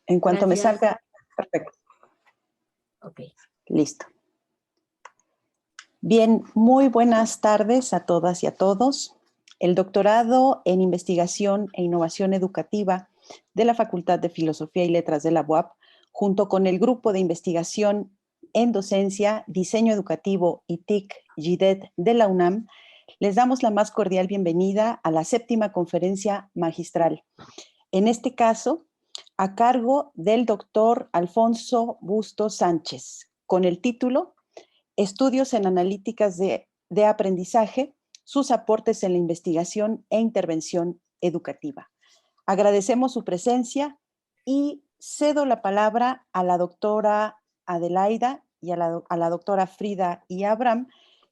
En cuanto me Gracias. salga, perfecto. Ok. Listo. Bien, muy buenas tardes a todas y a todos. El doctorado en Investigación e Innovación Educativa de la Facultad de Filosofía y Letras de la UAP, junto con el Grupo de Investigación en Docencia, Diseño Educativo y TIC-GIDET de la UNAM, les damos la más cordial bienvenida a la 7ª Conferencia Magistral. En este caso, a cargo del doctor Alfonso Bustos Sánchez, con el título Estudios en analíticas de aprendizaje, sus aportes en la investigación e intervención educativa. Agradecemos su presencia y cedo la palabra a la doctora Adelaida y a la doctora Frida y Abraham,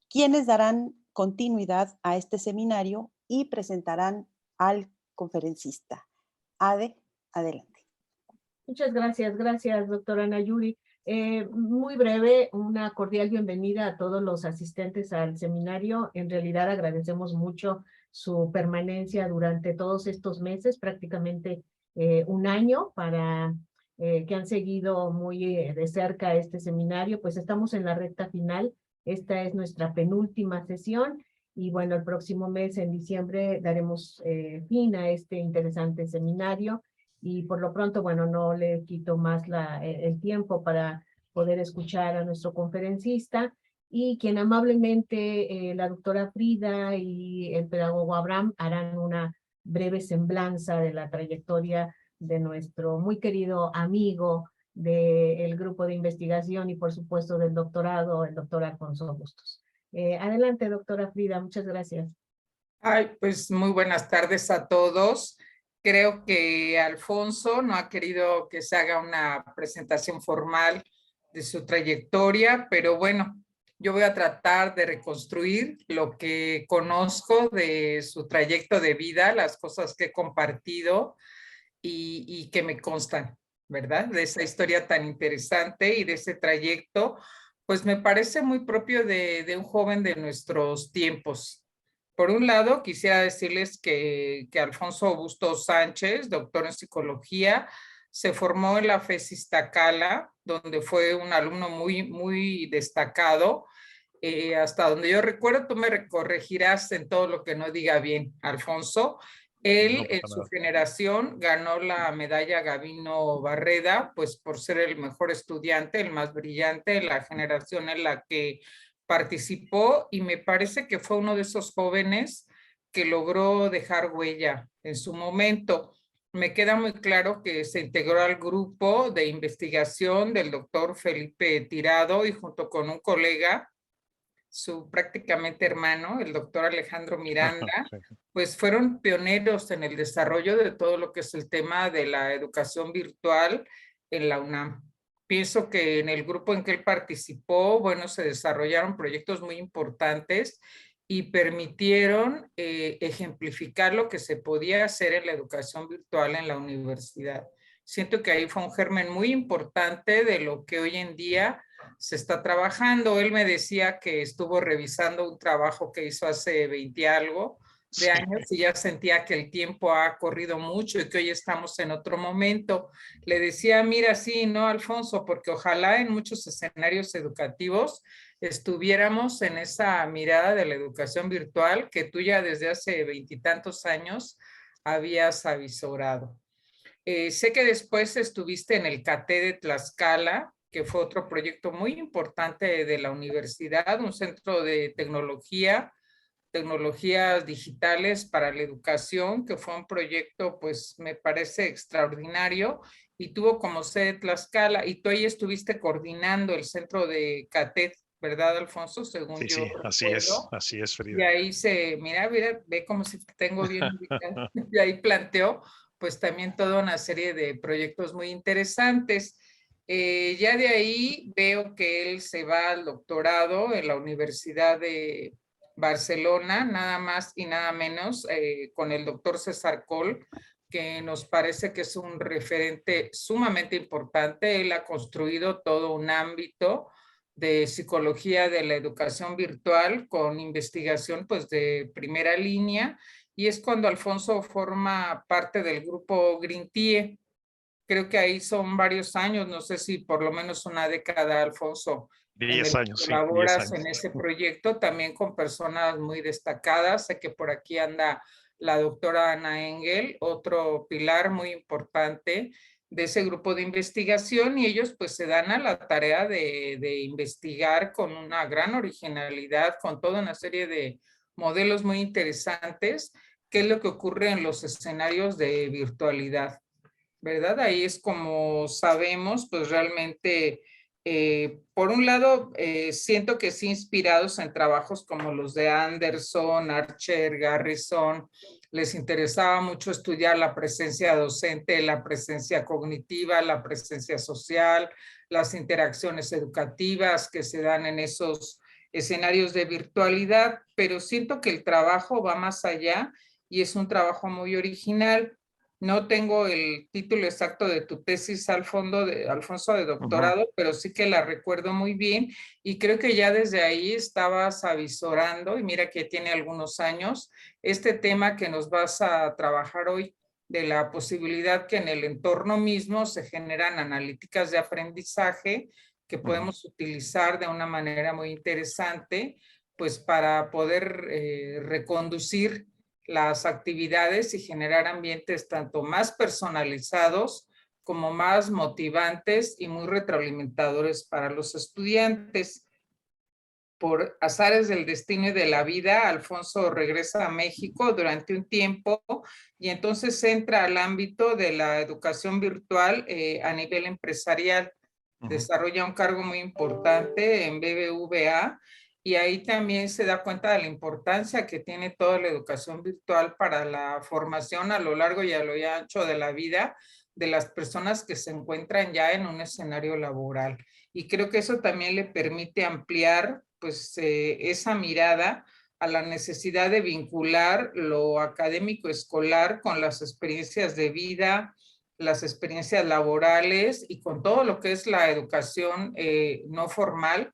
quienes darán continuidad a este seminario y presentarán al conferencista. Ade, adelante. Muchas gracias, doctora Nayuri. Muy breve, una cordial bienvenida a todos los asistentes al seminario. En realidad agradecemos mucho su permanencia durante todos estos meses, prácticamente un año, para que han seguido muy de cerca este seminario. Pues estamos en la recta final. Esta es nuestra penúltima sesión y bueno, el próximo mes, en diciembre, daremos fin a este interesante seminario. Y por lo pronto, bueno, no le quito más el tiempo para poder escuchar a nuestro conferencista y quien amablemente, la doctora Frida y el pedagogo Abraham harán una breve semblanza de la trayectoria de nuestro muy querido amigo del grupo de investigación y por supuesto del doctorado, el doctor Alfonso Bustos. Adelante, doctora Frida, muchas gracias. Ay, pues muy buenas tardes a todos. Creo que Alfonso no ha querido que se haga una presentación formal de su trayectoria, pero bueno, yo voy a tratar de reconstruir lo que conozco de su trayecto de vida, las cosas que he compartido y que me constan, ¿verdad? De esa historia tan interesante y de ese trayecto, pues me parece muy propio de un joven de nuestros tiempos. Por un lado, quisiera decirles que Alfonso Bustos Sánchez, doctor en psicología, se formó en la FES Iztacala, donde fue un alumno muy destacado. Hasta donde yo recuerdo, tú me corregirás en todo lo que no diga bien, Alfonso. Él en su generación ganó la medalla Gavino Barreda, pues por ser el mejor estudiante, el más brillante, la generación en la que participó, y me parece que fue uno de esos jóvenes que logró dejar huella en su momento. Me queda muy claro que se integró al grupo de investigación del doctor Felipe Tirado y junto con un colega, su prácticamente hermano, el doctor Alejandro Miranda, pues fueron pioneros en el desarrollo de todo lo que es el tema de la educación virtual en la UNAM. Pienso que en el grupo en que él participó, bueno, se desarrollaron proyectos muy importantes y permitieron ejemplificar lo que se podía hacer en la educación virtual en la universidad. Siento que ahí fue un germen muy importante de lo que hoy en día se está trabajando. Él me decía que estuvo revisando un trabajo que hizo hace 20 algo de años y ya sentía que el tiempo ha corrido mucho y que hoy estamos en otro momento. Le decía, mira, sí, no, Alfonso, porque ojalá en muchos escenarios educativos estuviéramos en esa mirada de la educación virtual que tú ya desde hace 20 y tantos años habías avisorado. Sé que después estuviste en el CATE de Tlaxcala, que fue otro proyecto muy importante de la universidad, un centro de tecnologías digitales para la educación, que fue un proyecto, pues me parece extraordinario, y tuvo como sede Tlaxcala, y tú ahí estuviste coordinando el centro de CATED, ¿verdad, Alfonso? Según sí, yo sí, recuerdo. así es, Frida. Y ahí mira, ve como si tengo bien ubicado. Y ahí planteó pues también toda una serie de proyectos muy interesantes. Ya de ahí veo que él se va al doctorado en la Universidad de Barcelona, nada más y nada menos, con el doctor César Coll, que nos parece que es un referente sumamente importante. Él ha construido todo un ámbito de psicología de la educación virtual con investigación pues de primera línea, y es cuando Alfonso forma parte del grupo Green Tea. creo que ahí son varios años, no sé si por lo menos una década, Alfonso, en 10 el que años, sí, 10 colaboras años. en ese proyecto, también con personas muy destacadas. Sé que por aquí anda la doctora Ana Engel, otro pilar muy importante de ese grupo de investigación, y ellos pues se dan a la tarea de investigar con una gran originalidad, con toda una serie de modelos muy interesantes, qué es lo que ocurre en los escenarios de virtualidad, ¿verdad? Ahí es como sabemos, pues realmente, por un lado, siento que sí inspirados en trabajos como los de Anderson, Archer, Garrison, les interesaba mucho estudiar la presencia docente, la presencia cognitiva, la presencia social, las interacciones educativas que se dan en esos escenarios de virtualidad, pero siento que el trabajo va más allá y es un trabajo muy original. No tengo el título exacto de tu tesis, Alfonso, de doctorado, pero sí que la recuerdo muy bien y creo que ya desde ahí estabas avisorando, y mira que tiene algunos años, este tema que nos vas a trabajar hoy, de la posibilidad que en el entorno mismo se generan analíticas de aprendizaje que podemos utilizar de una manera muy interesante, pues para poder reconducir las actividades y generar ambientes tanto más personalizados como más motivantes y muy retroalimentadores para los estudiantes. Por azares del destino y de la vida, Alfonso regresa a México durante un tiempo y entonces entra al ámbito de la educación virtual a nivel empresarial. Desarrolla un cargo muy importante en BBVA y ahí también se da cuenta de la importancia que tiene toda la educación virtual para la formación a lo largo y a lo ancho de la vida de las personas que se encuentran ya en un escenario laboral. Y creo que eso también le permite ampliar pues esa mirada a la necesidad de vincular lo académico escolar con las experiencias de vida, las experiencias laborales y con todo lo que es la educación no formal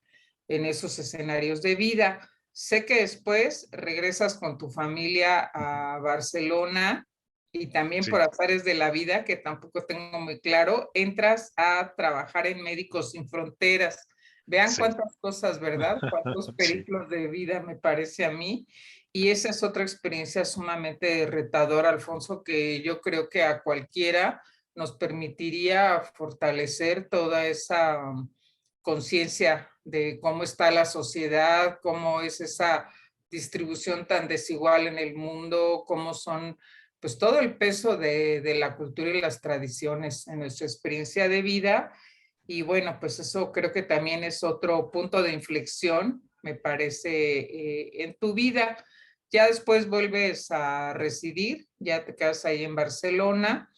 en esos escenarios de vida. Sé que después regresas con tu familia a Barcelona y también por azares de la vida, que tampoco tengo muy claro, entras a trabajar en Médicos Sin Fronteras. Vean cuántas cosas, ¿verdad? Cuántos periplos de vida me parece a mí. Y esa es otra experiencia sumamente retadora, Alfonso, que yo creo que a cualquiera nos permitiría fortalecer toda esa conciencia de cómo está la sociedad, cómo es esa distribución tan desigual en el mundo, cómo son, pues todo el peso de la cultura y las tradiciones en nuestra experiencia de vida. Y bueno, pues eso creo que también es otro punto de inflexión, me parece, en tu vida. Ya después vuelves a residir, ya te quedas ahí en Barcelona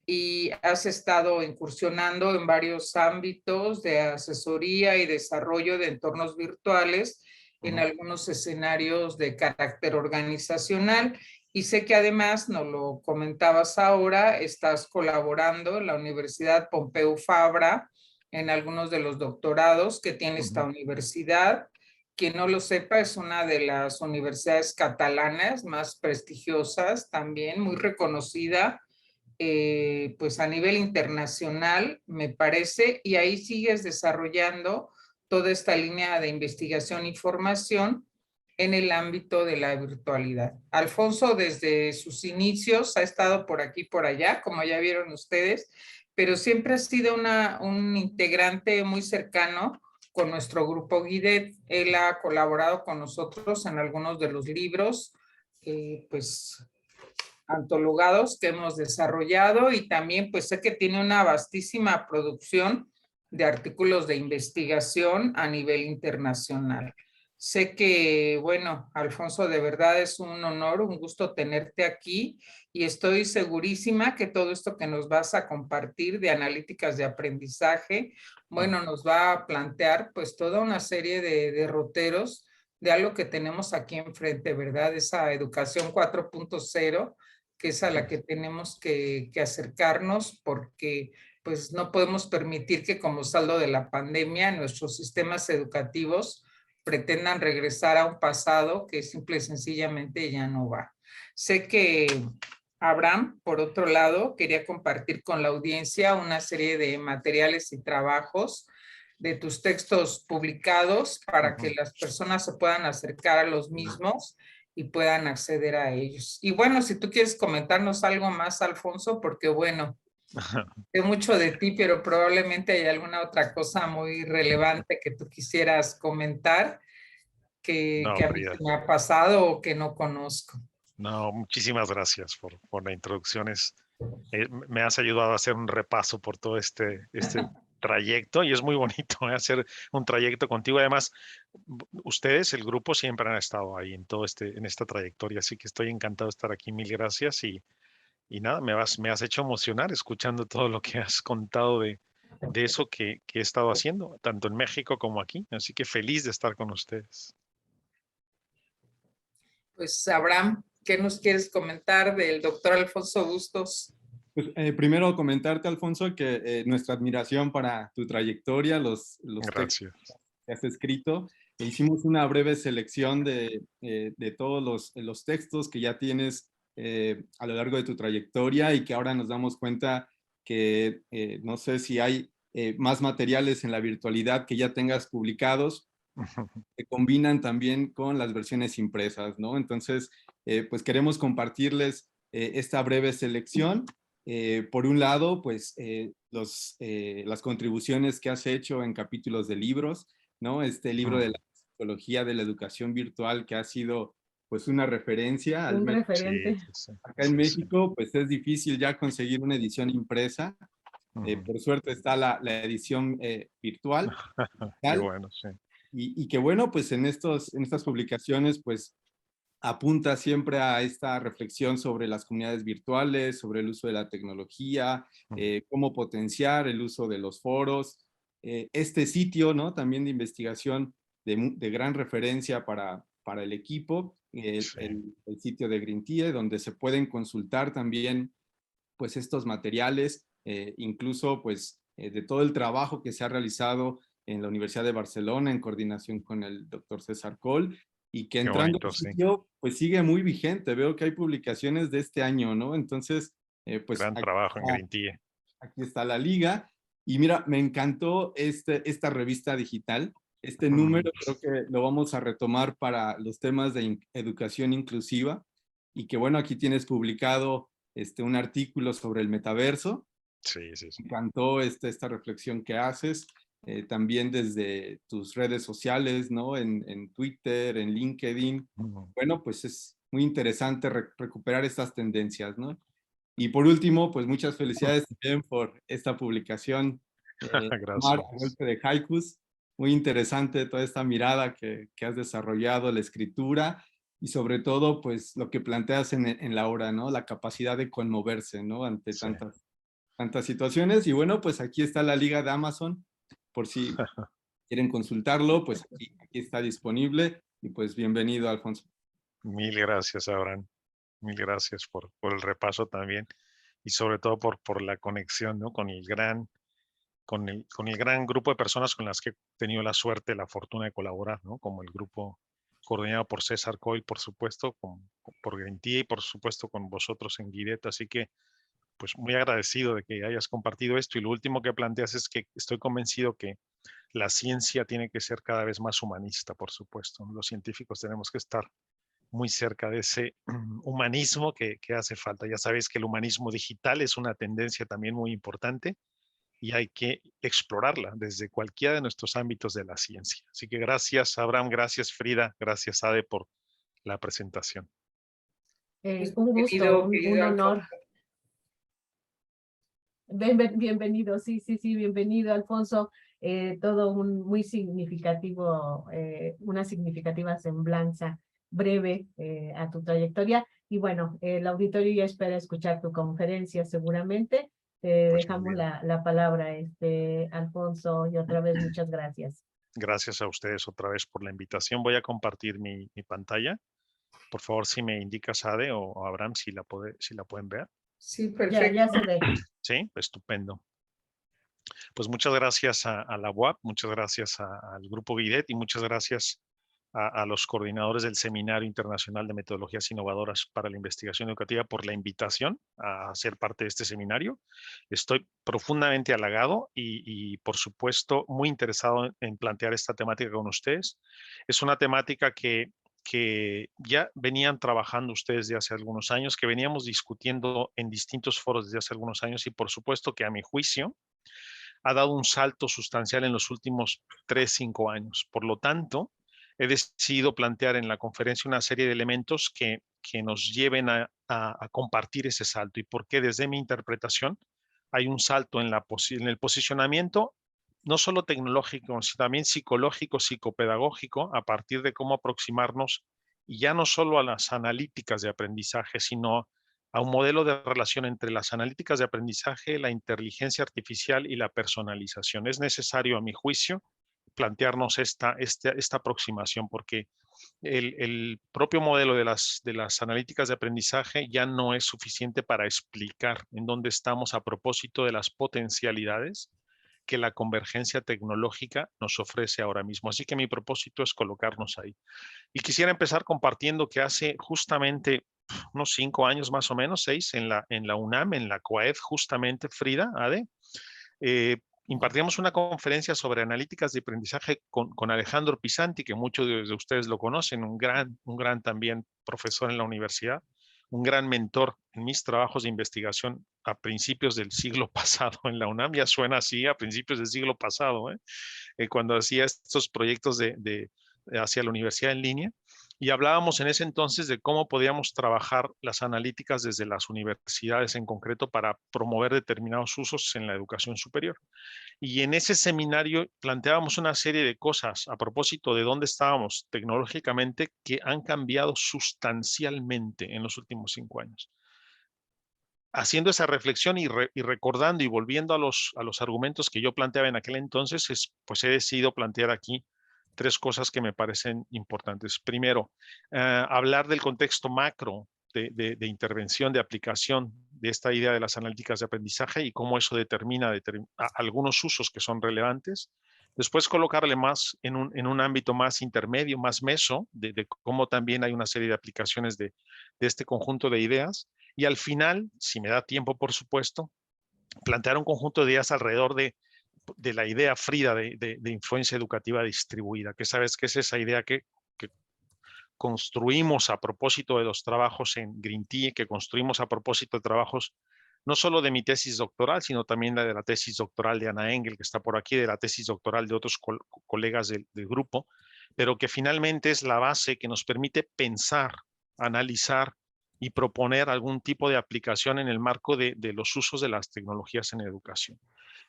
y has estado incursionando en varios ámbitos de asesoría y desarrollo de entornos virtuales en algunos escenarios de carácter organizacional. Y sé que además, nos lo comentabas ahora, estás colaborando en la Universidad Pompeu Fabra en algunos de los doctorados que tiene esta universidad. Quien no lo sepa, es una de las universidades catalanas más prestigiosas, también muy reconocida pues a nivel internacional, me parece, y ahí sigues desarrollando toda esta línea de investigación y formación en el ámbito de la virtualidad. Alfonso, desde sus inicios, ha estado por aquí y por allá, como ya vieron ustedes, pero siempre ha sido un integrante muy cercano con nuestro grupo Guidet. Él ha colaborado con nosotros en algunos de los libros, pues antologados que hemos desarrollado, y también pues sé que tiene una vastísima producción de artículos de investigación a nivel internacional. Sé que, bueno, Alfonso, de verdad es un honor, un gusto tenerte aquí y estoy segurísima que todo esto que nos vas a compartir de analíticas de aprendizaje, bueno, nos va a plantear pues toda una serie de derroteros de algo que tenemos aquí enfrente, ¿verdad? Esa educación 4.0 que es a la que tenemos que acercarnos, porque pues no podemos permitir que como saldo de la pandemia nuestros sistemas educativos pretendan regresar a un pasado que simple y sencillamente ya no va. Sé que Abraham, por otro lado, quería compartir con la audiencia una serie de materiales y trabajos de tus textos publicados para que las personas se puedan acercar a los mismos y puedan acceder a ellos. Y bueno, si tú quieres comentarnos algo más, Alfonso, porque bueno, sé mucho de ti, pero probablemente hay alguna otra cosa muy relevante que tú quisieras comentar No, que a mí Frida. se me ha pasado o que no conozco. No, muchísimas gracias por la introducción. Me has ayudado a hacer un repaso por todo este trayecto y es muy bonito hacer un trayecto contigo. Además, ustedes, el grupo, siempre han estado ahí en en esta trayectoria, así que estoy encantado de estar aquí. Mil gracias y nada, me has hecho emocionar escuchando todo lo que has contado de eso que he estado haciendo, tanto en México como aquí. Así que feliz de estar con ustedes. Pues Abraham, ¿qué nos quieres comentar del doctor Alfonso Bustos? Pues, primero comentarte, Alfonso, que nuestra admiración para tu trayectoria, los textos Gracias. que has escrito. Hicimos una breve selección de todos los textos que ya tienes a lo largo de tu trayectoria y que ahora nos damos cuenta que no sé si hay más materiales en la virtualidad que ya tengas publicados que combinan también con las versiones impresas, ¿no? Entonces, pues queremos compartirles esta breve selección. Por un lado, pues las contribuciones que has hecho en capítulos de libros, ¿no? Este libro de la psicología de la educación virtual que ha sido pues una referencia. Un menos referente. acá en México, pues es difícil ya conseguir una edición impresa. Por suerte está la edición virtual. Qué bueno, sí. Y que bueno, pues en estas publicaciones, pues apunta siempre a esta reflexión sobre las comunidades virtuales, sobre el uso de la tecnología, cómo potenciar el uso de los foros. Este sitio, ¿no? También de investigación de gran referencia para el equipo, el sitio de Greentie, donde se pueden consultar también pues estos materiales, incluso pues de todo el trabajo que se ha realizado en la Universidad de Barcelona en coordinación con el doctor César Coll y que entrando al sitio pues sigue muy vigente. Veo que hay publicaciones de este año, ¿no? Entonces, pues gran trabajo en Greentie. Aquí está la liga y mira, me encantó esta revista digital. Este número creo que lo vamos a retomar para los temas de educación inclusiva y que bueno, aquí tienes publicado un artículo sobre el metaverso. Sí. Me encantó esta reflexión que haces, también desde tus redes sociales, ¿no? En Twitter, en LinkedIn. Bueno, pues es muy interesante recuperar estas tendencias, ¿no? Y por último, pues muchas felicidades también por esta publicación. Gracias. A golpe de haikus. Muy interesante toda esta mirada que has desarrollado, la escritura y sobre todo, pues lo que planteas en la obra, ¿no? La capacidad de conmoverse, ¿no? Ante tantas situaciones. Y bueno, pues aquí está la liga de Amazon, por si quieren consultarlo, pues aquí está disponible. Y pues bienvenido, Alfonso. Mil gracias, Abraham. Mil gracias por el repaso también y sobre todo por la conexión, ¿no? Con el gran grupo de personas con las que he tenido la suerte, la fortuna de colaborar, ¿no? Como el grupo coordinado por César Coll, por supuesto, por Greentie y por supuesto con vosotros en Guidet. Así que, pues muy agradecido de que hayas compartido esto. Y lo último que planteas es que estoy convencido que la ciencia tiene que ser cada vez más humanista, por supuesto. Los científicos tenemos que estar muy cerca de ese humanismo que hace falta. Ya sabéis que el humanismo digital es una tendencia también muy importante y hay que explorarla desde cualquiera de nuestros ámbitos de la ciencia. Así que gracias, Abraham, gracias, Frida, gracias, Ade, por la presentación. Un gusto, un honor. Bienvenido, sí, bienvenido, Alfonso. Todo un muy significativo, una significativa semblanza breve a tu trayectoria. Y bueno, el auditorio ya espera escuchar tu conferencia seguramente. Dejamos la palabra, Alfonso, y otra vez muchas gracias. Gracias a ustedes otra vez por la invitación. Voy a compartir mi pantalla. Por favor, si me indicas, Ade o Abraham, si la pueden ver. Sí, perfecto. Ya se ve. Sí, estupendo. Pues muchas gracias a la UAP, muchas gracias al Grupo Guidet y muchas gracias a los coordinadores del Seminario Internacional de Metodologías Innovadoras para la Investigación Educativa por la invitación a ser parte de este seminario. Estoy profundamente halagado y por supuesto, muy interesado en plantear esta temática con ustedes. Es una temática que ya venían trabajando ustedes desde hace algunos años, que veníamos discutiendo en distintos foros desde hace algunos años y por supuesto que a mi juicio ha dado un salto sustancial en los últimos 3, 5 años. Por lo tanto, he decidido plantear en la conferencia una serie de elementos que nos lleven a compartir ese salto y por qué desde mi interpretación hay un salto en el posicionamiento, no solo tecnológico, sino también psicológico, psicopedagógico, a partir de cómo aproximarnos, y ya no solo a las analíticas de aprendizaje, sino a un modelo de relación entre las analíticas de aprendizaje, la inteligencia artificial y la personalización. Es necesario, a mi juicio, plantearnos esta aproximación, porque el propio modelo de las analíticas de aprendizaje ya no es suficiente para explicar en dónde estamos a propósito de las potencialidades que la convergencia tecnológica nos ofrece ahora mismo. Así que mi propósito es colocarnos ahí. Y quisiera empezar compartiendo que hace justamente unos 5 años más o menos, 6, en la UNAM, en la COAED, justamente, Frida, Ade, impartíamos una conferencia sobre analíticas de aprendizaje con Alejandro Pisanti, que muchos de ustedes lo conocen, un gran también profesor en la universidad, un gran mentor en mis trabajos de investigación a principios del siglo pasado en la UNAM. Ya suena así, a principios del siglo pasado, cuando hacía estos proyectos hacia la universidad en línea. Y hablábamos en ese entonces de cómo podíamos trabajar las analíticas desde las universidades en concreto para promover determinados usos en la educación superior. Y en ese seminario planteábamos una serie de cosas a propósito de dónde estábamos tecnológicamente que han cambiado sustancialmente en los últimos 5 años. Haciendo esa reflexión y recordando y volviendo a los argumentos que yo planteaba en aquel entonces, pues he decidido plantear aquí 3 cosas que me parecen importantes. Primero, hablar del contexto macro de intervención, de aplicación de esta idea de las analíticas de aprendizaje y cómo eso determina algunos usos que son relevantes. Después colocarle más en un ámbito más intermedio, más meso, de cómo también hay una serie de aplicaciones de este conjunto de ideas. Y al final, si me da tiempo, por supuesto, plantear un conjunto de ideas alrededor de la idea Frida de influencia educativa distribuida, que sabes que es esa idea que construimos a propósito de los trabajos en Green Tea, que construimos a propósito de trabajos no solo de mi tesis doctoral, sino también de la tesis doctoral de Ana Engel, que está por aquí, de la tesis doctoral de otros colegas del grupo, pero que finalmente es la base que nos permite pensar, analizar y proponer algún tipo de aplicación en el marco de los usos de las tecnologías en educación.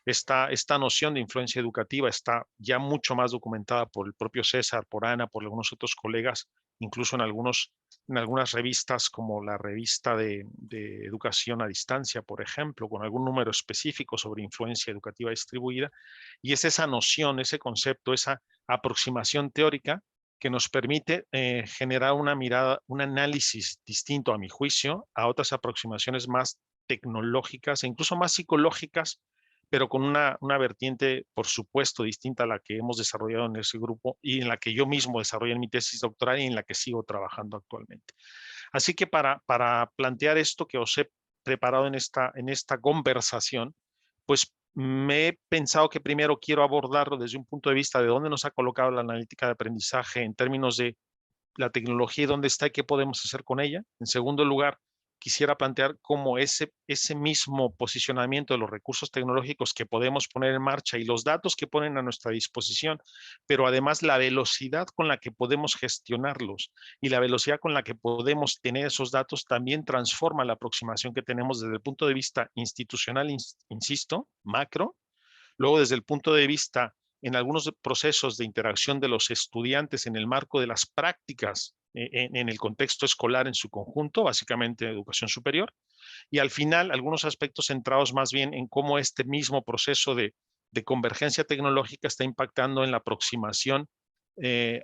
Esta noción de influencia educativa está ya mucho más documentada por el propio César, por Ana, por algunos otros colegas, incluso en algunas revistas como la revista de educación a distancia, por ejemplo, con algún número específico sobre influencia educativa distribuida. Y es esa noción, ese concepto, esa aproximación teórica que nos permite generar una mirada, un análisis distinto, a mi juicio, a otras aproximaciones más tecnológicas e incluso más psicológicas, pero con una vertiente, por supuesto, distinta a la que hemos desarrollado en ese grupo y en la que yo mismo desarrollé en mi tesis doctoral y en la que sigo trabajando actualmente. Así que para plantear esto que os he preparado en esta conversación, pues me he pensado que primero quiero abordarlo desde un punto de vista de dónde nos ha colocado la analítica de aprendizaje en términos de la tecnología y dónde está y qué podemos hacer con ella. En segundo lugar, quisiera plantear cómo ese mismo posicionamiento de los recursos tecnológicos que podemos poner en marcha y los datos que ponen a nuestra disposición, pero además la velocidad con la que podemos gestionarlos y la velocidad con la que podemos tener esos datos también transforma la aproximación que tenemos desde el punto de vista institucional, insisto, macro, luego desde el punto de vista en algunos procesos de interacción de los estudiantes en el marco de las prácticas en el contexto escolar en su conjunto, básicamente educación superior, y al final algunos aspectos centrados más bien en cómo este mismo proceso de convergencia tecnológica está impactando en la aproximación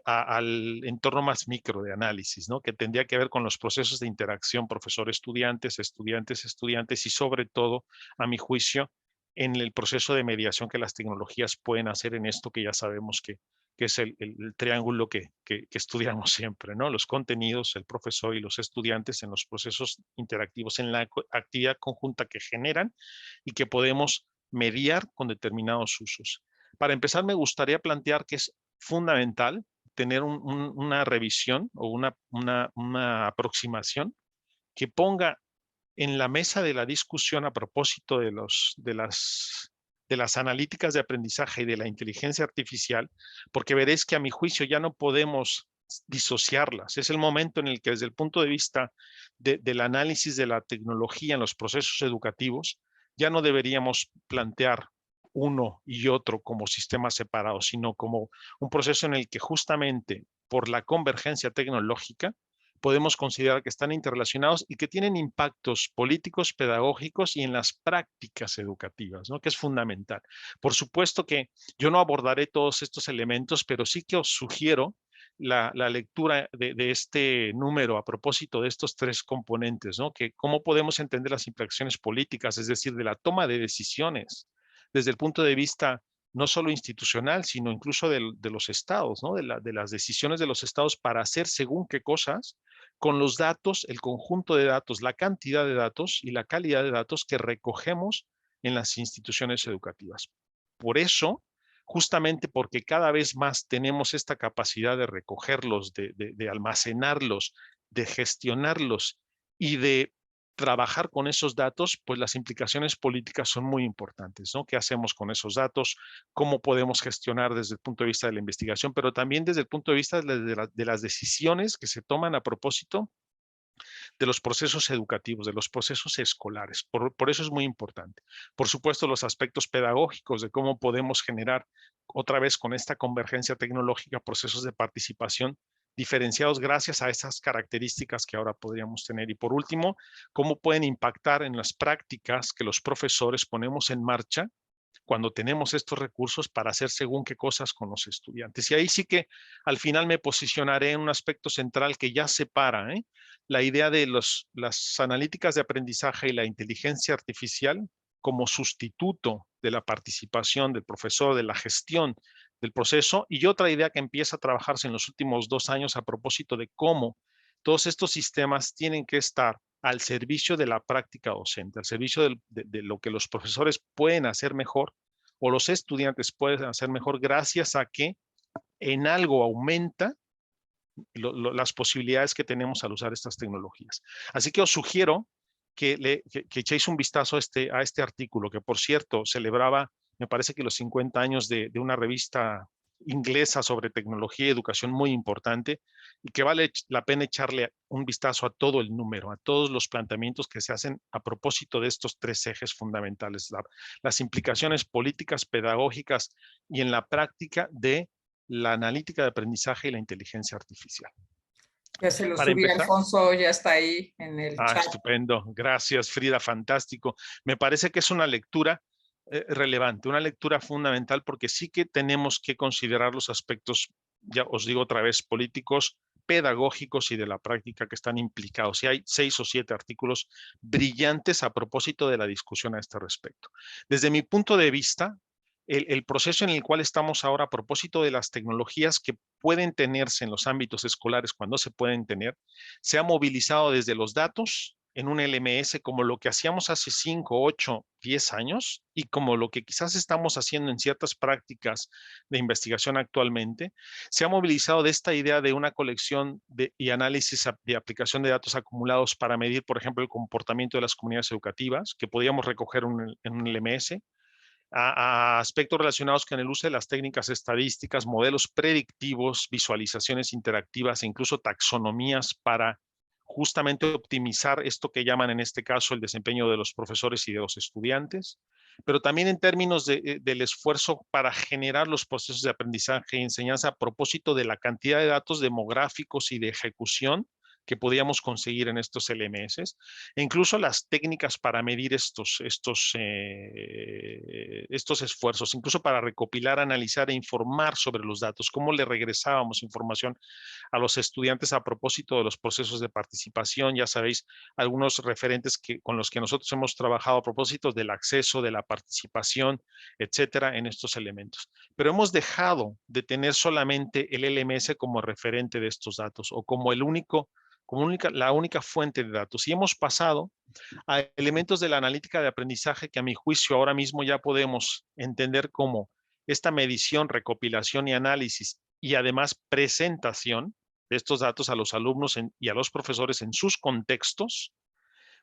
al entorno más micro de análisis, ¿no? Que tendría que ver con los procesos de interacción profesor-estudiantes, estudiantes-estudiantes y sobre todo, a mi juicio, en el proceso de mediación que las tecnologías pueden hacer en esto que ya sabemos que es el triángulo que estudiamos siempre, ¿no? Los contenidos, el profesor y los estudiantes en los procesos interactivos, en la actividad conjunta que generan y que podemos mediar con determinados usos. Para empezar, me gustaría plantear que es fundamental tener una revisión o una aproximación que ponga en la mesa de la discusión a propósito de las analíticas de aprendizaje y de la inteligencia artificial, porque veréis que a mi juicio ya no podemos disociarlas. Es el momento en el que desde el punto de vista del análisis de la tecnología en los procesos educativos, ya no deberíamos plantear uno y otro como sistemas separados, sino como un proceso en el que justamente por la convergencia tecnológica podemos considerar que están interrelacionados y que tienen impactos políticos, pedagógicos y en las prácticas educativas, ¿no? Que es fundamental. Por supuesto que yo no abordaré todos estos elementos, pero sí que os sugiero la lectura de este número a propósito de estos tres componentes, ¿no? Que cómo podemos entender las implicaciones políticas, es decir, de la toma de decisiones desde el punto de vista no solo institucional, sino incluso de los estados, ¿no? De las decisiones de los estados para hacer según qué cosas con los datos, el conjunto de datos, la cantidad de datos y la calidad de datos que recogemos en las instituciones educativas. Por eso, justamente porque cada vez más tenemos esta capacidad de recogerlos, de almacenarlos, de gestionarlos y de trabajar con esos datos, pues las implicaciones políticas son muy importantes, ¿no? ¿Qué hacemos con esos datos? ¿Cómo podemos gestionar desde el punto de vista de la investigación, pero también desde el punto de vista de las decisiones que se toman a propósito de los procesos educativos, de los procesos escolares? Por eso es muy importante. Por supuesto, los aspectos pedagógicos de cómo podemos generar otra vez con esta convergencia tecnológica procesos de participación diferenciados gracias a esas características que ahora podríamos tener. Y por último, cómo pueden impactar en las prácticas que los profesores ponemos en marcha cuando tenemos estos recursos para hacer según qué cosas con los estudiantes. Y ahí sí que al final me posicionaré en un aspecto central que ya separa la idea de las analíticas de aprendizaje y la inteligencia artificial como sustituto de la participación del profesor, de la gestión del proceso, y otra idea que empieza a trabajarse en los últimos 2 años a propósito de cómo todos estos sistemas tienen que estar al servicio de la práctica docente, al servicio de lo que los profesores pueden hacer mejor o los estudiantes pueden hacer mejor gracias a que en algo aumenta las posibilidades que tenemos al usar estas tecnologías. Así que os sugiero que echéis un vistazo a este artículo, que por cierto celebraba, me parece que los 50 años de una revista inglesa sobre tecnología y educación muy importante, y que vale la pena echarle un vistazo a todo el número, a todos los planteamientos que se hacen a propósito de estos tres ejes fundamentales, las implicaciones políticas, pedagógicas y en la práctica de la analítica de aprendizaje y la inteligencia artificial. Ya se lo Para subí, empezar, Alfonso, ya está ahí en el chat. Estupendo. Gracias, Frida, fantástico. Me parece que es una lectura relevante, una lectura fundamental, porque sí que tenemos que considerar los aspectos, ya os digo otra vez, políticos, pedagógicos y de la práctica que están implicados. Y hay 6 o 7 artículos brillantes a propósito de la discusión a este respecto. Desde mi punto de vista, el proceso en el cual estamos ahora a propósito de las tecnologías que pueden tenerse en los ámbitos escolares cuando se pueden tener, se ha movilizado desde los datos en un LMS como lo que hacíamos hace 5, 8, 10 años y como lo que quizás estamos haciendo en ciertas prácticas de investigación actualmente, se ha movilizado de esta idea de una colección y análisis de aplicación de datos acumulados para medir, por ejemplo, el comportamiento de las comunidades educativas, que podíamos recoger en un LMS, a aspectos relacionados con el uso de las técnicas estadísticas, modelos predictivos, visualizaciones interactivas e incluso taxonomías para justamente optimizar esto que llaman en este caso el desempeño de los profesores y de los estudiantes, pero también en términos del esfuerzo para generar los procesos de aprendizaje y enseñanza a propósito de la cantidad de datos demográficos y de ejecución que podíamos conseguir en estos LMS, e incluso las técnicas para medir estos esfuerzos, incluso para recopilar, analizar e informar sobre los datos, cómo le regresábamos información a los estudiantes a propósito de los procesos de participación. Ya sabéis, algunos referentes con los que nosotros hemos trabajado a propósito del acceso, de la participación, etcétera, en estos elementos. Pero hemos dejado de tener solamente el LMS como referente de estos datos o como la única fuente de datos. Y hemos pasado a elementos de la analítica de aprendizaje que a mi juicio ahora mismo ya podemos entender como esta medición, recopilación y análisis y además presentación de estos datos a los alumnos y a los profesores en sus contextos,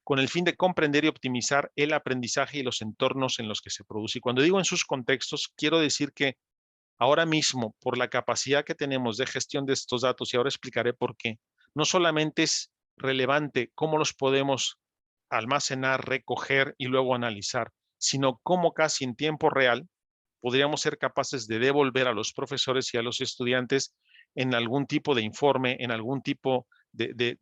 con el fin de comprender y optimizar el aprendizaje y los entornos en los que se produce. Y cuando digo en sus contextos, quiero decir que ahora mismo, por la capacidad que tenemos de gestión de estos datos, y ahora explicaré por qué, no solamente es relevante cómo los podemos almacenar, recoger y luego analizar, sino cómo casi en tiempo real podríamos ser capaces de devolver a los profesores y a los estudiantes en algún tipo de informe, en algún tipo de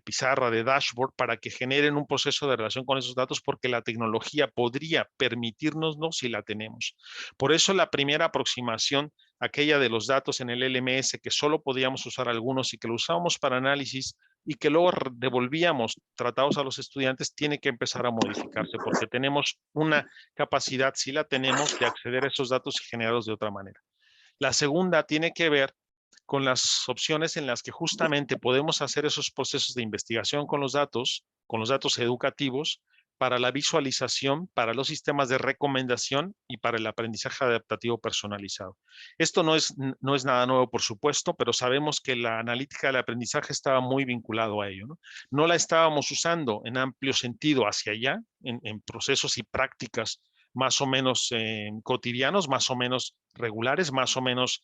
pizarra, de dashboard, para que generen un proceso de relación con esos datos, porque la tecnología podría permitirnoslo si la tenemos. Por eso la primera aproximación, aquella de los datos en el LMS, que solo podíamos usar algunos y que lo usábamos para análisis y que luego devolvíamos tratados a los estudiantes, tiene que empezar a modificarse, porque tenemos una capacidad, si la tenemos, de acceder a esos datos y generarlos de otra manera. La segunda tiene que ver con las opciones en las que justamente podemos hacer esos procesos de investigación con los datos educativos, para la visualización, para los sistemas de recomendación y para el aprendizaje adaptativo personalizado. Esto no es nada nuevo, por supuesto, pero sabemos que la analítica del aprendizaje estaba muy vinculado a ello, ¿no? No la estábamos usando en amplio sentido hacia allá, en procesos y prácticas más o menos cotidianos, más o menos regulares, más o menos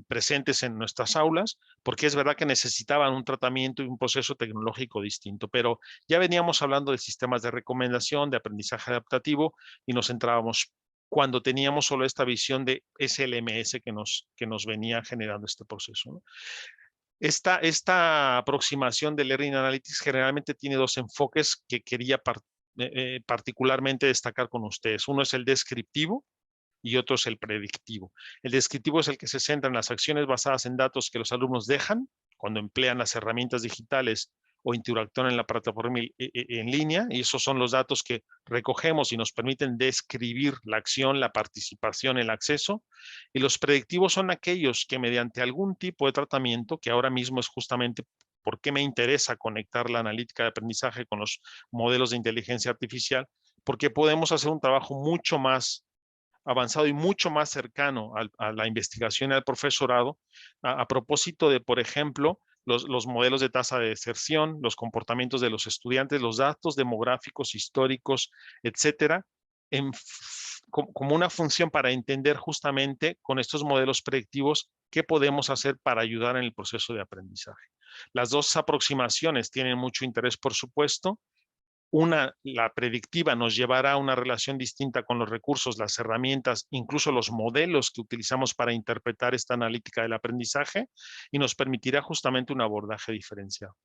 presentes en nuestras aulas, porque es verdad que necesitaban un tratamiento y un proceso tecnológico distinto, pero ya veníamos hablando de sistemas de recomendación, de aprendizaje adaptativo, y nos centrábamos cuando teníamos solo esta visión de ese LMS que nos venía generando este proceso, ¿no? Esta aproximación de Learning Analytics generalmente tiene dos enfoques que quería particularmente destacar con ustedes. Uno es el descriptivo y otro es el predictivo. El descriptivo es el que se centra en las acciones basadas en datos que los alumnos dejan cuando emplean las herramientas digitales o interactúan en la plataforma en línea, y esos son los datos que recogemos y nos permiten describir la acción, la participación, el acceso. Y los predictivos son aquellos que mediante algún tipo de tratamiento, que ahora mismo es justamente por qué me interesa conectar la analítica de aprendizaje con los modelos de inteligencia artificial, porque podemos hacer un trabajo mucho más avanzado y mucho más cercano a la investigación y al profesorado, a propósito de, por ejemplo, los modelos de tasa de deserción, los comportamientos de los estudiantes, los datos demográficos, históricos, etcétera, como una función para entender justamente con estos modelos predictivos qué podemos hacer para ayudar en el proceso de aprendizaje. Las dos aproximaciones tienen mucho interés, por supuesto. La predictiva, nos llevará a una relación distinta con los recursos, las herramientas, incluso los modelos que utilizamos para interpretar esta analítica del aprendizaje, y nos permitirá justamente un abordaje diferenciado.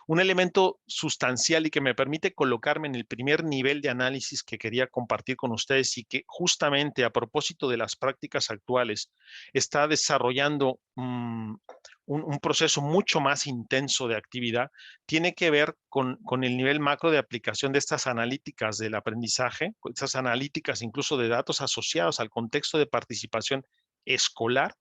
Un elemento sustancial y que me permite colocarme en el primer nivel de análisis que quería compartir con ustedes, y que justamente a propósito de las prácticas actuales está desarrollando un proceso mucho más intenso de actividad, tiene que ver con el nivel macro de aplicación de estas analíticas del aprendizaje, estas analíticas incluso de datos asociados al contexto de participación escolar,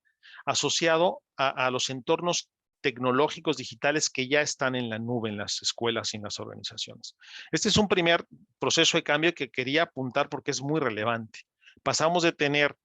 asociado a los entornos tecnológicos digitales que ya están en la nube en las escuelas y en las organizaciones. Este es un primer proceso de cambio que quería apuntar porque es muy relevante. Pasamos de tener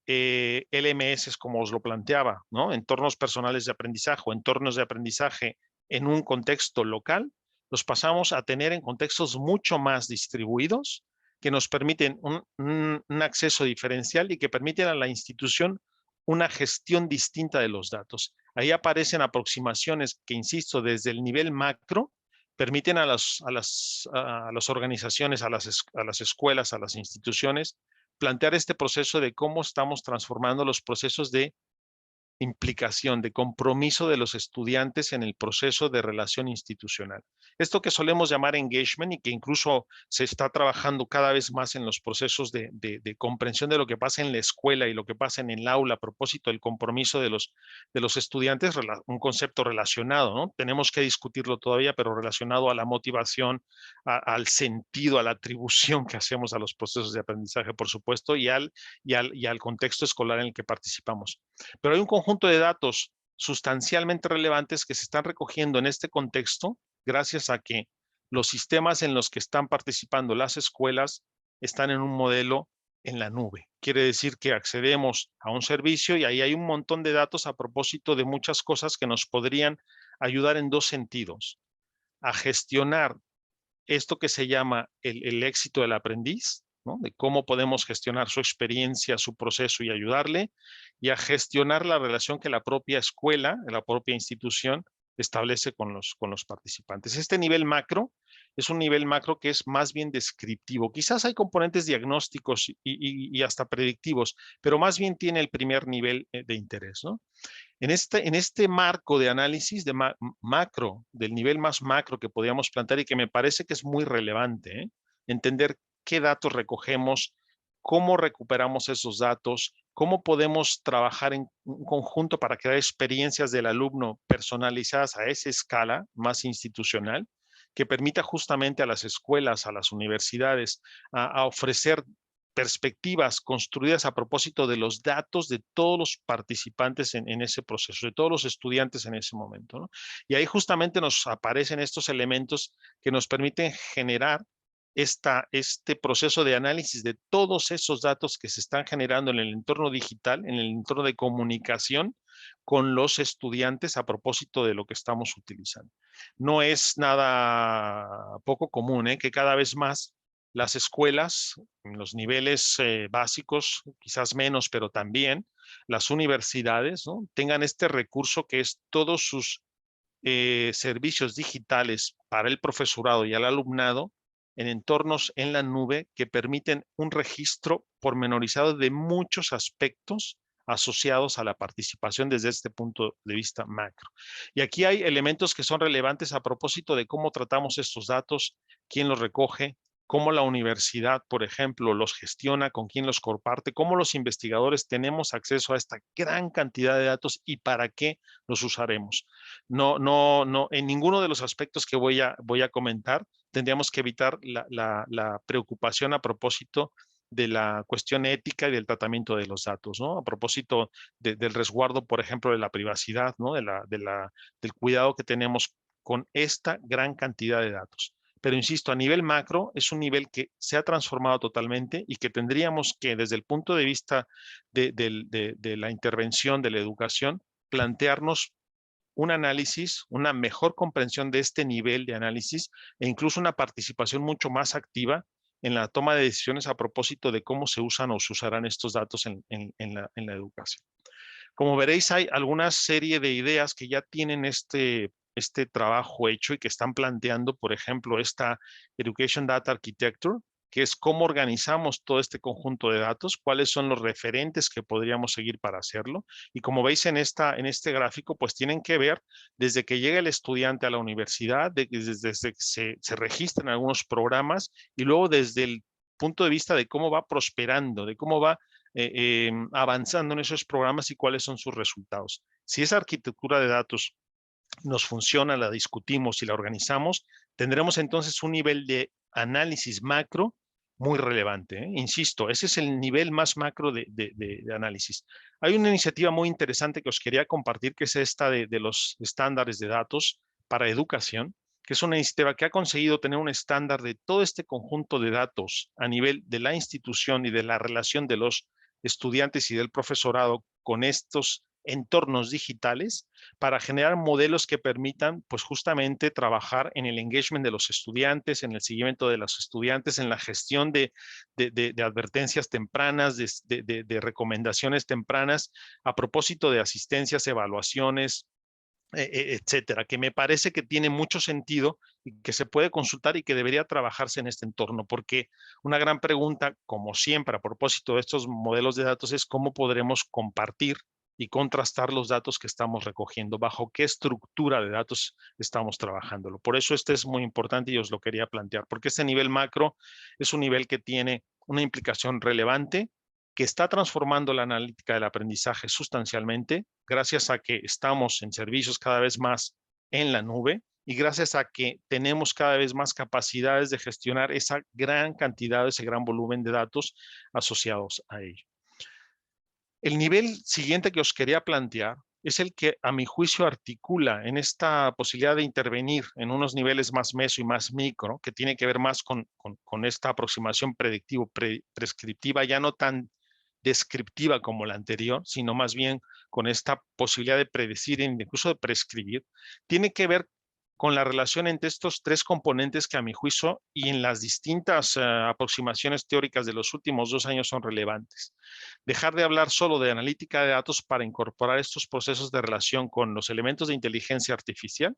LMS, como os lo planteaba, ¿no? Entornos personales de aprendizaje o entornos de aprendizaje en un contexto local, los pasamos a tener en contextos mucho más distribuidos, que nos permiten un acceso diferencial y que permiten a la institución una gestión distinta de los datos. Ahí aparecen aproximaciones que, insisto, desde el nivel macro, permiten a las organizaciones, a las escuelas, a las instituciones, plantear este proceso de cómo estamos transformando los procesos de implicación, de compromiso de los estudiantes en el proceso de relación institucional. Esto que solemos llamar engagement y que incluso se está trabajando cada vez más en los procesos de comprensión de lo que pasa en la escuela y lo que pasa en el aula a propósito del compromiso de los estudiantes, un concepto relacionado, ¿no? Tenemos que discutirlo todavía, pero relacionado a la motivación, al sentido, a la atribución que hacemos a los procesos de aprendizaje, por supuesto, y al contexto escolar en el que participamos. Pero hay un conjunto de datos sustancialmente relevantes que se están recogiendo en este contexto gracias a que los sistemas en los que están participando las escuelas están en un modelo en la nube. Quiere decir que accedemos a un servicio y ahí hay un montón de datos a propósito de muchas cosas que nos podrían ayudar en dos sentidos. A gestionar esto que se llama el éxito del aprendiz, ¿no? De cómo podemos gestionar su experiencia, su proceso y ayudarle, y a gestionar la relación que la propia escuela, la propia institución establece con los participantes. Este nivel macro es un nivel macro que es más bien descriptivo. Quizás hay componentes diagnósticos y hasta predictivos, pero más bien tiene el primer nivel de interés, ¿no? En este marco de análisis de macro, del nivel más macro que podíamos plantear y que me parece que es muy relevante, entender qué datos recogemos, cómo recuperamos esos datos, cómo podemos trabajar en un conjunto para crear experiencias del alumno personalizadas a esa escala más institucional, que permita justamente a las escuelas, a las universidades, a ofrecer perspectivas construidas a propósito de los datos de todos los participantes en ese proceso, de todos los estudiantes en ese momento, ¿no? Y ahí justamente nos aparecen estos elementos que nos permiten generar este proceso de análisis de todos esos datos que se están generando en el entorno digital, en el entorno de comunicación con los estudiantes a propósito de lo que estamos utilizando. No es nada poco común, que cada vez más las escuelas, en los niveles básicos, quizás menos, pero también las universidades, ¿no? Tengan este recurso que es todos sus servicios digitales para el profesorado y al alumnado en entornos en la nube que permiten un registro pormenorizado de muchos aspectos asociados a la participación desde este punto de vista macro. Y aquí hay elementos que son relevantes a propósito de cómo tratamos estos datos, quién los recoge, cómo la universidad, por ejemplo, los gestiona, con quién los comparte, cómo los investigadores tenemos acceso a esta gran cantidad de datos y para qué los usaremos. No, en ninguno de los aspectos que voy a comentar tendríamos que evitar la preocupación a propósito de la cuestión ética y del tratamiento de los datos, ¿no? A propósito del resguardo, por ejemplo, de la privacidad, ¿no? Del cuidado que tenemos con esta gran cantidad de datos. Pero insisto, a nivel macro es un nivel que se ha transformado totalmente y que tendríamos que, desde el punto de vista de la intervención de la educación, plantearnos un análisis, una mejor comprensión de este nivel de análisis e incluso una participación mucho más activa en la toma de decisiones a propósito de cómo se usan o se usarán estos datos en la educación. Como veréis, hay alguna serie de ideas que ya tienen este trabajo hecho y que están planteando, por ejemplo, esta Education Data Architecture, que es cómo organizamos todo este conjunto de datos, cuáles son los referentes que podríamos seguir para hacerlo. Y como veis en este gráfico, pues tienen que ver desde que llega el estudiante a la universidad, desde que se registran algunos programas y luego desde el punto de vista de cómo va prosperando, de cómo va avanzando en esos programas y cuáles son sus resultados. Si esa arquitectura de datos nos funciona, la discutimos y la organizamos, tendremos entonces un nivel de análisis macro muy relevante. Insisto, ese es el nivel más macro de análisis. Hay una iniciativa muy interesante que os quería compartir, que es esta de los estándares de datos para educación, que es una iniciativa que ha conseguido tener un estándar de todo este conjunto de datos a nivel de la institución y de la relación de los estudiantes y del profesorado con estos entornos digitales para generar modelos que permitan, pues justamente trabajar en el engagement de los estudiantes, en el seguimiento de los estudiantes, en la gestión de advertencias tempranas, de recomendaciones tempranas a propósito de asistencias, evaluaciones, etcétera, que me parece que tiene mucho sentido y que se puede consultar y que debería trabajarse en este entorno, porque una gran pregunta, como siempre, a propósito de estos modelos de datos es cómo podremos compartir y contrastar los datos que estamos recogiendo, bajo qué estructura de datos estamos trabajándolo. Por eso este es muy importante y os lo quería plantear, porque este nivel macro es un nivel que tiene una implicación relevante, que está transformando la analítica del aprendizaje sustancialmente, gracias a que estamos en servicios cada vez más en la nube y gracias a que tenemos cada vez más capacidades de gestionar esa gran cantidad, ese gran volumen de datos asociados a ello. El nivel siguiente que os quería plantear es el que, a mi juicio, articula en esta posibilidad de intervenir en unos niveles más meso y más micro, que tiene que ver más con esta aproximación prescriptiva, ya no tan descriptiva como la anterior, sino más bien con esta posibilidad de predecir e incluso de prescribir, tiene que ver con la relación entre estos tres componentes que, a mi juicio, y en las distintas aproximaciones teóricas de los últimos 2 años son relevantes. Dejar de hablar solo de analítica de datos para incorporar estos procesos de relación con los elementos de inteligencia artificial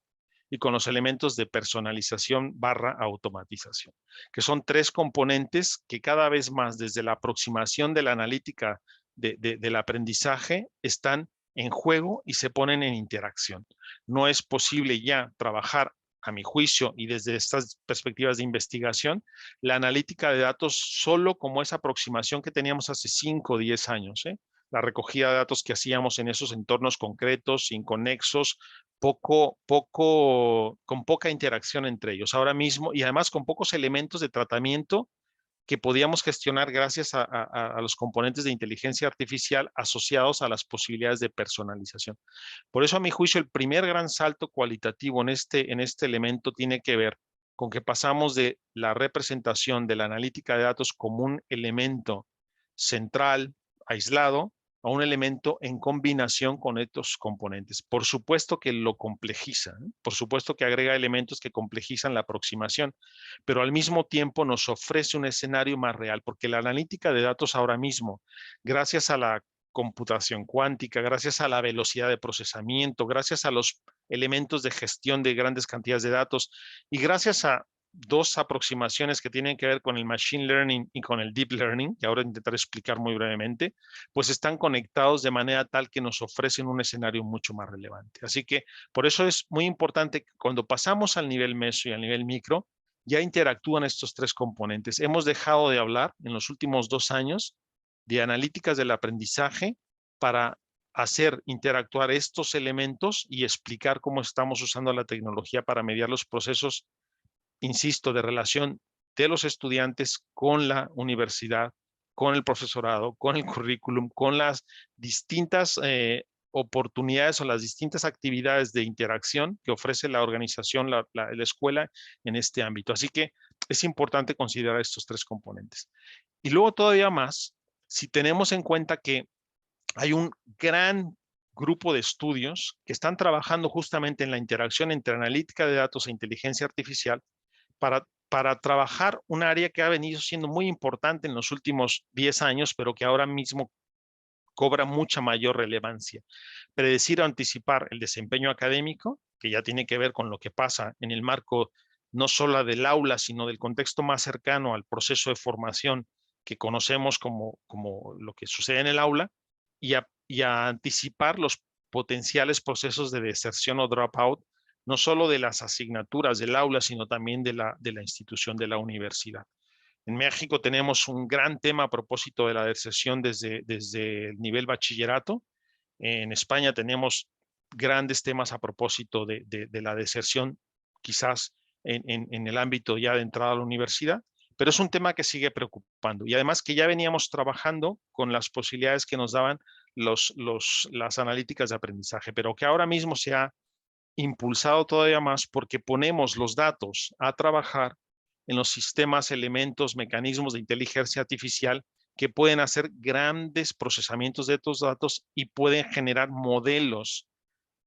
y con los elementos de personalización / automatización, que son tres componentes que cada vez más desde la aproximación de la analítica del aprendizaje están en juego y se ponen en interacción. No es posible ya trabajar, a mi juicio, y desde estas perspectivas de investigación, la analítica de datos solo como esa aproximación que teníamos hace 5 o 10 años, la recogida de datos que hacíamos en esos entornos concretos, inconexos, con poca interacción entre ellos. Ahora mismo, y además con pocos elementos de tratamiento que podíamos gestionar gracias a los componentes de inteligencia artificial asociados a las posibilidades de personalización. Por eso, a mi juicio, el primer gran salto cualitativo en este elemento tiene que ver con que pasamos de la representación de la analítica de datos como un elemento central, aislado, a un elemento en combinación con estos componentes. Por supuesto que lo complejiza, ¿eh? Por supuesto que agrega elementos que complejizan la aproximación, pero al mismo tiempo nos ofrece un escenario más real, porque la analítica de datos ahora mismo, gracias a la computación cuántica, gracias a la velocidad de procesamiento, gracias a los elementos de gestión de grandes cantidades de datos y gracias a dos aproximaciones que tienen que ver con el machine learning y con el deep learning, que ahora intentaré explicar muy brevemente, pues están conectados de manera tal que nos ofrecen un escenario mucho más relevante. Así que por eso es muy importante que cuando pasamos al nivel meso y al nivel micro, ya interactúan estos tres componentes. Hemos dejado de hablar en los últimos 2 años de analíticas del aprendizaje para hacer interactuar estos elementos y explicar cómo estamos usando la tecnología para mediar los procesos, insisto, de relación de los estudiantes con la universidad, con el profesorado, con el currículum, con las distintas oportunidades o las distintas actividades de interacción que ofrece la organización, la escuela en este ámbito. Así que es importante considerar estos tres componentes. Y luego todavía más, si tenemos en cuenta que hay un gran grupo de estudios que están trabajando justamente en la interacción entre analítica de datos e inteligencia artificial para trabajar un área que ha venido siendo muy importante en los últimos 10 años, pero que ahora mismo cobra mucha mayor relevancia. Predecir o anticipar el desempeño académico, que ya tiene que ver con lo que pasa en el marco no solo del aula, sino del contexto más cercano al proceso de formación que conocemos como lo que sucede en el aula, y a anticipar los potenciales procesos de deserción o dropout, no solo de las asignaturas del aula, sino también de la institución de la universidad. En México tenemos un gran tema a propósito de la deserción desde el nivel bachillerato. En España tenemos grandes temas a propósito de la deserción, quizás en el ámbito ya de entrada a la universidad, pero es un tema que sigue preocupando. Y además que ya veníamos trabajando con las posibilidades que nos daban las analíticas de aprendizaje, pero que ahora mismo se ha impulsado todavía más porque ponemos los datos a trabajar en los sistemas, elementos, mecanismos de inteligencia artificial que pueden hacer grandes procesamientos de estos datos y pueden generar modelos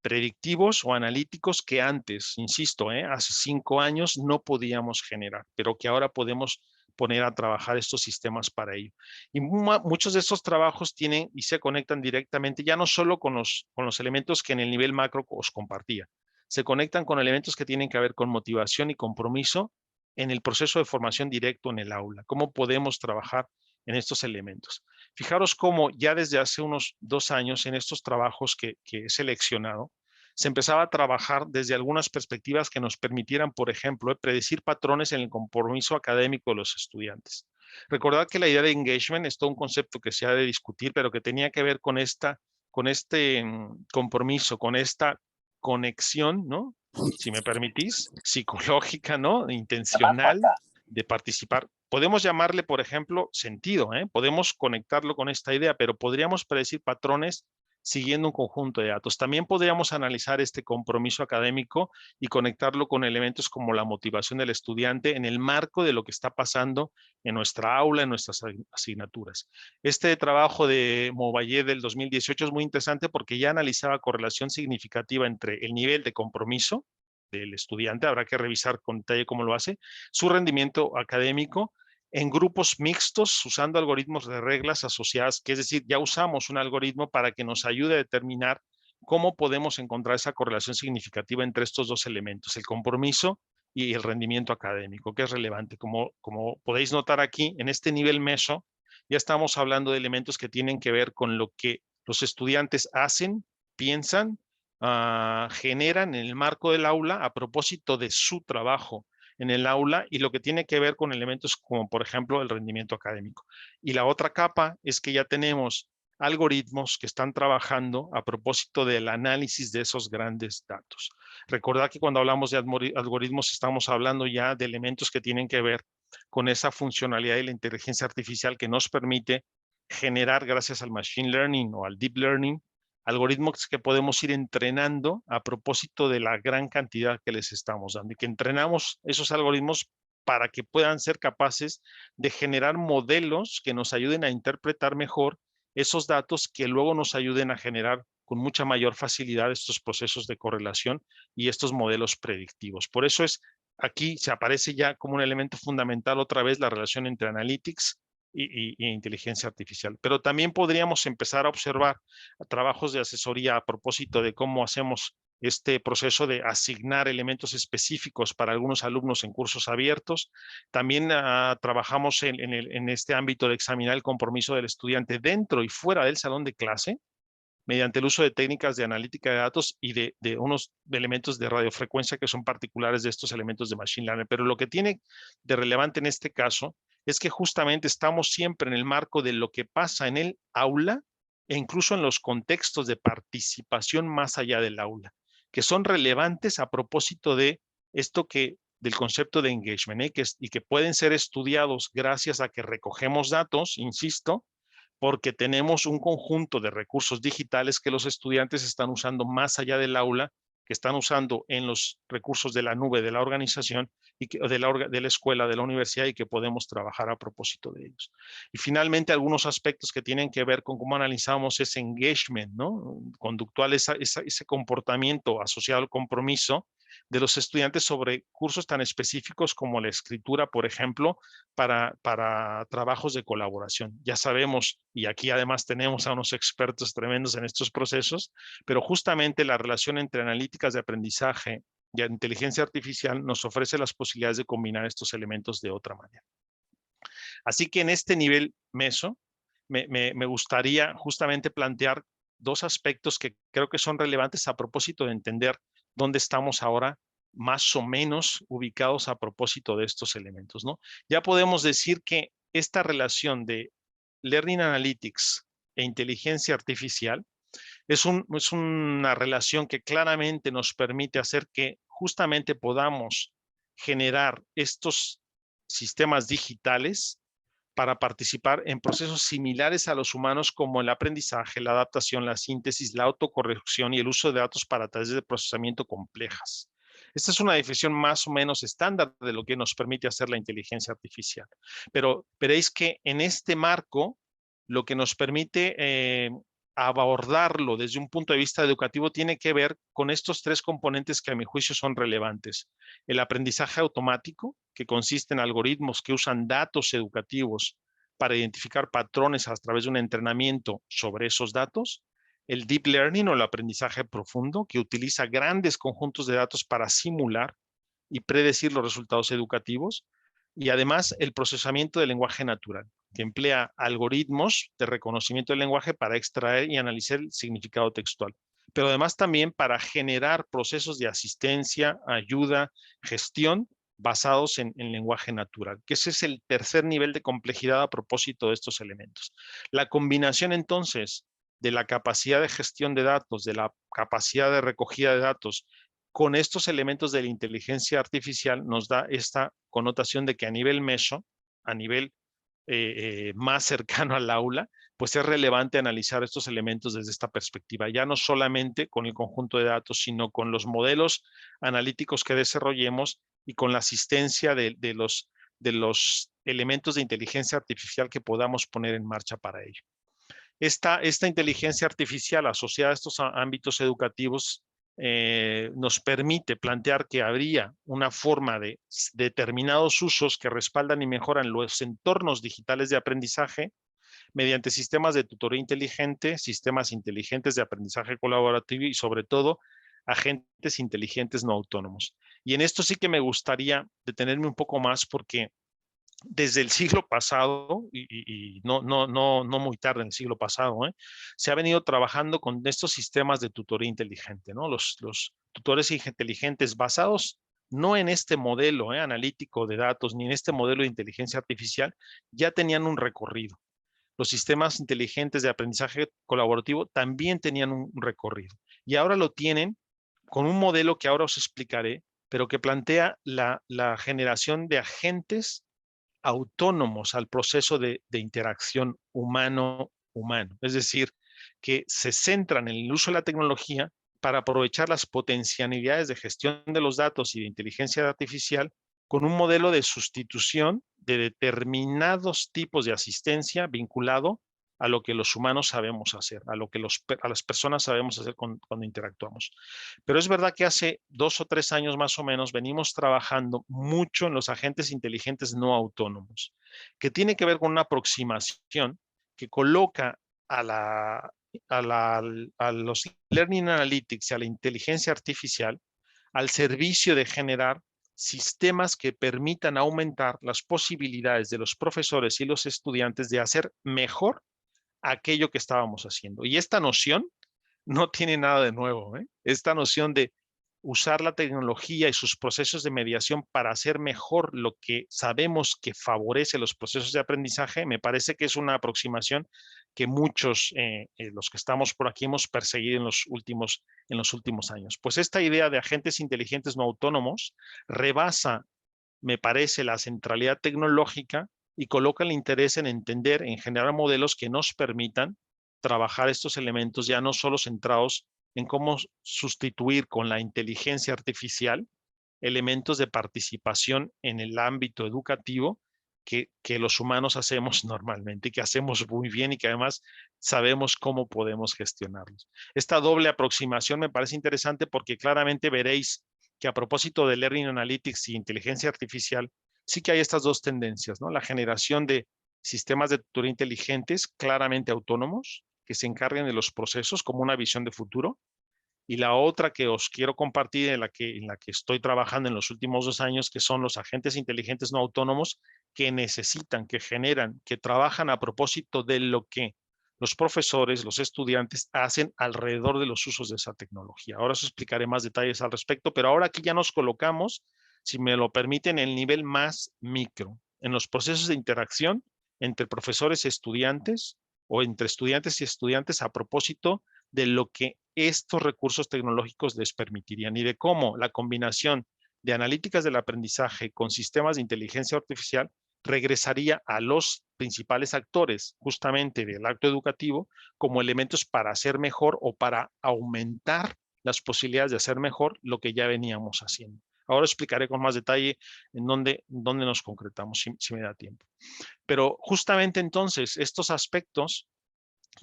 predictivos o analíticos que antes, insisto, hace 5 años no podíamos generar, pero que ahora podemos poner a trabajar estos sistemas para ello. Y muchos de estos trabajos tienen y se conectan directamente, ya no solo con los elementos que en el nivel macro os compartía, se conectan con elementos que tienen que ver con motivación y compromiso en el proceso de formación directo en el aula. ¿Cómo podemos trabajar en estos elementos? Fijaros cómo ya desde hace unos 2 años en estos trabajos que he seleccionado, se empezaba a trabajar desde algunas perspectivas que nos permitieran, por ejemplo, predecir patrones en el compromiso académico de los estudiantes. Recordad que la idea de engagement es todo un concepto que se ha de discutir, pero que tenía que ver con este compromiso, con esta conexión, ¿no? Si me permitís, psicológica, ¿no? Intencional de participar. Podemos llamarle, por ejemplo, sentido, ¿eh? Podemos conectarlo con esta idea, pero podríamos predecir patrones siguiendo un conjunto de datos. También podríamos analizar este compromiso académico y conectarlo con elementos como la motivación del estudiante en el marco de lo que está pasando en nuestra aula, en nuestras asignaturas. Este trabajo de Mauvayer del 2018 es muy interesante porque ya analizaba correlación significativa entre el nivel de compromiso del estudiante, habrá que revisar con detalle cómo lo hace, su rendimiento académico en grupos mixtos usando algoritmos de reglas asociadas, que es decir, ya usamos un algoritmo para que nos ayude a determinar cómo podemos encontrar esa correlación significativa entre estos dos elementos, el compromiso y el rendimiento académico, que es relevante. Como podéis notar aquí, en este nivel meso, ya estamos hablando de elementos que tienen que ver con lo que los estudiantes hacen, piensan, generan en el marco del aula a propósito de su trabajo en el aula y lo que tiene que ver con elementos como, por ejemplo, el rendimiento académico. Y la otra capa es que ya tenemos algoritmos que están trabajando a propósito del análisis de esos grandes datos. Recordad que cuando hablamos de algoritmos estamos hablando ya de elementos que tienen que ver con esa funcionalidad de la inteligencia artificial que nos permite generar, gracias al machine learning o al deep learning, algoritmos que podemos ir entrenando a propósito de la gran cantidad que les estamos dando y que entrenamos esos algoritmos para que puedan ser capaces de generar modelos que nos ayuden a interpretar mejor esos datos que luego nos ayuden a generar con mucha mayor facilidad estos procesos de correlación y estos modelos predictivos. Por eso aquí se aparece ya como un elemento fundamental otra vez la relación entre analytics y inteligencia artificial. Pero también podríamos empezar a observar trabajos de asesoría a propósito de cómo hacemos este proceso de asignar elementos específicos para algunos alumnos en cursos abiertos. También trabajamos en este ámbito de examinar el compromiso del estudiante dentro y fuera del salón de clase, mediante el uso de técnicas de analítica de datos y de unos elementos de radiofrecuencia que son particulares de estos elementos de Machine Learning. Pero lo que tiene de relevante en este caso es que justamente estamos siempre en el marco de lo que pasa en el aula e incluso en los contextos de participación más allá del aula, que son relevantes a propósito de esto del concepto de engagement, y que pueden ser estudiados gracias a que recogemos datos, insisto, porque tenemos un conjunto de recursos digitales que los estudiantes están usando más allá del aula, que están usando en los recursos de la nube de la organización y de la escuela, de la universidad, y que podemos trabajar a propósito de ellos. Y finalmente, algunos aspectos que tienen que ver con cómo analizamos ese engagement, ¿no? Conductual, ese comportamiento asociado al compromiso de los estudiantes sobre cursos tan específicos como la escritura, por ejemplo, para trabajos de colaboración. Ya sabemos, y aquí además tenemos a unos expertos tremendos en estos procesos, pero justamente la relación entre analíticas de aprendizaje y inteligencia artificial nos ofrece las posibilidades de combinar estos elementos de otra manera. Así que en este nivel meso, me gustaría justamente plantear dos aspectos que creo que son relevantes a propósito de entender dónde estamos ahora más o menos ubicados a propósito de estos elementos, ¿no? Ya podemos decir que esta relación de Learning Analytics e inteligencia artificial es una relación que claramente nos permite hacer que justamente podamos generar estos sistemas digitales para participar en procesos similares a los humanos como el aprendizaje, la adaptación, la síntesis, la autocorrección y el uso de datos para tareas de procesamiento complejas. Esta es una definición más o menos estándar de lo que nos permite hacer la inteligencia artificial. Pero veréis que en este marco, lo que nos permite abordarlo desde un punto de vista educativo tiene que ver con estos tres componentes que a mi juicio son relevantes. El aprendizaje automático, que consiste en algoritmos que usan datos educativos para identificar patrones a través de un entrenamiento sobre esos datos. El deep learning o el aprendizaje profundo, que utiliza grandes conjuntos de datos para simular y predecir los resultados educativos. Y además el procesamiento del lenguaje natural, que emplea algoritmos de reconocimiento del lenguaje para extraer y analizar el significado textual, pero además también para generar procesos de asistencia, ayuda, gestión basados en lenguaje natural, que ese es el tercer nivel de complejidad a propósito de estos elementos. La combinación entonces de la capacidad de gestión de datos, de la capacidad de recogida de datos, con estos elementos de la inteligencia artificial nos da esta connotación de que a nivel meso, a nivel más cercano al aula, pues es relevante analizar estos elementos desde esta perspectiva, ya no solamente con el conjunto de datos, sino con los modelos analíticos que desarrollemos y con la asistencia de los elementos de inteligencia artificial que podamos poner en marcha para ello. Esta inteligencia artificial asociada a estos ámbitos educativos nos permite plantear que habría una forma de determinados usos que respaldan y mejoran los entornos digitales de aprendizaje mediante sistemas de tutoría inteligente, sistemas inteligentes de aprendizaje colaborativo y sobre todo agentes inteligentes no autónomos. Y en esto sí que me gustaría detenerme un poco más porque desde el siglo pasado, y no muy tarde en el siglo pasado, se ha venido trabajando con estos sistemas de tutoría inteligente, ¿no? Los tutores inteligentes basados no en este modelo analítico de datos, ni en este modelo de inteligencia artificial, ya tenían un recorrido. Los sistemas inteligentes de aprendizaje colaborativo también tenían un recorrido. Y ahora lo tienen con un modelo que ahora os explicaré, pero que plantea la generación de agentes autónomos al proceso de interacción humano-humano. Es decir, que se centran en el uso de la tecnología para aprovechar las potencialidades de gestión de los datos y de inteligencia artificial con un modelo de sustitución de determinados tipos de asistencia vinculado a lo que los humanos sabemos hacer, a lo que las personas sabemos hacer cuando interactuamos. Pero es verdad que hace 2 o 3 años más o menos venimos trabajando mucho en los agentes inteligentes no autónomos, que tiene que ver con una aproximación que coloca a los Learning Analytics y a la inteligencia artificial al servicio de generar sistemas que permitan aumentar las posibilidades de los profesores y los estudiantes de hacer mejor aquello que estábamos haciendo. Y esta noción no tiene nada de nuevo, ¿eh? Esta noción de usar la tecnología y sus procesos de mediación para hacer mejor lo que sabemos que favorece los procesos de aprendizaje, me parece que es una aproximación que muchos, los que estamos por aquí, hemos perseguido en los últimos años. Pues esta idea de agentes inteligentes no autónomos rebasa, me parece, la centralidad tecnológica y coloca el interés en entender, en generar modelos que nos permitan trabajar estos elementos ya no solo centrados en cómo sustituir con la inteligencia artificial elementos de participación en el ámbito educativo que los humanos hacemos normalmente y que hacemos muy bien y que además sabemos cómo podemos gestionarlos. Esta doble aproximación me parece interesante porque claramente veréis que a propósito de Learning Analytics y inteligencia artificial, sí que hay estas dos tendencias, ¿no? La generación de sistemas de tutoría inteligentes claramente autónomos que se encarguen de los procesos como una visión de futuro. Y la otra que os quiero compartir, en la que estoy trabajando en los últimos 2 años, que son los agentes inteligentes no autónomos que necesitan, que generan, que trabajan a propósito de lo que los profesores, los estudiantes hacen alrededor de los usos de esa tecnología. Ahora os explicaré más detalles al respecto, pero ahora aquí ya nos colocamos, si me lo permiten, en el nivel más micro, en los procesos de interacción entre profesores y estudiantes o entre estudiantes y estudiantes a propósito de lo que estos recursos tecnológicos les permitirían y de cómo la combinación de analíticas del aprendizaje con sistemas de inteligencia artificial regresaría a los principales actores justamente del acto educativo como elementos para hacer mejor o para aumentar las posibilidades de hacer mejor lo que ya veníamos haciendo. Ahora explicaré con más detalle en dónde nos concretamos, si me da tiempo. Pero justamente entonces estos aspectos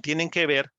tienen que ver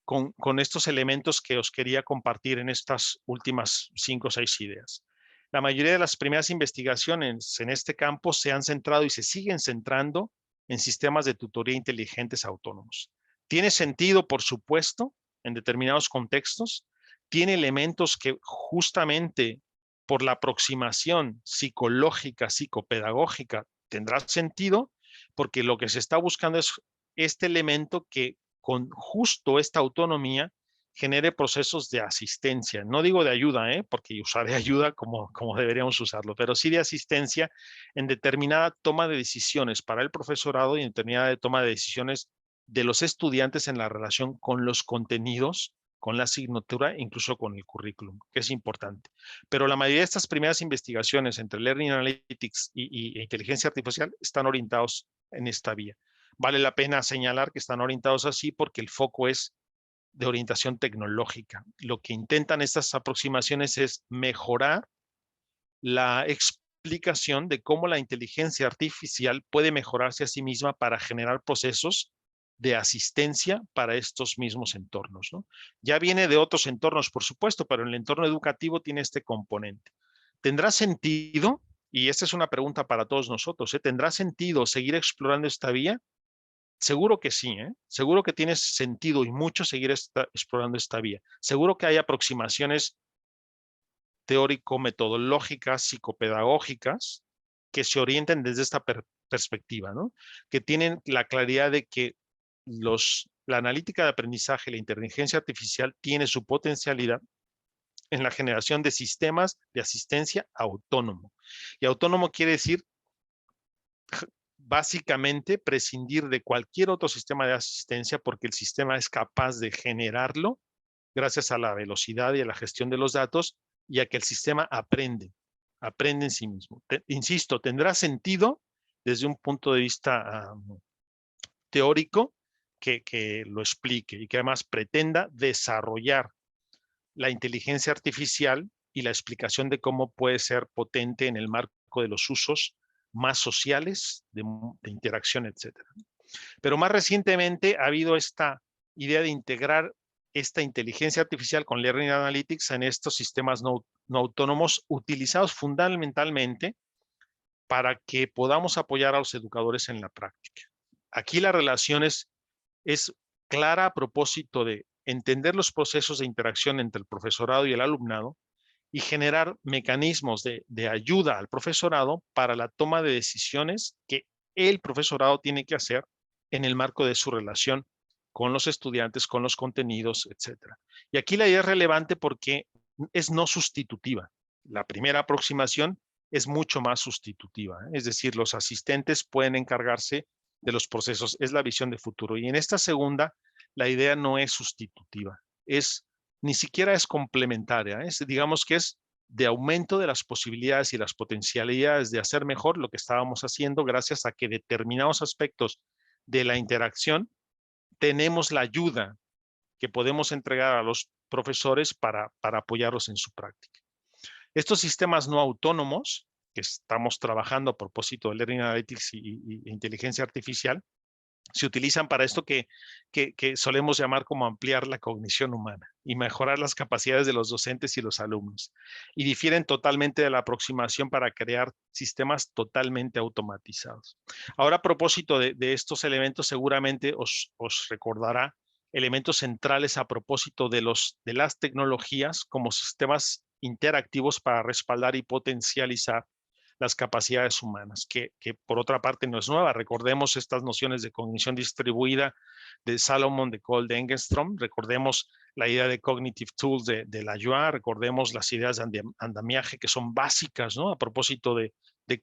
con estos elementos que os quería compartir en estas últimas 5 o 6 ideas. La mayoría de las primeras investigaciones en este campo se han centrado y se siguen centrando en sistemas de tutoría inteligentes autónomos. Tiene sentido, por supuesto, en determinados contextos. Tiene elementos que justamente por la aproximación psicológica, psicopedagógica, tendrá sentido, porque lo que se está buscando es este elemento que con justo esta autonomía genere procesos de asistencia. No digo de ayuda, porque usaré ayuda como deberíamos usarlo, pero sí de asistencia en determinada toma de decisiones para el profesorado y en determinada toma de decisiones de los estudiantes en la relación con los contenidos, con la asignatura, incluso con el currículum, que es importante. Pero la mayoría de estas primeras investigaciones entre Learning Analytics e inteligencia artificial están orientados en esta vía. Vale la pena señalar que están orientados así porque el foco es de orientación tecnológica. Lo que intentan estas aproximaciones es mejorar la explicación de cómo la inteligencia artificial puede mejorarse a sí misma para generar procesos de asistencia para estos mismos entornos, ¿no? Ya viene de otros entornos, por supuesto, pero en el entorno educativo tiene este componente. ¿Tendrá sentido? Y esta es una pregunta para todos nosotros, ¿tendrá sentido seguir explorando esta vía? Seguro que sí, seguro que tiene sentido y mucho seguir explorando esta vía. Seguro que hay aproximaciones teórico-metodológicas, psicopedagógicas, que se orienten desde esta perspectiva, ¿no? Que tienen la claridad de que la analítica de aprendizaje, la inteligencia artificial tiene su potencialidad en la generación de sistemas de asistencia autónomo. Y autónomo quiere decir básicamente prescindir de cualquier otro sistema de asistencia porque el sistema es capaz de generarlo gracias a la velocidad y a la gestión de los datos y a que el sistema aprende en sí mismo. Insisto, tendrá sentido desde un punto de vista teórico que lo explique y que además pretenda desarrollar la inteligencia artificial y la explicación de cómo puede ser potente en el marco de los usos más sociales, de interacción, etcétera. Pero más recientemente ha habido esta idea de integrar esta inteligencia artificial con Learning Analytics en estos sistemas no autónomos utilizados fundamentalmente para que podamos apoyar a los educadores en la práctica. Aquí la relación es clara a propósito de entender los procesos de interacción entre el profesorado y el alumnado y generar mecanismos de ayuda al profesorado para la toma de decisiones que el profesorado tiene que hacer en el marco de su relación con los estudiantes, con los contenidos, etc. Y aquí la idea es relevante porque es no sustitutiva. La primera aproximación es mucho más sustitutiva, es decir, los asistentes pueden encargarse de los procesos, es la visión de futuro. Y en esta segunda, la idea no es sustitutiva, ni siquiera es complementaria, digamos que es de aumento de las posibilidades y las potencialidades de hacer mejor lo que estábamos haciendo gracias a que determinados aspectos de la interacción tenemos la ayuda que podemos entregar a los profesores para apoyarlos en su práctica. Estos sistemas no autónomos que estamos trabajando a propósito de Learning Analytics y inteligencia artificial, se utilizan para esto que solemos llamar como ampliar la cognición humana y mejorar las capacidades de los docentes y los alumnos. Y difieren totalmente de la aproximación para crear sistemas totalmente automatizados. Ahora, a propósito de estos elementos, seguramente os recordará elementos centrales a propósito de las tecnologías como sistemas interactivos para respaldar y potencializar las capacidades humanas, que por otra parte no es nueva. Recordemos estas nociones de cognición distribuida de Salomon, de Cole, de Engelstrom. Recordemos la idea de cognitive tools de Lajoie. Recordemos las ideas de andamiaje que son básicas, ¿no? A propósito de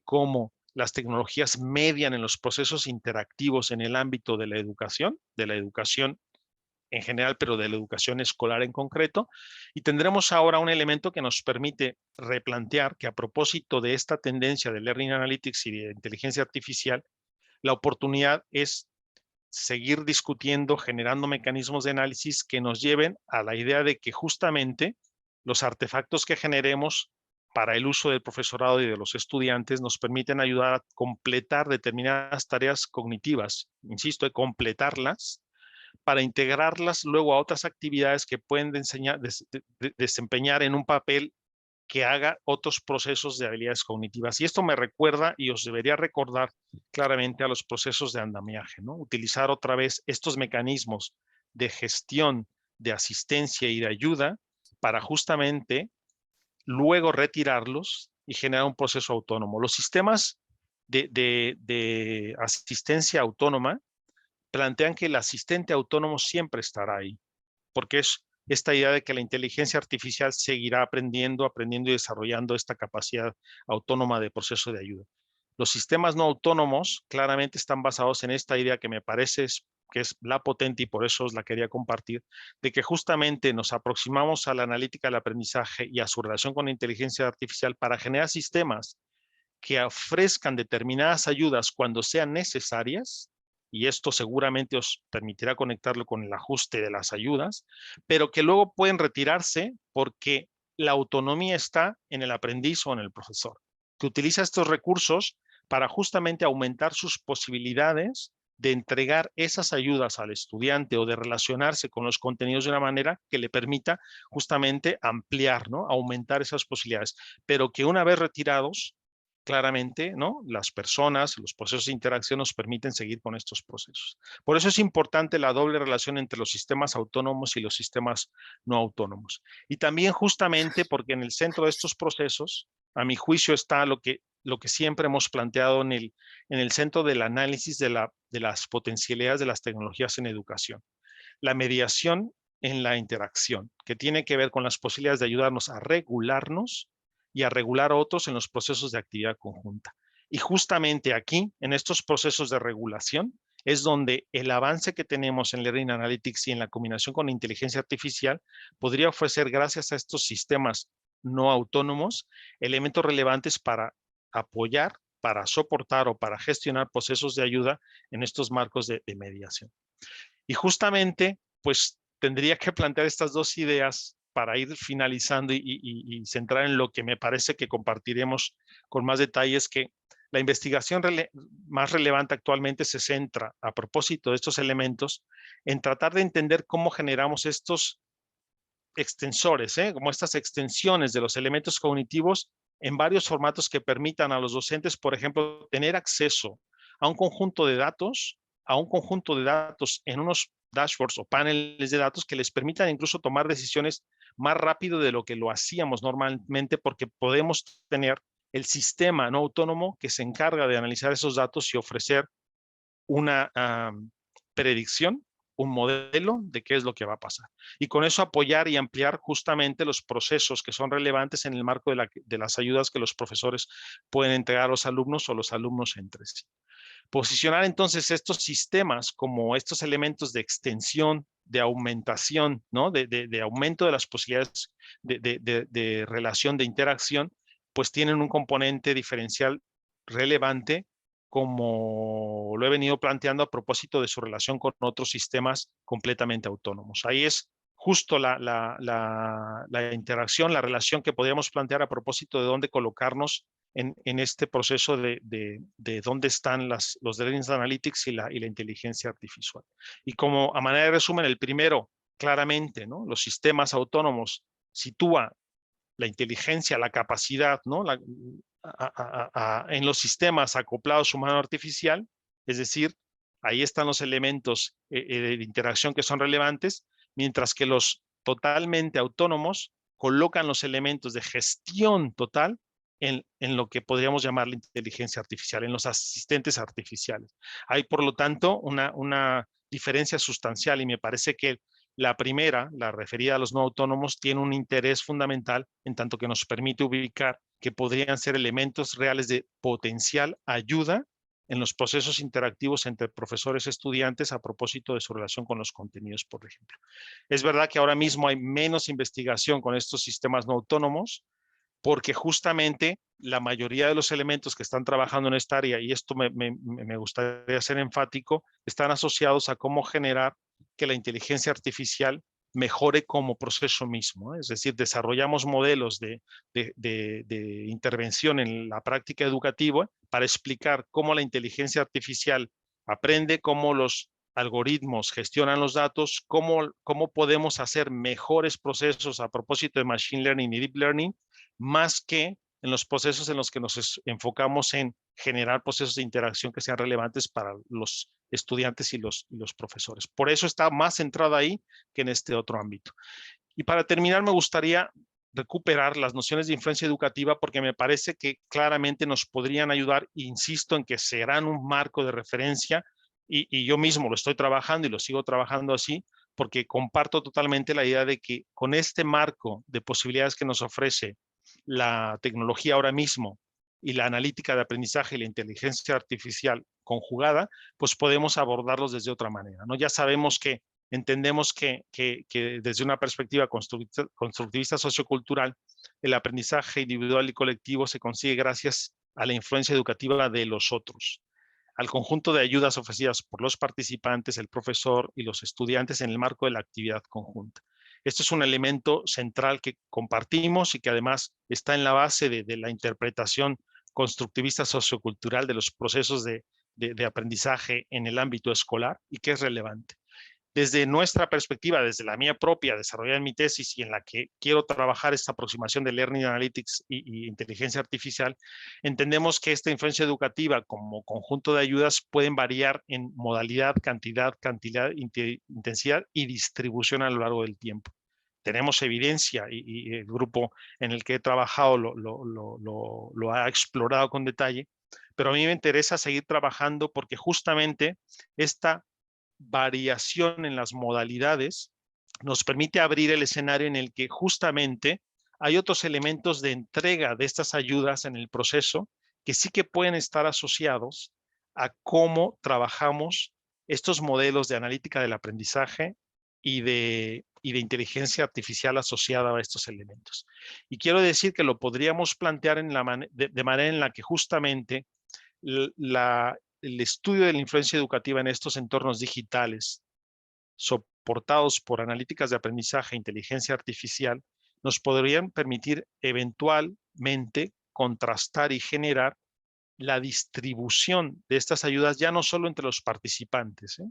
cómo las tecnologías median en los procesos interactivos en el ámbito de la educación en general, pero de la educación escolar en concreto. Y tendremos ahora un elemento que nos permite replantear que a propósito de esta tendencia de Learning Analytics y de inteligencia artificial, la oportunidad es seguir discutiendo, generando mecanismos de análisis que nos lleven a la idea de que justamente los artefactos que generemos para el uso del profesorado y de los estudiantes nos permiten ayudar a completar determinadas tareas cognitivas, insisto, completarlas, para integrarlas luego a otras actividades que pueden desempeñar en un papel que haga otros procesos de habilidades cognitivas. Y esto me recuerda, y os debería recordar claramente, a los procesos de andamiaje, ¿no? Utilizar otra vez estos mecanismos de gestión, de asistencia y de ayuda para justamente luego retirarlos y generar un proceso autónomo. Los sistemas de asistencia autónoma plantean que el asistente autónomo siempre estará ahí, porque es esta idea de que la inteligencia artificial seguirá aprendiendo y desarrollando esta capacidad autónoma de proceso de ayuda. Los sistemas no autónomos claramente están basados en esta idea que me parece que es la potente y por eso os la quería compartir, de que justamente nos aproximamos a la analítica del aprendizaje y a su relación con la inteligencia artificial para generar sistemas que ofrezcan determinadas ayudas cuando sean necesarias, y esto seguramente os permitirá conectarlo con el ajuste de las ayudas, pero que luego pueden retirarse porque la autonomía está en el aprendiz o en el profesor, que utiliza estos recursos para justamente aumentar sus posibilidades de entregar esas ayudas al estudiante o de relacionarse con los contenidos de una manera que le permita justamente ampliar, ¿no? Aumentar esas posibilidades, pero que una vez retirados, claramente, ¿no? Las personas, los procesos de interacción nos permiten seguir con estos procesos. Por eso es importante la doble relación entre los sistemas autónomos y los sistemas no autónomos. Y también justamente porque en el centro de estos procesos, a mi juicio, está lo que siempre hemos planteado en el centro del análisis de las potencialidades de las tecnologías en educación. La mediación en la interacción, que tiene que ver con las posibilidades de ayudarnos a regularnos y a regular a otros en los procesos de actividad conjunta. Y justamente aquí, en estos procesos de regulación, es donde el avance que tenemos en Learning Analytics y en la combinación con la inteligencia artificial podría ofrecer, gracias a estos sistemas no autónomos, elementos relevantes para apoyar, para soportar o para gestionar procesos de ayuda en estos marcos de mediación. Y justamente, pues, tendría que plantear estas dos ideas para ir finalizando y centrar en lo que me parece que compartiremos con más detalles, que la investigación más relevante actualmente se centra, a propósito de estos elementos, en tratar de entender cómo generamos estos extensores, como estas extensiones de los elementos cognitivos en varios formatos que permitan a los docentes, por ejemplo, tener acceso a un conjunto de datos, en unos dashboards o paneles de datos que les permitan incluso tomar decisiones más rápido de lo que lo hacíamos normalmente, porque podemos tener el sistema no autónomo que se encarga de analizar esos datos y ofrecer una predicción, un modelo de qué es lo que va a pasar. Y con eso apoyar y ampliar justamente los procesos que son relevantes en el marco de las ayudas que los profesores pueden entregar a los alumnos o los alumnos entre sí. Posicionar entonces estos sistemas como estos elementos de extensión, de aumentación, ¿no? de aumento de las posibilidades de relación, de interacción, pues tienen un componente diferencial relevante, como lo he venido planteando a propósito de su relación con otros sistemas completamente autónomos. Ahí es justo la interacción, la relación que podríamos plantear a propósito de dónde colocarnos en este proceso de dónde están los Learning Analytics y la inteligencia artificial. Y como a manera de resumen, el primero, claramente, ¿no? Los sistemas autónomos sitúa la inteligencia, la capacidad, ¿no? En los sistemas acoplados humano-artificial, es decir, ahí están los elementos de interacción que son relevantes, mientras que los totalmente autónomos colocan los elementos de gestión total en lo que podríamos llamar la inteligencia artificial, en los asistentes artificiales. Hay, por lo tanto, una diferencia sustancial, y me parece que la primera, la referida a los no autónomos, tiene un interés fundamental en tanto que nos permite ubicar que podrían ser elementos reales de potencial ayuda en los procesos interactivos entre profesores y estudiantes a propósito de su relación con los contenidos, por ejemplo. Es verdad que ahora mismo hay menos investigación con estos sistemas no autónomos, porque justamente la mayoría de los elementos que están trabajando en esta área, y esto me gustaría ser enfático, están asociados a cómo generar que la inteligencia artificial mejore como proceso mismo. Es decir, desarrollamos modelos de intervención en la práctica educativa para explicar cómo la inteligencia artificial aprende, cómo los algoritmos gestionan los datos, cómo podemos hacer mejores procesos a propósito de Machine Learning y Deep Learning, más que en los procesos en los que nos enfocamos en generar procesos de interacción que sean relevantes para los estudiantes y los profesores. Por eso está más centrada ahí que en este otro ámbito. Y para terminar, me gustaría recuperar las nociones de influencia educativa porque me parece que claramente nos podrían ayudar, insisto en que serán un marco de referencia y yo mismo lo estoy trabajando y lo sigo trabajando así porque comparto totalmente la idea de que con este marco de posibilidades que nos ofrece la tecnología ahora mismo y la analítica de aprendizaje y la inteligencia artificial conjugada, pues podemos abordarlos desde otra manera, ¿no? Ya sabemos que entendemos que desde una perspectiva constructivista sociocultural, el aprendizaje individual y colectivo se consigue gracias a la influencia educativa de los otros, al conjunto de ayudas ofrecidas por los participantes, el profesor y los estudiantes en el marco de la actividad conjunta. Esto es un elemento central que compartimos y que además está en la base de la interpretación constructivista sociocultural de los procesos de aprendizaje en el ámbito escolar y que es relevante. Desde nuestra perspectiva, desde la mía propia, desarrollada en mi tesis y en la que quiero trabajar esta aproximación de Learning Analytics y inteligencia artificial, entendemos que esta influencia educativa como conjunto de ayudas pueden variar en modalidad, cantidad, intensidad y distribución a lo largo del tiempo. Tenemos evidencia y el grupo en el que he trabajado lo ha explorado con detalle, pero a mí me interesa seguir trabajando porque justamente esta variación en las modalidades nos permite abrir el escenario en el que justamente hay otros elementos de entrega de estas ayudas en el proceso que sí que pueden estar asociados a cómo trabajamos estos modelos de analítica del aprendizaje y de inteligencia artificial asociada a estos elementos. Y quiero decir que lo podríamos plantear de manera en la que justamente el estudio de la influencia educativa en estos entornos digitales, soportados por analíticas de aprendizaje e inteligencia artificial, nos podrían permitir eventualmente contrastar y generar la distribución de estas ayudas ya no solo entre los participantes,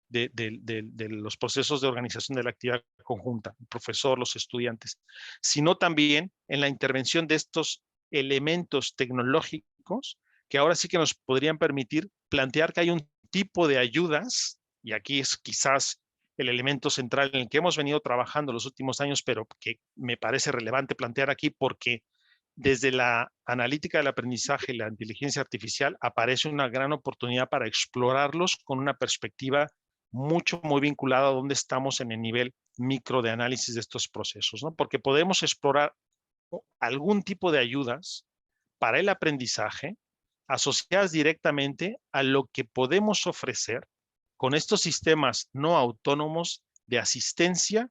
de los procesos de organización de la actividad conjunta, el profesor, los estudiantes, sino también en la intervención de estos elementos tecnológicos que ahora sí que nos podrían permitir plantear que hay un tipo de ayudas, y aquí es quizás el elemento central en el que hemos venido trabajando los últimos años, pero que me parece relevante plantear aquí porque desde la analítica del aprendizaje y la inteligencia artificial aparece una gran oportunidad para explorarlos con una perspectiva muy vinculada a dónde estamos en el nivel micro de análisis de estos procesos, ¿no? Porque podemos explorar algún tipo de ayudas para el aprendizaje asociadas directamente a lo que podemos ofrecer con estos sistemas no autónomos de asistencia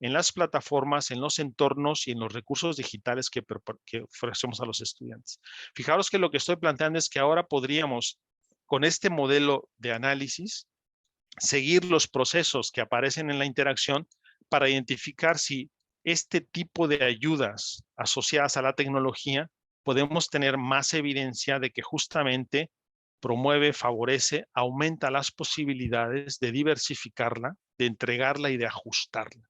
en las plataformas, en los entornos y en los recursos digitales que ofrecemos a los estudiantes. Fijaros que lo que estoy planteando es que ahora podríamos, con este modelo de análisis, seguir los procesos que aparecen en la interacción para identificar si este tipo de ayudas asociadas a la tecnología podemos tener más evidencia de que justamente promueve, favorece, aumenta las posibilidades de diversificarla, de entregarla y de ajustarla.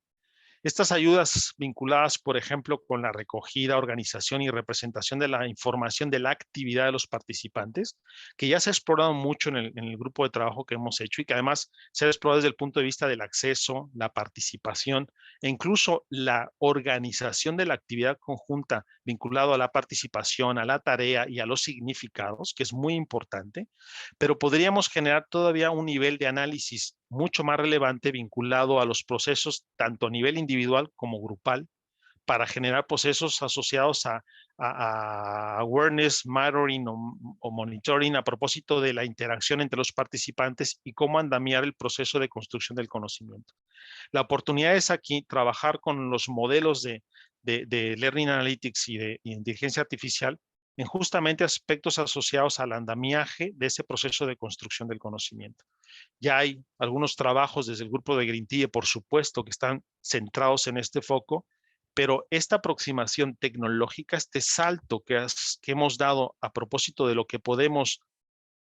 Estas ayudas vinculadas, por ejemplo, con la recogida, organización y representación de la información de la actividad de los participantes, que ya se ha explorado mucho en el grupo de trabajo que hemos hecho y que además se ha explorado desde el punto de vista del acceso, la participación e incluso la organización de la actividad conjunta vinculado a la participación, a la tarea y a los significados, que es muy importante, pero podríamos generar todavía un nivel de análisis mucho más relevante vinculado a los procesos tanto a nivel individual como grupal para generar procesos asociados a awareness, monitoring o monitoring a propósito de la interacción entre los participantes y cómo andamiar el proceso de construcción del conocimiento. La oportunidad es aquí trabajar con los modelos de Learning Analytics y de inteligencia artificial en justamente aspectos asociados al andamiaje de ese proceso de construcción del conocimiento. Ya hay algunos trabajos desde el grupo de Green Tea, por supuesto, que están centrados en este foco, pero esta aproximación tecnológica, este salto que hemos dado a propósito de lo que podemos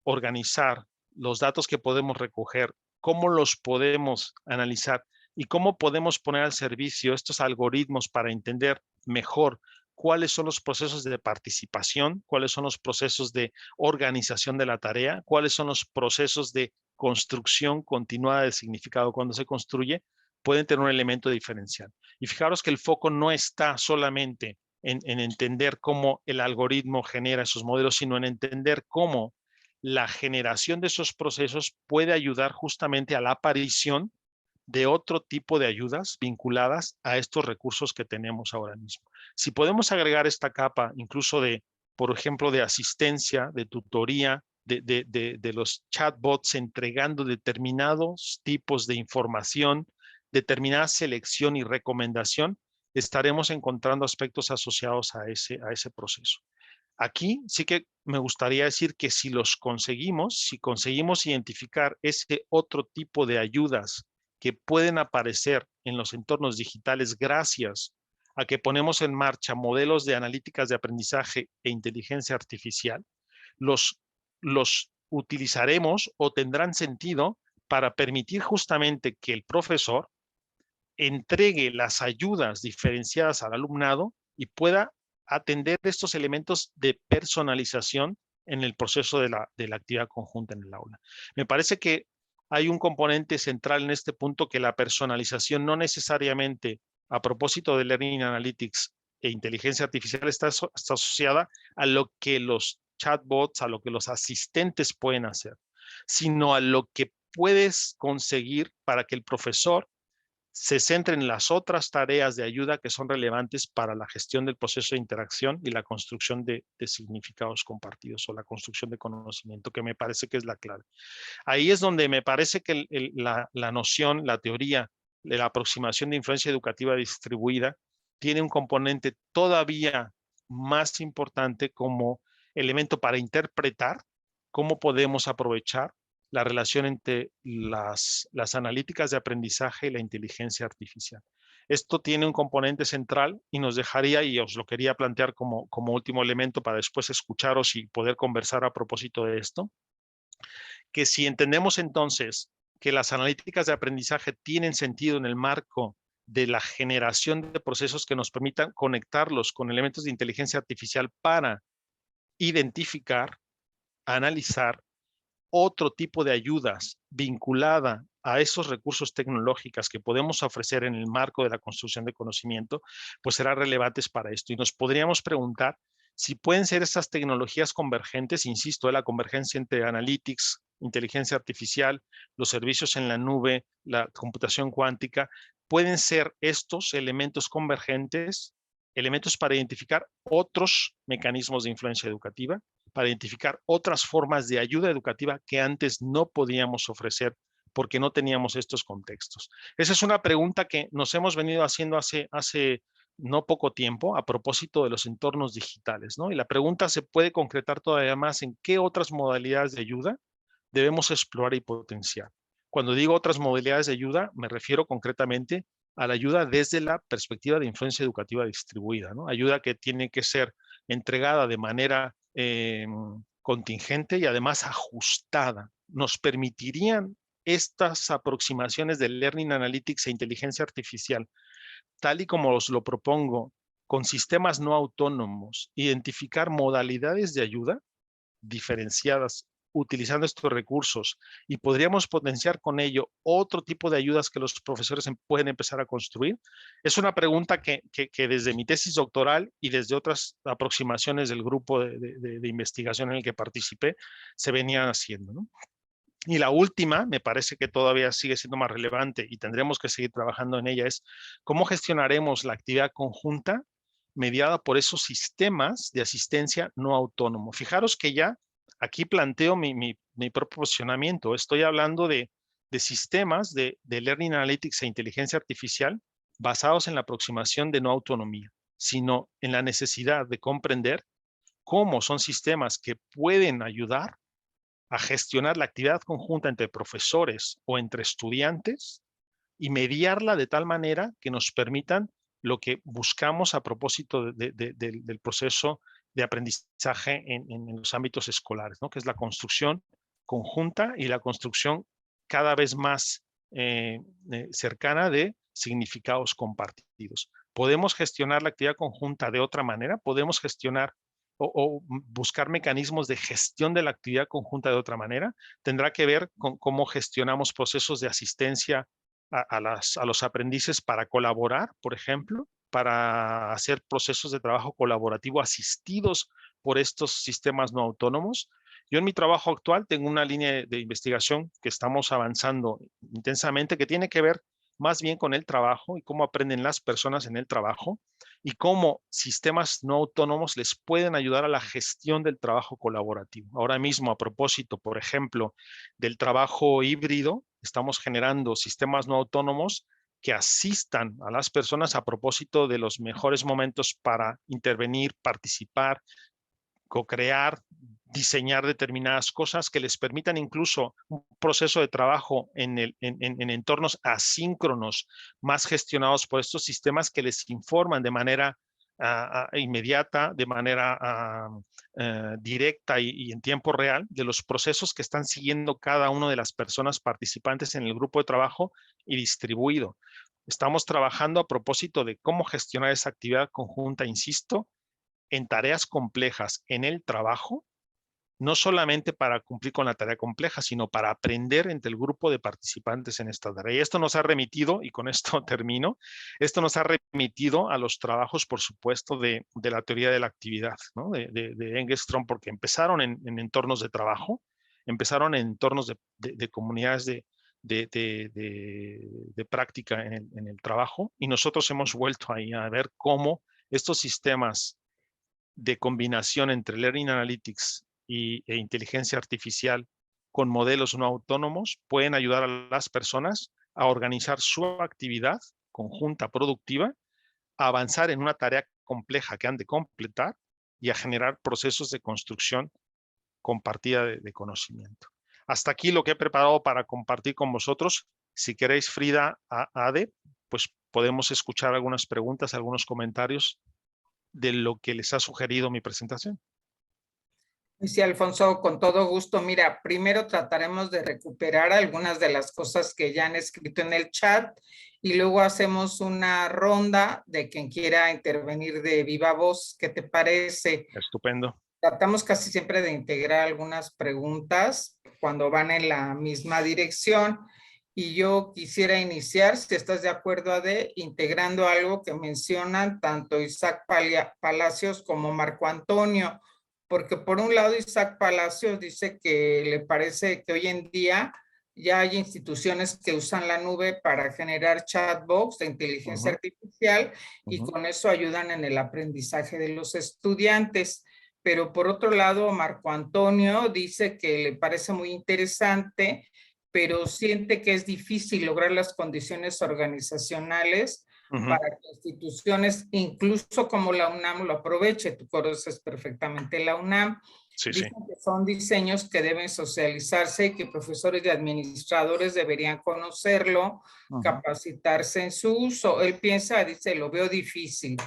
organizar, los datos que podemos recoger, cómo los podemos analizar y cómo podemos poner al servicio estos algoritmos para entender mejor cuáles son los procesos de participación, cuáles son los procesos de organización de la tarea, cuáles son los procesos de construcción continuada del significado cuando se construye, pueden tener un elemento diferencial. Y fijaros que el foco no está solamente en entender cómo el algoritmo genera esos modelos, sino en entender cómo la generación de esos procesos puede ayudar justamente a la aparición de otro tipo de ayudas vinculadas a estos recursos que tenemos ahora mismo. Si podemos agregar esta capa incluso de, por ejemplo, de asistencia, de tutoría, de los chatbots entregando determinados tipos de información, determinada selección y recomendación, estaremos encontrando aspectos asociados a ese proceso. Aquí sí que me gustaría decir que si conseguimos identificar ese otro tipo de ayudas que pueden aparecer en los entornos digitales gracias a que ponemos en marcha modelos de analíticas de aprendizaje e inteligencia artificial, los utilizaremos o tendrán sentido para permitir justamente que el profesor entregue las ayudas diferenciadas al alumnado y pueda atender estos elementos de personalización en el proceso de la actividad conjunta en el aula. Me parece que hay un componente central en este punto, que la personalización no necesariamente, a propósito de Learning Analytics e inteligencia artificial, está asociada a lo que los chatbots, a lo que los asistentes pueden hacer, sino a lo que puedes conseguir para que el profesor se centre en las otras tareas de ayuda que son relevantes para la gestión del proceso de interacción y la construcción de significados compartidos o la construcción de conocimiento, que me parece que es la clave. Ahí es donde me parece que la noción, la teoría de la aproximación de influencia educativa distribuida tiene un componente todavía más importante como elemento para interpretar cómo podemos aprovechar la relación entre las analíticas de aprendizaje y la inteligencia artificial. Esto tiene un componente central y nos dejaría, y os lo quería plantear como último elemento para después escucharos y poder conversar a propósito de esto, que si entendemos entonces que las analíticas de aprendizaje tienen sentido en el marco de la generación de procesos que nos permitan conectarlos con elementos de inteligencia artificial para identificar, analizar otro tipo de ayudas vinculada a esos recursos tecnológicos que podemos ofrecer en el marco de la construcción de conocimiento, pues serán relevantes para esto. Y nos podríamos preguntar si pueden ser estas tecnologías convergentes, insisto, la convergencia entre analytics, inteligencia artificial, los servicios en la nube, la computación cuántica, pueden ser estos elementos convergentes, elementos para identificar otros mecanismos de influencia educativa, para identificar otras formas de ayuda educativa que antes no podíamos ofrecer porque no teníamos estos contextos. Esa es una pregunta que nos hemos venido haciendo hace no poco tiempo a propósito de los entornos digitales, ¿no? Y la pregunta se puede concretar todavía más en qué otras modalidades de ayuda debemos explorar y potenciar. Cuando digo otras modalidades de ayuda, me refiero concretamente a la ayuda desde la perspectiva de influencia educativa distribuida, ¿no? Ayuda que tiene que ser entregada de manera contingente y además ajustada. Nos permitirían estas aproximaciones de Learning Analytics e inteligencia artificial, tal y como os lo propongo, con sistemas no autónomos, identificar modalidades de ayuda diferenciadas utilizando estos recursos, y podríamos potenciar con ello otro tipo de ayudas que los profesores pueden empezar a construir. Es una pregunta que desde mi tesis doctoral y desde otras aproximaciones del grupo de investigación en el que participé se venían haciendo, ¿no? Y la última, me parece que todavía sigue siendo más relevante y tendremos que seguir trabajando en ella, es cómo gestionaremos la actividad conjunta mediada por esos sistemas de asistencia no autónomo. Fijaros que ya aquí planteo mi propio posicionamiento. Estoy hablando de sistemas de Learning Analytics e inteligencia artificial basados en la aproximación de no autonomía, sino en la necesidad de comprender cómo son sistemas que pueden ayudar a gestionar la actividad conjunta entre profesores o entre estudiantes y mediarla de tal manera que nos permitan lo que buscamos a propósito del proceso de aprendizaje en los ámbitos escolares, ¿no? Que es la construcción conjunta y la construcción cada vez más cercana de significados compartidos. ¿Podemos gestionar la actividad conjunta de otra manera? ¿Podemos gestionar o buscar mecanismos de gestión de la actividad conjunta de otra manera? Tendrá que ver con cómo gestionamos procesos de asistencia a los aprendices para colaborar, por ejemplo, para hacer procesos de trabajo colaborativo asistidos por estos sistemas no autónomos. Yo en mi trabajo actual tengo una línea de investigación que estamos avanzando intensamente, que tiene que ver más bien con el trabajo y cómo aprenden las personas en el trabajo y cómo sistemas no autónomos les pueden ayudar a la gestión del trabajo colaborativo. Ahora mismo, a propósito, por ejemplo, del trabajo híbrido, estamos generando sistemas no autónomos que asistan a las personas a propósito de los mejores momentos para intervenir, participar, co-crear, diseñar determinadas cosas que les permitan incluso un proceso de trabajo en entornos asíncronos, más gestionados por estos sistemas que les informan de manera inmediata, de manera directa y en tiempo real de los procesos que están siguiendo cada una de las personas participantes en el grupo de trabajo y distribuido. Estamos trabajando a propósito de cómo gestionar esa actividad conjunta, insisto, en tareas complejas en el trabajo, no solamente para cumplir con la tarea compleja, sino para aprender entre el grupo de participantes en esta tarea. Y esto nos ha remitido, y con esto termino, esto nos ha remitido a los trabajos, por supuesto, de la teoría de la actividad, ¿no? de Engström, porque empezaron en entornos de trabajo, empezaron en entornos de comunidades de práctica en el trabajo, y nosotros hemos vuelto ahí a ver cómo estos sistemas de combinación entre Learning Analytics e inteligencia artificial con modelos no autónomos pueden ayudar a las personas a organizar su actividad conjunta productiva, a avanzar en una tarea compleja que han de completar y a generar procesos de construcción compartida de conocimiento. Hasta aquí lo que he preparado para compartir con vosotros. Si queréis, Frida, Ade, pues podemos escuchar algunas preguntas, algunos comentarios de lo que les ha sugerido mi presentación. Sí, Alfonso, con todo gusto. Mira, primero trataremos de recuperar algunas de las cosas que ya han escrito en el chat y luego hacemos una ronda de quien quiera intervenir de viva voz. ¿Qué te parece? Estupendo. Tratamos casi siempre de integrar algunas preguntas cuando van en la misma dirección. Y yo quisiera iniciar, si estás de acuerdo, Ade, integrando algo que mencionan tanto Isaac Palacios como Marco Antonio, porque por un lado Isaac Palacios dice que le parece que hoy en día ya hay instituciones que usan la nube para generar chatbots de inteligencia artificial y con eso ayudan en el aprendizaje de los estudiantes. Pero por otro lado, Marco Antonio dice que le parece muy interesante, pero siente que es difícil lograr las condiciones organizacionales para que instituciones, incluso como la UNAM, lo aproveche. Tú conoces perfectamente la UNAM. Sí, Dicen sí. que son diseños que deben socializarse y que profesores y administradores deberían conocerlo, capacitarse en su uso. Él piensa, dice, lo veo difícil.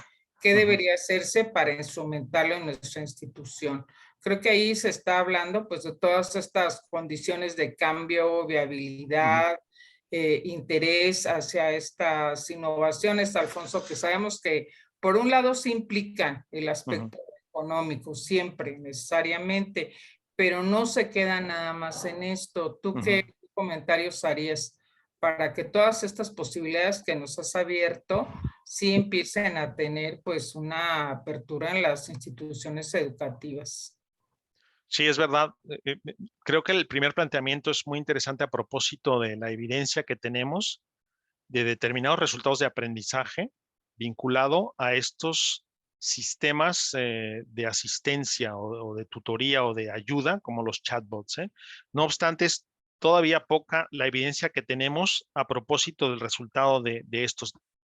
¿Qué debería hacerse para instrumentarlo en nuestra institución? Creo que ahí se está hablando pues de todas estas condiciones de cambio, viabilidad, interés hacia estas innovaciones, Alfonso, que sabemos que por un lado sí implican el aspecto económico, siempre, necesariamente, pero no se queda nada más en esto. ¿Tú qué comentarios harías para que todas estas posibilidades que nos has abierto sí empiecen a tener pues una apertura en las instituciones educativas? Sí, es verdad. Creo que el primer planteamiento es muy interesante a propósito de la evidencia que tenemos de determinados resultados de aprendizaje vinculado a estos sistemas de asistencia o de tutoría o de ayuda, como los chatbots. No obstante, es todavía poca la evidencia que tenemos a propósito del resultado de estos.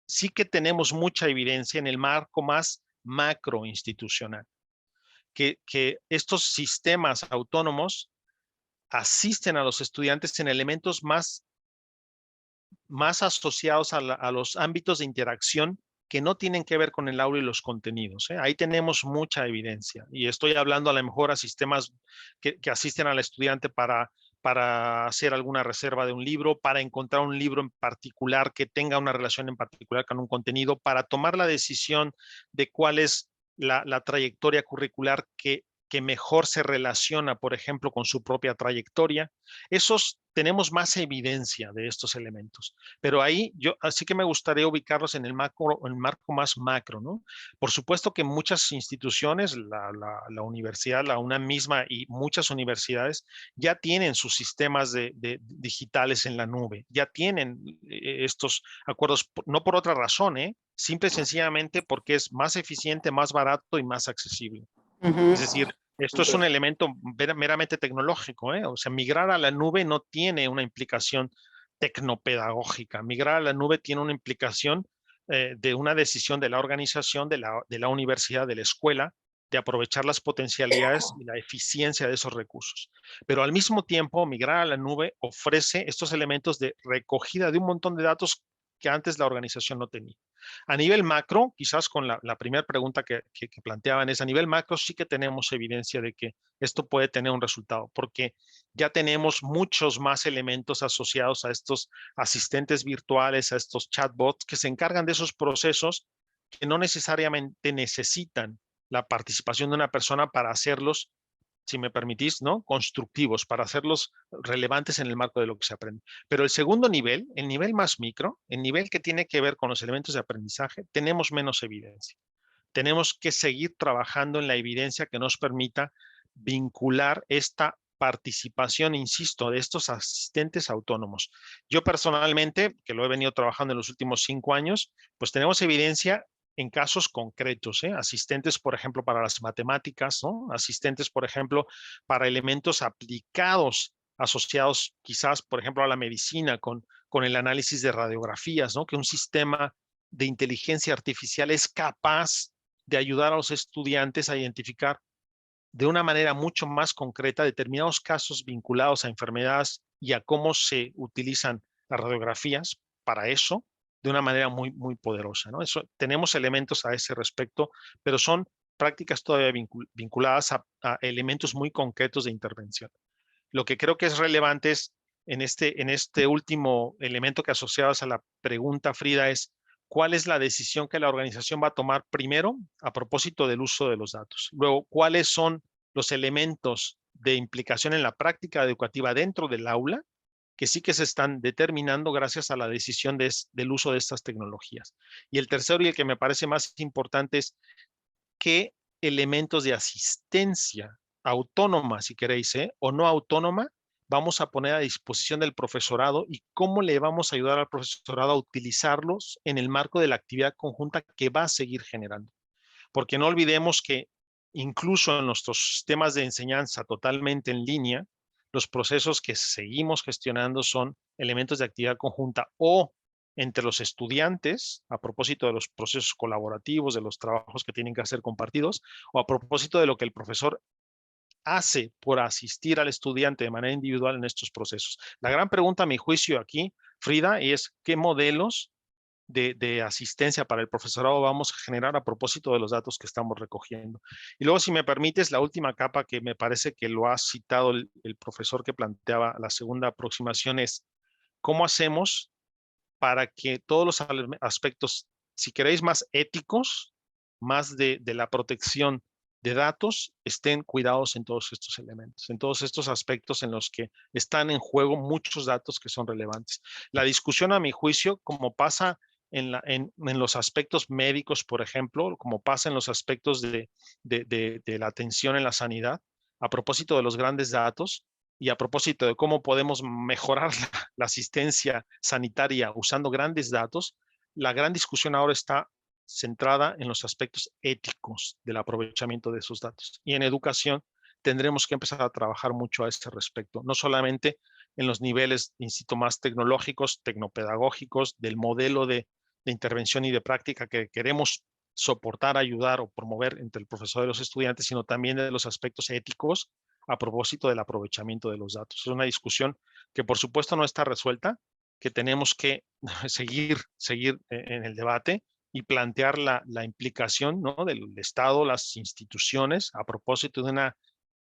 Sí que tenemos mucha evidencia en el marco más macro institucional, que estos sistemas autónomos asisten a los estudiantes en elementos más asociados a los ámbitos de interacción que no tienen que ver con el aula y los contenidos. Ahí tenemos mucha evidencia y estoy hablando a lo mejor a sistemas que asisten al estudiante para hacer alguna reserva de un libro, para encontrar un libro en particular que tenga una relación en particular con un contenido, para tomar la decisión de cuál es la trayectoria curricular que que mejor se relaciona, por ejemplo, con su propia trayectoria. Tenemos más evidencia de estos elementos, pero ahí así que me gustaría ubicarlos en el marco más macro, ¿no? Por supuesto que muchas instituciones, la universidad, la UNAM misma y muchas universidades ya tienen sus sistemas digitales en la nube, ya tienen estos acuerdos, no por otra razón, simple y sencillamente porque es más eficiente, más barato y más accesible. Es decir, esto es un elemento meramente tecnológico, ¿eh? O sea, migrar a la nube no tiene una implicación tecnopedagógica. Migrar a la nube tiene una implicación de una decisión de la organización, de la universidad, de la escuela, de aprovechar las potencialidades y la eficiencia de esos recursos. Pero al mismo tiempo, migrar a la nube ofrece estos elementos de recogida de un montón de datos que antes la organización no tenía. A nivel macro, quizás con la primera pregunta que planteaban es, a nivel macro sí que tenemos evidencia de que esto puede tener un resultado, porque ya tenemos muchos más elementos asociados a estos asistentes virtuales, a estos chatbots que se encargan de esos procesos que no necesariamente necesitan la participación de una persona para hacerlos, si me permitís, ¿no? Constructivos, para hacerlos relevantes en el marco de lo que se aprende. Pero el segundo nivel, el nivel más micro, el nivel que tiene que ver con los elementos de aprendizaje, tenemos menos evidencia. Tenemos que seguir trabajando en la evidencia que nos permita vincular esta participación, insisto, de estos asistentes autónomos. Yo personalmente, que lo he venido trabajando en los últimos 5 años, pues tenemos evidencia en casos concretos, asistentes, por ejemplo, para las matemáticas, ¿no? Asistentes, por ejemplo, para elementos aplicados asociados quizás, por ejemplo, a la medicina con el análisis de radiografías, ¿no? Que un sistema de inteligencia artificial es capaz de ayudar a los estudiantes a identificar de una manera mucho más concreta determinados casos vinculados a enfermedades y a cómo se utilizan las radiografías para eso de una manera muy, muy poderosa, ¿no? Tenemos elementos a ese respecto, pero son prácticas todavía vinculadas a elementos muy concretos de intervención. Lo que creo que es relevante es en este último elemento que asociabas a la pregunta, Frida, es cuál es la decisión que la organización va a tomar primero a propósito del uso de los datos. Luego, cuáles son los elementos de implicación en la práctica educativa dentro del aula que sí que se están determinando gracias a la decisión del uso de estas tecnologías. Y el tercero y el que me parece más importante es qué elementos de asistencia autónoma, si queréis, o no autónoma, vamos a poner a disposición del profesorado y cómo le vamos a ayudar al profesorado a utilizarlos en el marco de la actividad conjunta que va a seguir generando. Porque no olvidemos que incluso en nuestros sistemas de enseñanza totalmente en línea, los procesos que seguimos gestionando son elementos de actividad conjunta o entre los estudiantes, a propósito de los procesos colaborativos, de los trabajos que tienen que hacer compartidos, o a propósito de lo que el profesor hace por asistir al estudiante de manera individual en estos procesos. La gran pregunta, a mi juicio aquí, Frida, es ¿qué modelos de asistencia para el profesorado vamos a generar a propósito de los datos que estamos recogiendo? Y luego, si me permites, la última capa que me parece que lo ha citado el profesor que planteaba la segunda aproximación es ¿cómo hacemos para que todos los aspectos, si queréis, más éticos, más de la protección de datos, estén cuidados en todos estos elementos, en todos estos aspectos en los que están en juego muchos datos que son relevantes? La discusión, a mi juicio, como pasa en los aspectos médicos, por ejemplo, como pasa en los aspectos de la atención en la sanidad, a propósito de los grandes datos, y a propósito de cómo podemos mejorar la asistencia sanitaria usando grandes datos, la gran discusión ahora está centrada en los aspectos éticos del aprovechamiento de esos datos. Y en educación tendremos que empezar a trabajar mucho a ese respecto, no solamente en los niveles, insisto, más tecnológicos, tecnopedagógicos, del modelo de intervención y de práctica que queremos soportar, ayudar o promover entre el profesor y los estudiantes, sino también de los aspectos éticos a propósito del aprovechamiento de los datos. Es una discusión que por supuesto no está resuelta, que tenemos que seguir en el debate y plantear la implicación, ¿no?, del Estado, las instituciones, a propósito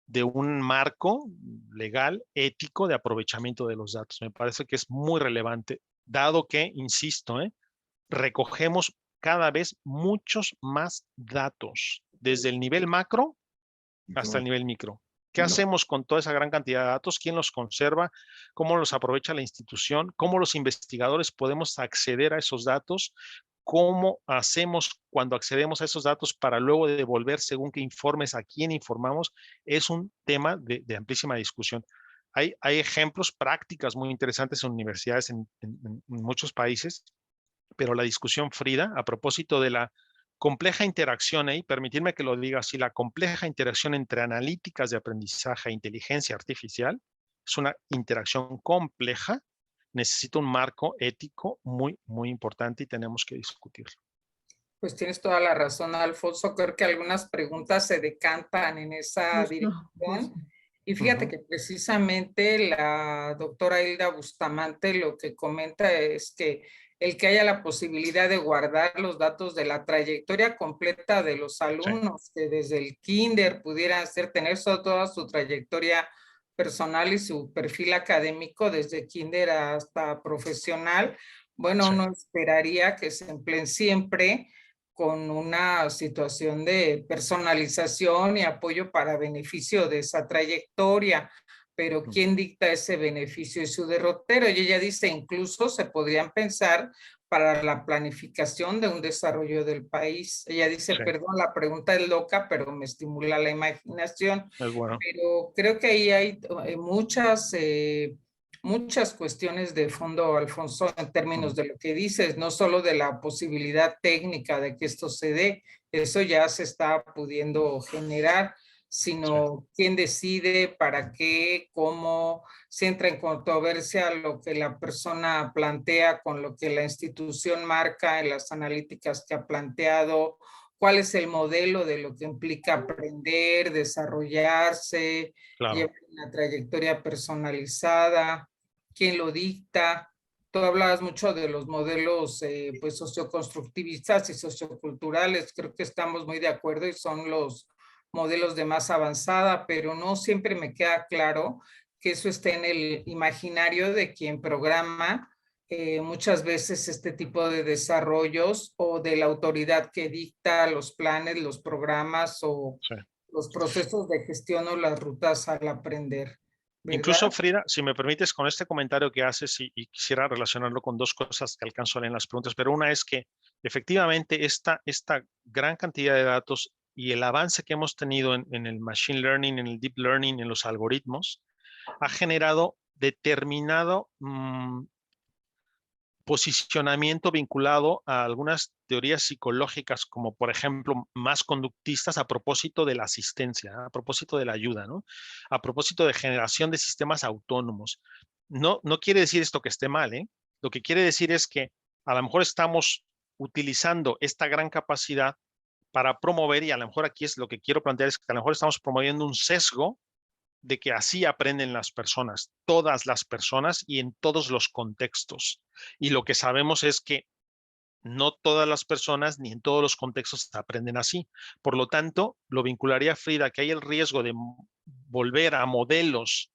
de un marco legal, ético de aprovechamiento de los datos. Me parece que es muy relevante, dado que, insisto, recogemos cada vez muchos más datos, desde el nivel macro hasta el nivel micro. ¿Qué hacemos con toda esa gran cantidad de datos? ¿Quién los conserva? ¿Cómo los aprovecha la institución? ¿Cómo los investigadores podemos acceder a esos datos? ¿Cómo hacemos cuando accedemos a esos datos para luego devolver según qué informes, a quién informamos? Es un tema de amplísima discusión. Hay ejemplos, prácticas muy interesantes en universidades en muchos países, pero la discusión, Frida, a propósito de la compleja interacción, y permitirme que lo diga así, la compleja interacción entre analíticas de aprendizaje e inteligencia artificial es una interacción compleja, necesita un marco ético muy, muy importante y tenemos que discutirlo. Pues tienes toda la razón, Alfonso. Creo que algunas preguntas se decantan en esa dirección. Y fíjate que precisamente la doctora Hilda Bustamante lo que comenta es que el que haya la posibilidad de guardar los datos de la trayectoria completa de los alumnos, que desde el kinder pudieran tener toda su trayectoria personal y su perfil académico desde kinder hasta profesional, bueno, uno esperaría que se empleen siempre con una situación de personalización y apoyo para beneficio de esa trayectoria, pero ¿quién dicta ese beneficio y su derrotero? Y ella dice, incluso se podrían pensar para la planificación de un desarrollo del país. Ella dice, perdón, la pregunta es loca, pero me estimula la imaginación. Es bueno. Pero creo que ahí hay muchas cuestiones de fondo, Alfonso, en términos de lo que dices, no solo de la posibilidad técnica de que esto se dé, eso ya se está pudiendo generar, sino quién decide, para qué, cómo, si entra en controversia lo que la persona plantea con lo que la institución marca en las analíticas que ha planteado, cuál es el modelo de lo que implica aprender, desarrollarse, llevar una trayectoria personalizada, quién lo dicta. Tú hablabas mucho de los modelos pues socioconstructivistas y socioculturales, creo que estamos muy de acuerdo y son los modelos de más avanzada, pero no siempre me queda claro que eso esté en el imaginario de quien programa muchas veces este tipo de desarrollos o de la autoridad que dicta los planes, los programas o los procesos de gestión o las rutas al aprender. ¿Verdad? Incluso, Frida, si me permites, con este comentario que haces y quisiera relacionarlo con dos cosas que alcanzo a leer en las preguntas, pero una es que efectivamente esta gran cantidad de datos y el avance que hemos tenido en el machine learning, en el deep learning, en los algoritmos, ha generado determinado posicionamiento vinculado a algunas teorías psicológicas, como por ejemplo más conductistas a propósito de la asistencia, a propósito de la ayuda, ¿no? A propósito de generación de sistemas autónomos. No quiere decir esto que esté mal, ¿eh? Lo que quiere decir es que a lo mejor estamos utilizando esta gran capacidad para promover, y a lo mejor aquí es lo que quiero plantear, es que a lo mejor estamos promoviendo un sesgo de que así aprenden las personas, todas las personas y en todos los contextos. Y lo que sabemos es que no todas las personas ni en todos los contextos aprenden así. Por lo tanto, lo vincularía, Frida, que hay el riesgo de volver a modelos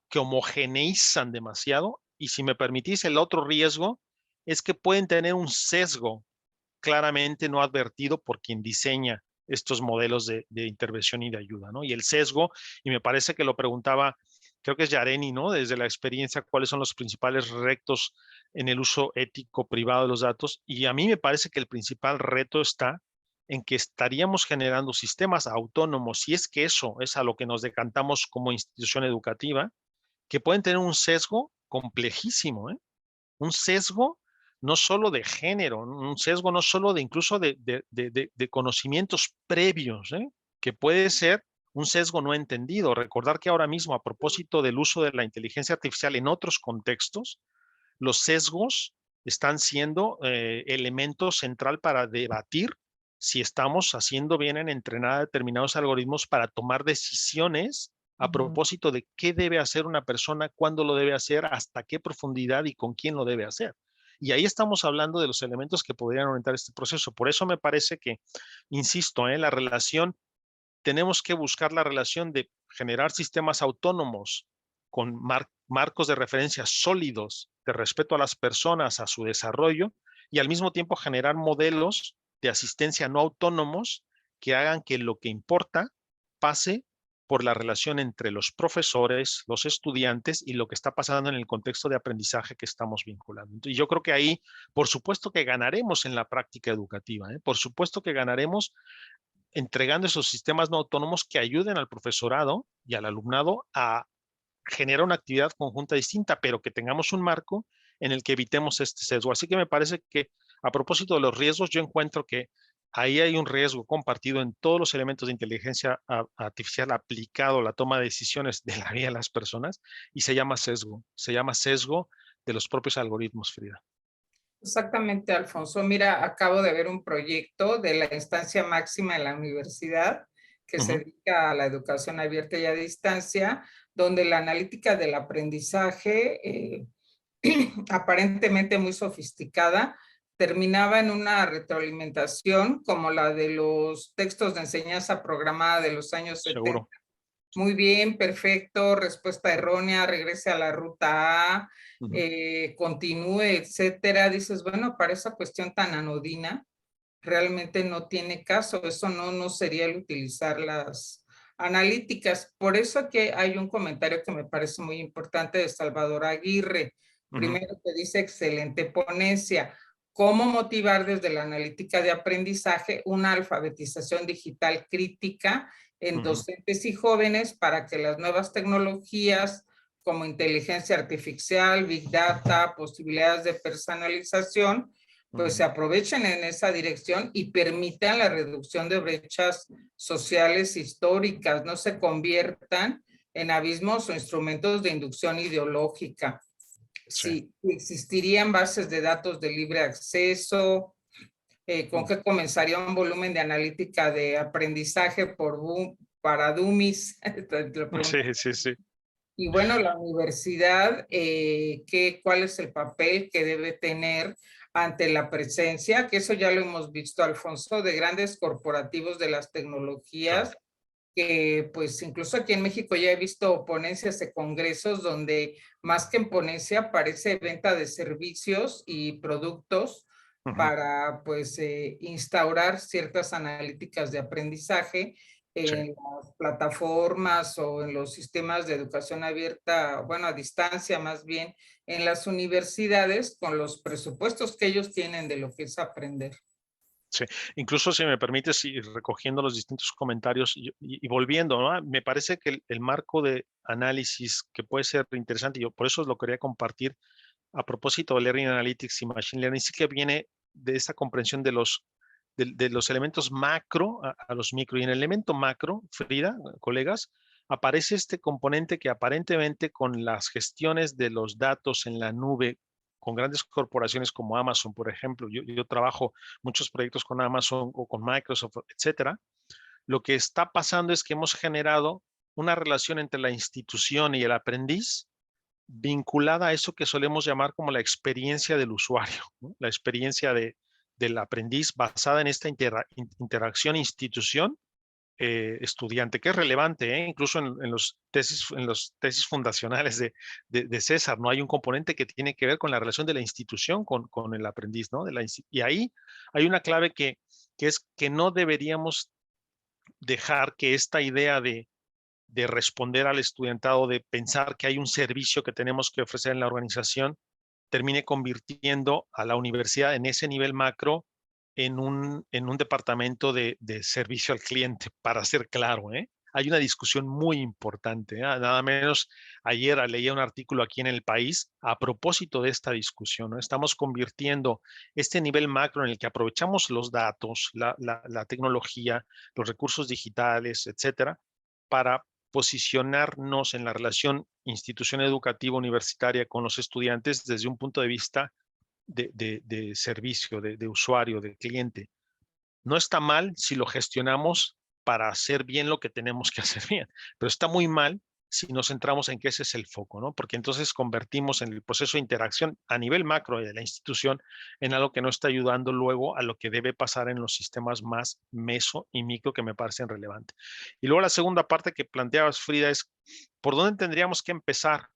que homogeneizan demasiado. Y si me permitís, el otro riesgo es que pueden tener un sesgo claramente no advertido por quien diseña estos modelos de intervención y de ayuda, ¿no? Y el sesgo, y me parece que lo preguntaba, creo que es Yareni, ¿no? Desde la experiencia, ¿cuáles son los principales retos en el uso ético privado de los datos? Y a mí me parece que el principal reto está en que estaríamos generando sistemas autónomos, y es que eso es a lo que nos decantamos como institución educativa, que pueden tener un sesgo complejísimo, ¿eh? Un sesgo no solo de género, un sesgo no solo de incluso de conocimientos previos, ¿eh? Que puede ser un sesgo no entendido. Recordar que ahora mismo, a propósito del uso de la inteligencia artificial en otros contextos, los sesgos están siendo elemento central para debatir si estamos haciendo bien en entrenar determinados algoritmos para tomar decisiones a propósito de qué debe hacer una persona, cuándo lo debe hacer, hasta qué profundidad y con quién lo debe hacer. Y ahí estamos hablando de los elementos que podrían orientar este proceso. Por eso me parece que, insisto, la relación, tenemos que buscar la relación de generar sistemas autónomos con marcos de referencia sólidos de respeto a las personas, a su desarrollo, y al mismo tiempo generar modelos de asistencia no autónomos que hagan que lo que importa pase por la relación entre los profesores, los estudiantes y lo que está pasando en el contexto de aprendizaje que estamos vinculando. Y yo creo que ahí, por supuesto que ganaremos en la práctica educativa, ¿eh? Por supuesto que ganaremos entregando esos sistemas no autónomos que ayuden al profesorado y al alumnado a generar una actividad conjunta distinta, pero que tengamos un marco en el que evitemos este sesgo. Así que me parece que, a propósito de los riesgos, yo encuentro que ahí hay un riesgo compartido en todos los elementos de inteligencia artificial aplicado a la toma de decisiones de la vida de las personas, y se llama sesgo de los propios algoritmos, Frida. Exactamente, Alfonso. Mira, acabo de ver un proyecto de la instancia máxima en la universidad que se dedica a la educación abierta y a distancia, donde la analítica del aprendizaje, aparentemente muy sofisticada, terminaba en una retroalimentación como la de los textos de enseñanza programada de los años 70. Seguro. Muy bien, perfecto, respuesta errónea, regrese a la ruta A, continúe, etcétera. Dices, bueno, para esa cuestión tan anodina, realmente no tiene caso. Eso no sería el utilizar las analíticas. Por eso que hay un comentario que me parece muy importante de Salvador Aguirre. Primero que dice, excelente ponencia. ¿Cómo motivar desde la analítica de aprendizaje una alfabetización digital crítica en docentes y jóvenes para que las nuevas tecnologías como inteligencia artificial, big data, posibilidades de personalización, pues se aprovechen en esa dirección y permitan la reducción de brechas sociales históricas, no se conviertan en abismos o instrumentos de inducción ideológica? Sí, existirían bases de datos de libre acceso, con qué comenzaría un volumen de analítica de aprendizaje para dummies. Sí. Y bueno, la universidad, ¿cuál es el papel que debe tener ante la presencia? Que eso ya lo hemos visto, Alfonso, de grandes corporativos de las tecnologías, que pues incluso aquí en México ya he visto ponencias de congresos donde más que en ponencia parece venta de servicios y productos para pues instaurar ciertas analíticas de aprendizaje en las plataformas o en los sistemas de educación abierta, bueno, a distancia más bien, en las universidades con los presupuestos que ellos tienen de lo que es aprender. Sí, incluso si me permites, y recogiendo los distintos comentarios y volviendo, ¿no? Me parece que el marco de análisis que puede ser interesante, y yo por eso lo quería compartir a propósito de Learning Analytics y Machine Learning, sí que viene de esa comprensión de los elementos macro a los micro. Y en el elemento macro, Frida, colegas, aparece este componente que aparentemente con las gestiones de los datos en la nube, con grandes corporaciones como Amazon, por ejemplo, yo trabajo muchos proyectos con Amazon o con Microsoft, etcétera. Lo que está pasando es que hemos generado una relación entre la institución y el aprendiz vinculada a eso que solemos llamar como la experiencia del usuario, ¿no? La experiencia del aprendiz basada en esta interacción institución estudiante, que es relevante, incluso en los tesis fundacionales de César, ¿no? Hay un componente que tiene que ver con la relación de la institución con el aprendiz, ¿no? Y ahí hay una clave que es que no deberíamos dejar que esta idea de responder al estudiantado, de pensar que hay un servicio que tenemos que ofrecer en la organización, termine convirtiendo a la universidad en ese nivel macro en un departamento de servicio al cliente, para ser claro, ¿eh? Hay una discusión muy importante, ¿eh? Nada menos ayer leía un artículo aquí en El País a propósito de esta discusión, ¿no? Estamos convirtiendo este nivel macro en el que aprovechamos los datos, la tecnología, los recursos digitales, etcétera, para posicionarnos en la relación institución educativa universitaria con los estudiantes desde un punto de vista de servicio, de usuario, de cliente. No está mal si lo gestionamos para hacer bien lo que tenemos que hacer bien, pero está muy mal si nos centramos en que ese es el foco, ¿no? Porque entonces convertimos en el proceso de interacción a nivel macro de la institución en algo que no está ayudando luego a lo que debe pasar en los sistemas más meso y micro que me parecen relevantes. Y luego la segunda parte que planteabas, Frida, es ¿por dónde tendríamos que empezar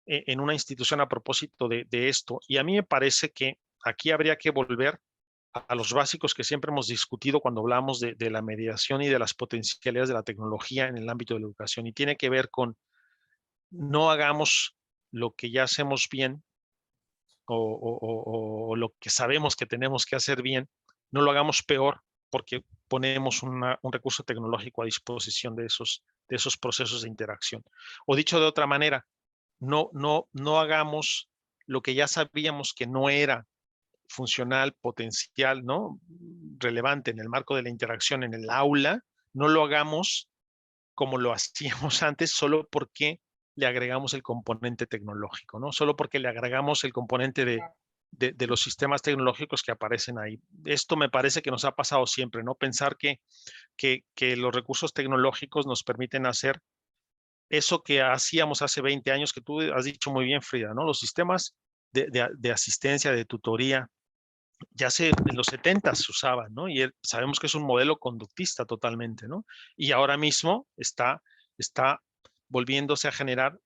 en una institución a propósito de esto? Y a mí me parece que aquí habría que volver a los básicos que siempre hemos discutido cuando hablamos de la mediación y de las potencialidades de la tecnología en el ámbito de la educación. Y tiene que ver con no hagamos lo que ya hacemos bien o lo que sabemos que tenemos que hacer bien, no lo hagamos peor porque ponemos un recurso tecnológico a disposición de esos procesos de interacción. O dicho de otra manera, no hagamos lo que ya sabíamos que no era funcional, potencial, ¿no? Relevante en el marco de la interacción en el aula, no lo hagamos como lo hacíamos antes solo porque le agregamos el componente tecnológico, ¿no? Solo porque le agregamos el componente de los sistemas tecnológicos que aparecen ahí. Esto me parece que nos ha pasado siempre, ¿no? Pensar que los recursos tecnológicos nos permiten hacer eso que hacíamos hace 20 años, que tú has dicho muy bien, Frida, ¿no? Los sistemas de asistencia, de tutoría, ya en los 70 se usaban, ¿no? Y sabemos que es un modelo conductista totalmente, ¿no? Y ahora mismo está volviéndose a generar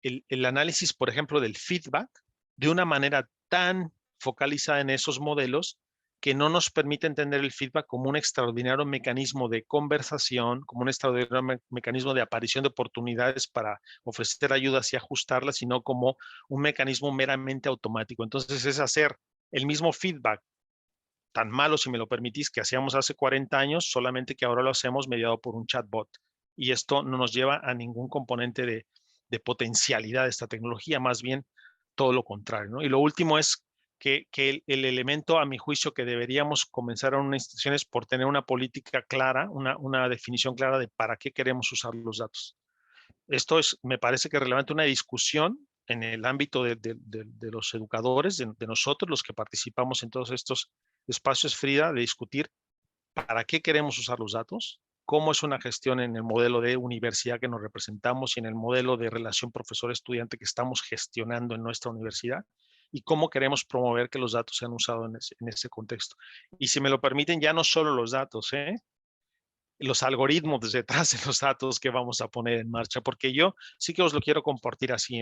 el análisis, por ejemplo, del feedback de una manera tan focalizada en esos modelos que no nos permite entender el feedback como un extraordinario mecanismo de conversación, como un extraordinario mecanismo de aparición de oportunidades para ofrecer ayudas y ajustarlas, sino como un mecanismo meramente automático. Entonces es hacer el mismo feedback tan malo, si me lo permitís, que hacíamos hace 40 años, solamente que ahora lo hacemos mediado por un chatbot. Y esto no nos lleva a ningún componente de potencialidad de esta tecnología, más bien todo lo contrario, ¿no? Y lo último es que el elemento, a mi juicio, que deberíamos comenzar en una institución es por tener una política clara, una definición clara de para qué queremos usar los datos. Esto me parece que es relevante una discusión en el ámbito de los educadores, de nosotros, los que participamos en todos estos espacios, Frida, de discutir para qué queremos usar los datos, cómo es una gestión en el modelo de universidad que nos representamos y en el modelo de relación profesor-estudiante que estamos gestionando en nuestra universidad y cómo queremos promover que los datos sean usados en ese contexto. Y si me lo permiten, ya no solo los datos, los algoritmos detrás de los datos que vamos a poner en marcha, porque yo sí que os lo quiero compartir así,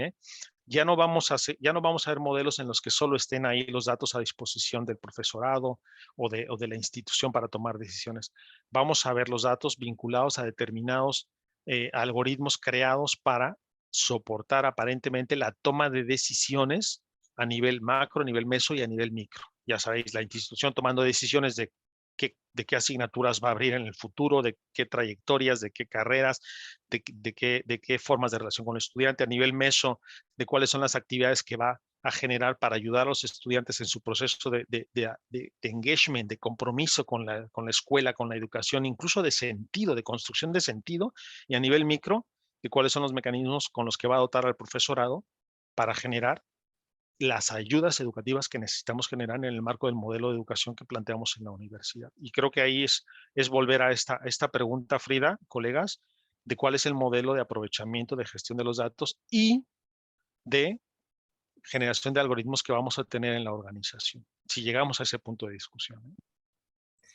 ya no vamos a ver modelos en los que solo estén ahí los datos a disposición del profesorado o de la institución para tomar decisiones. Vamos a ver los datos vinculados a determinados algoritmos creados para soportar aparentemente la toma de decisiones a nivel macro, a nivel meso y a nivel micro. Ya sabéis, la institución tomando decisiones de qué asignaturas va a abrir en el futuro, de qué trayectorias, de qué carreras, de qué formas de relación con el estudiante, a nivel meso, de cuáles son las actividades que va a generar para ayudar a los estudiantes en su proceso de engagement, de compromiso con la escuela, con la educación, incluso de sentido, de construcción de sentido, y a nivel micro, de cuáles son los mecanismos con los que va a dotar al profesorado para generar las ayudas educativas que necesitamos generar en el marco del modelo de educación que planteamos en la universidad. Y creo que ahí es volver a esta pregunta, Frida, colegas, de cuál es el modelo de aprovechamiento, de gestión de los datos y de generación de algoritmos que vamos a tener en la organización, si llegamos a ese punto de discusión.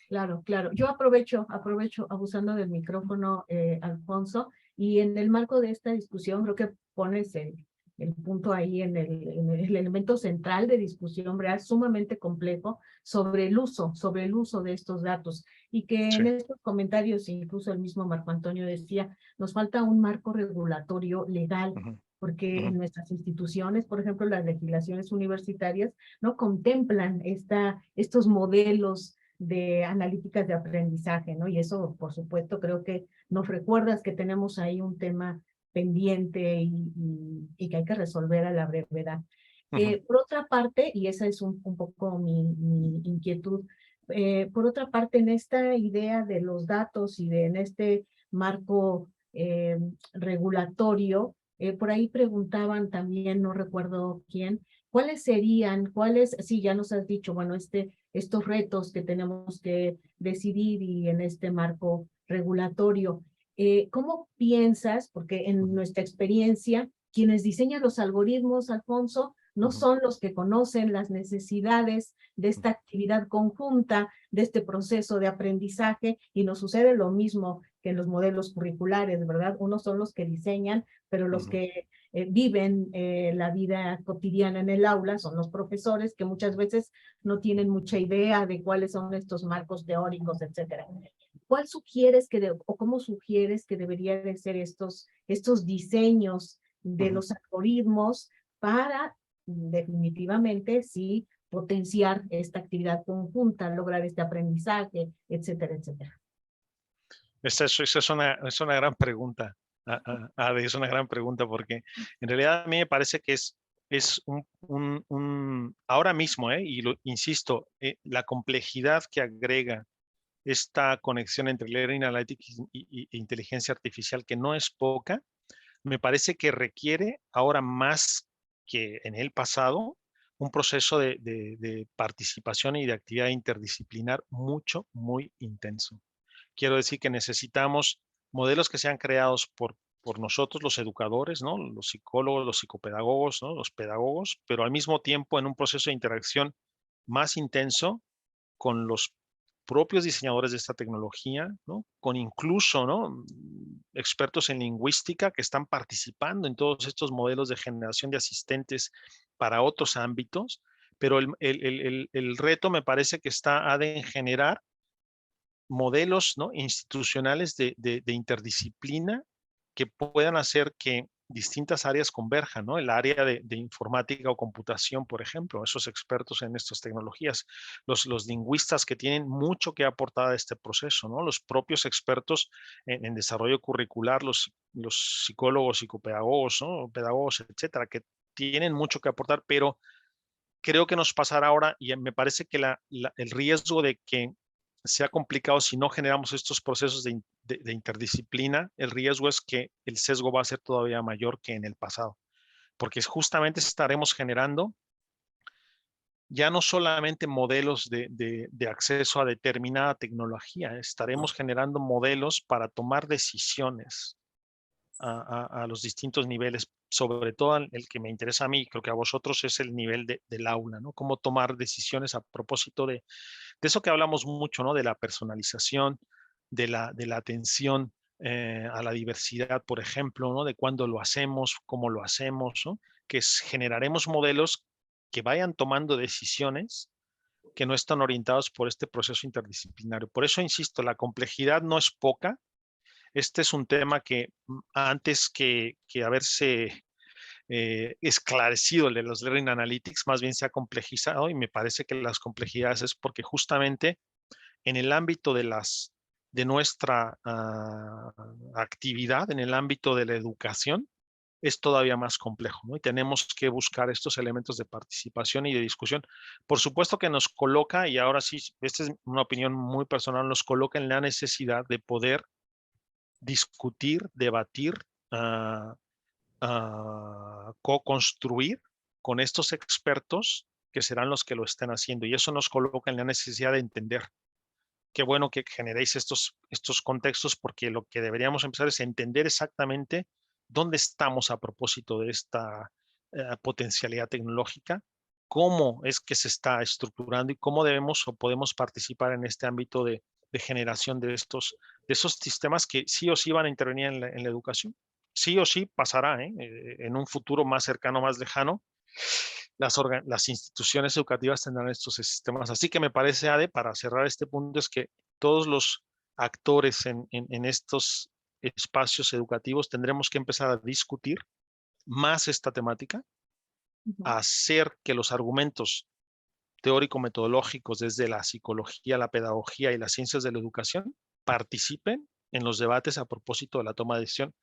Claro, claro. Yo aprovecho abusando del micrófono, Alfonso, y en el marco de esta discusión creo que pones el punto ahí en el elemento central de discusión real, sumamente complejo, sobre el uso de estos datos. Y que en estos comentarios, incluso el mismo Marco Antonio decía, nos falta un marco regulatorio legal, porque en nuestras instituciones, por ejemplo, las legislaciones universitarias, no contemplan estos modelos de analíticas de aprendizaje, ¿no? Y eso, por supuesto, creo que nos recuerdas que tenemos ahí un tema pendiente y que hay que resolver a la brevedad. Por otra parte, y esa es un poco mi inquietud, por otra parte, en esta idea de los datos y en este marco regulatorio, por ahí preguntaban también, no recuerdo quién, sí, ya nos has dicho, bueno, estos retos que tenemos que decidir y en este marco regulatorio. ¿Cómo piensas? Porque en nuestra experiencia, quienes diseñan los algoritmos, Alfonso, no son los que conocen las necesidades de esta actividad conjunta, de este proceso de aprendizaje, y nos sucede lo mismo que en los modelos curriculares, ¿verdad? Unos son los que diseñan, pero los que viven la vida cotidiana en el aula, son los profesores que muchas veces no tienen mucha idea de cuáles son estos marcos teóricos, etcétera. ¿Cuál sugieres o cómo sugieres que deberían de ser estos diseños de los algoritmos para definitivamente sí potenciar esta actividad conjunta, lograr este aprendizaje, etcétera, etcétera? Esa es una gran pregunta, Ade, es una gran pregunta porque en realidad a mí me parece que es ahora mismo, y lo insisto, la complejidad que agrega esta conexión entre Learning Analytics e inteligencia artificial, que no es poca, me parece que requiere ahora más que en el pasado un proceso de participación y de actividad interdisciplinar muy intenso. Quiero decir que necesitamos modelos que sean creados por nosotros, los educadores, ¿no? Los psicólogos, los psicopedagogos, ¿no? Los pedagogos, pero al mismo tiempo en un proceso de interacción más intenso con los propios diseñadores de esta tecnología, ¿no? Con incluso, ¿no? Expertos en lingüística que están participando en todos estos modelos de generación de asistentes para otros ámbitos, pero el reto me parece que está en generar modelos, ¿no? institucionales de interdisciplina que puedan hacer que distintas áreas converjan, ¿no? El área de informática o computación, por ejemplo, esos expertos en estas tecnologías, los lingüistas que tienen mucho que aportar a este proceso, ¿no? Los propios expertos en desarrollo curricular, los psicólogos, psicopedagogos, ¿no? Pedagogos, etcétera, que tienen mucho que aportar, pero creo que nos pasará ahora y me parece que el riesgo de que sea complicado si no generamos estos procesos de interdisciplina, el riesgo es que el sesgo va a ser todavía mayor que en el pasado, porque justamente estaremos generando ya no solamente modelos de acceso a determinada tecnología, estaremos generando modelos para tomar decisiones a los distintos niveles, sobre todo el que me interesa a mí, creo que a vosotros es el nivel del aula, ¿no? Cómo tomar decisiones a propósito de eso que hablamos mucho, ¿no? De la personalización, de la atención a la diversidad, por ejemplo, ¿no? De cuándo lo hacemos, cómo lo hacemos, ¿no? Generaremos modelos que vayan tomando decisiones que no están orientados por este proceso interdisciplinario. Por eso, insisto, la complejidad no es poca. Este es un tema que antes que haberse esclarecido el de los Learning Analytics, más bien se ha complejizado y me parece que las complejidades es porque justamente en el ámbito de nuestra actividad, en el ámbito de la educación, es todavía más complejo, ¿no? Y tenemos que buscar estos elementos de participación y de discusión. Por supuesto que nos coloca, y ahora sí, esta es una opinión muy personal, nos coloca en la necesidad de poder discutir, debatir, co-construir con estos expertos que serán los que lo estén haciendo. Y eso nos coloca en la necesidad de entender. Qué bueno que generéis estos contextos, porque lo que deberíamos empezar es entender exactamente dónde estamos a propósito de esta potencialidad tecnológica, cómo es que se está estructurando y cómo debemos o podemos participar en este ámbito de generación de esos sistemas que sí o sí van a intervenir en la educación. Sí o sí pasará, en un futuro más cercano, más lejano, las instituciones educativas tendrán estos sistemas. Así que me parece, Ade, para cerrar este punto, es que todos los actores en estos espacios educativos tendremos que empezar a discutir más esta temática, a hacer que los argumentos teórico-metodológicos desde la psicología, la pedagogía y las ciencias de la educación participen en los debates a propósito de la toma de decisión.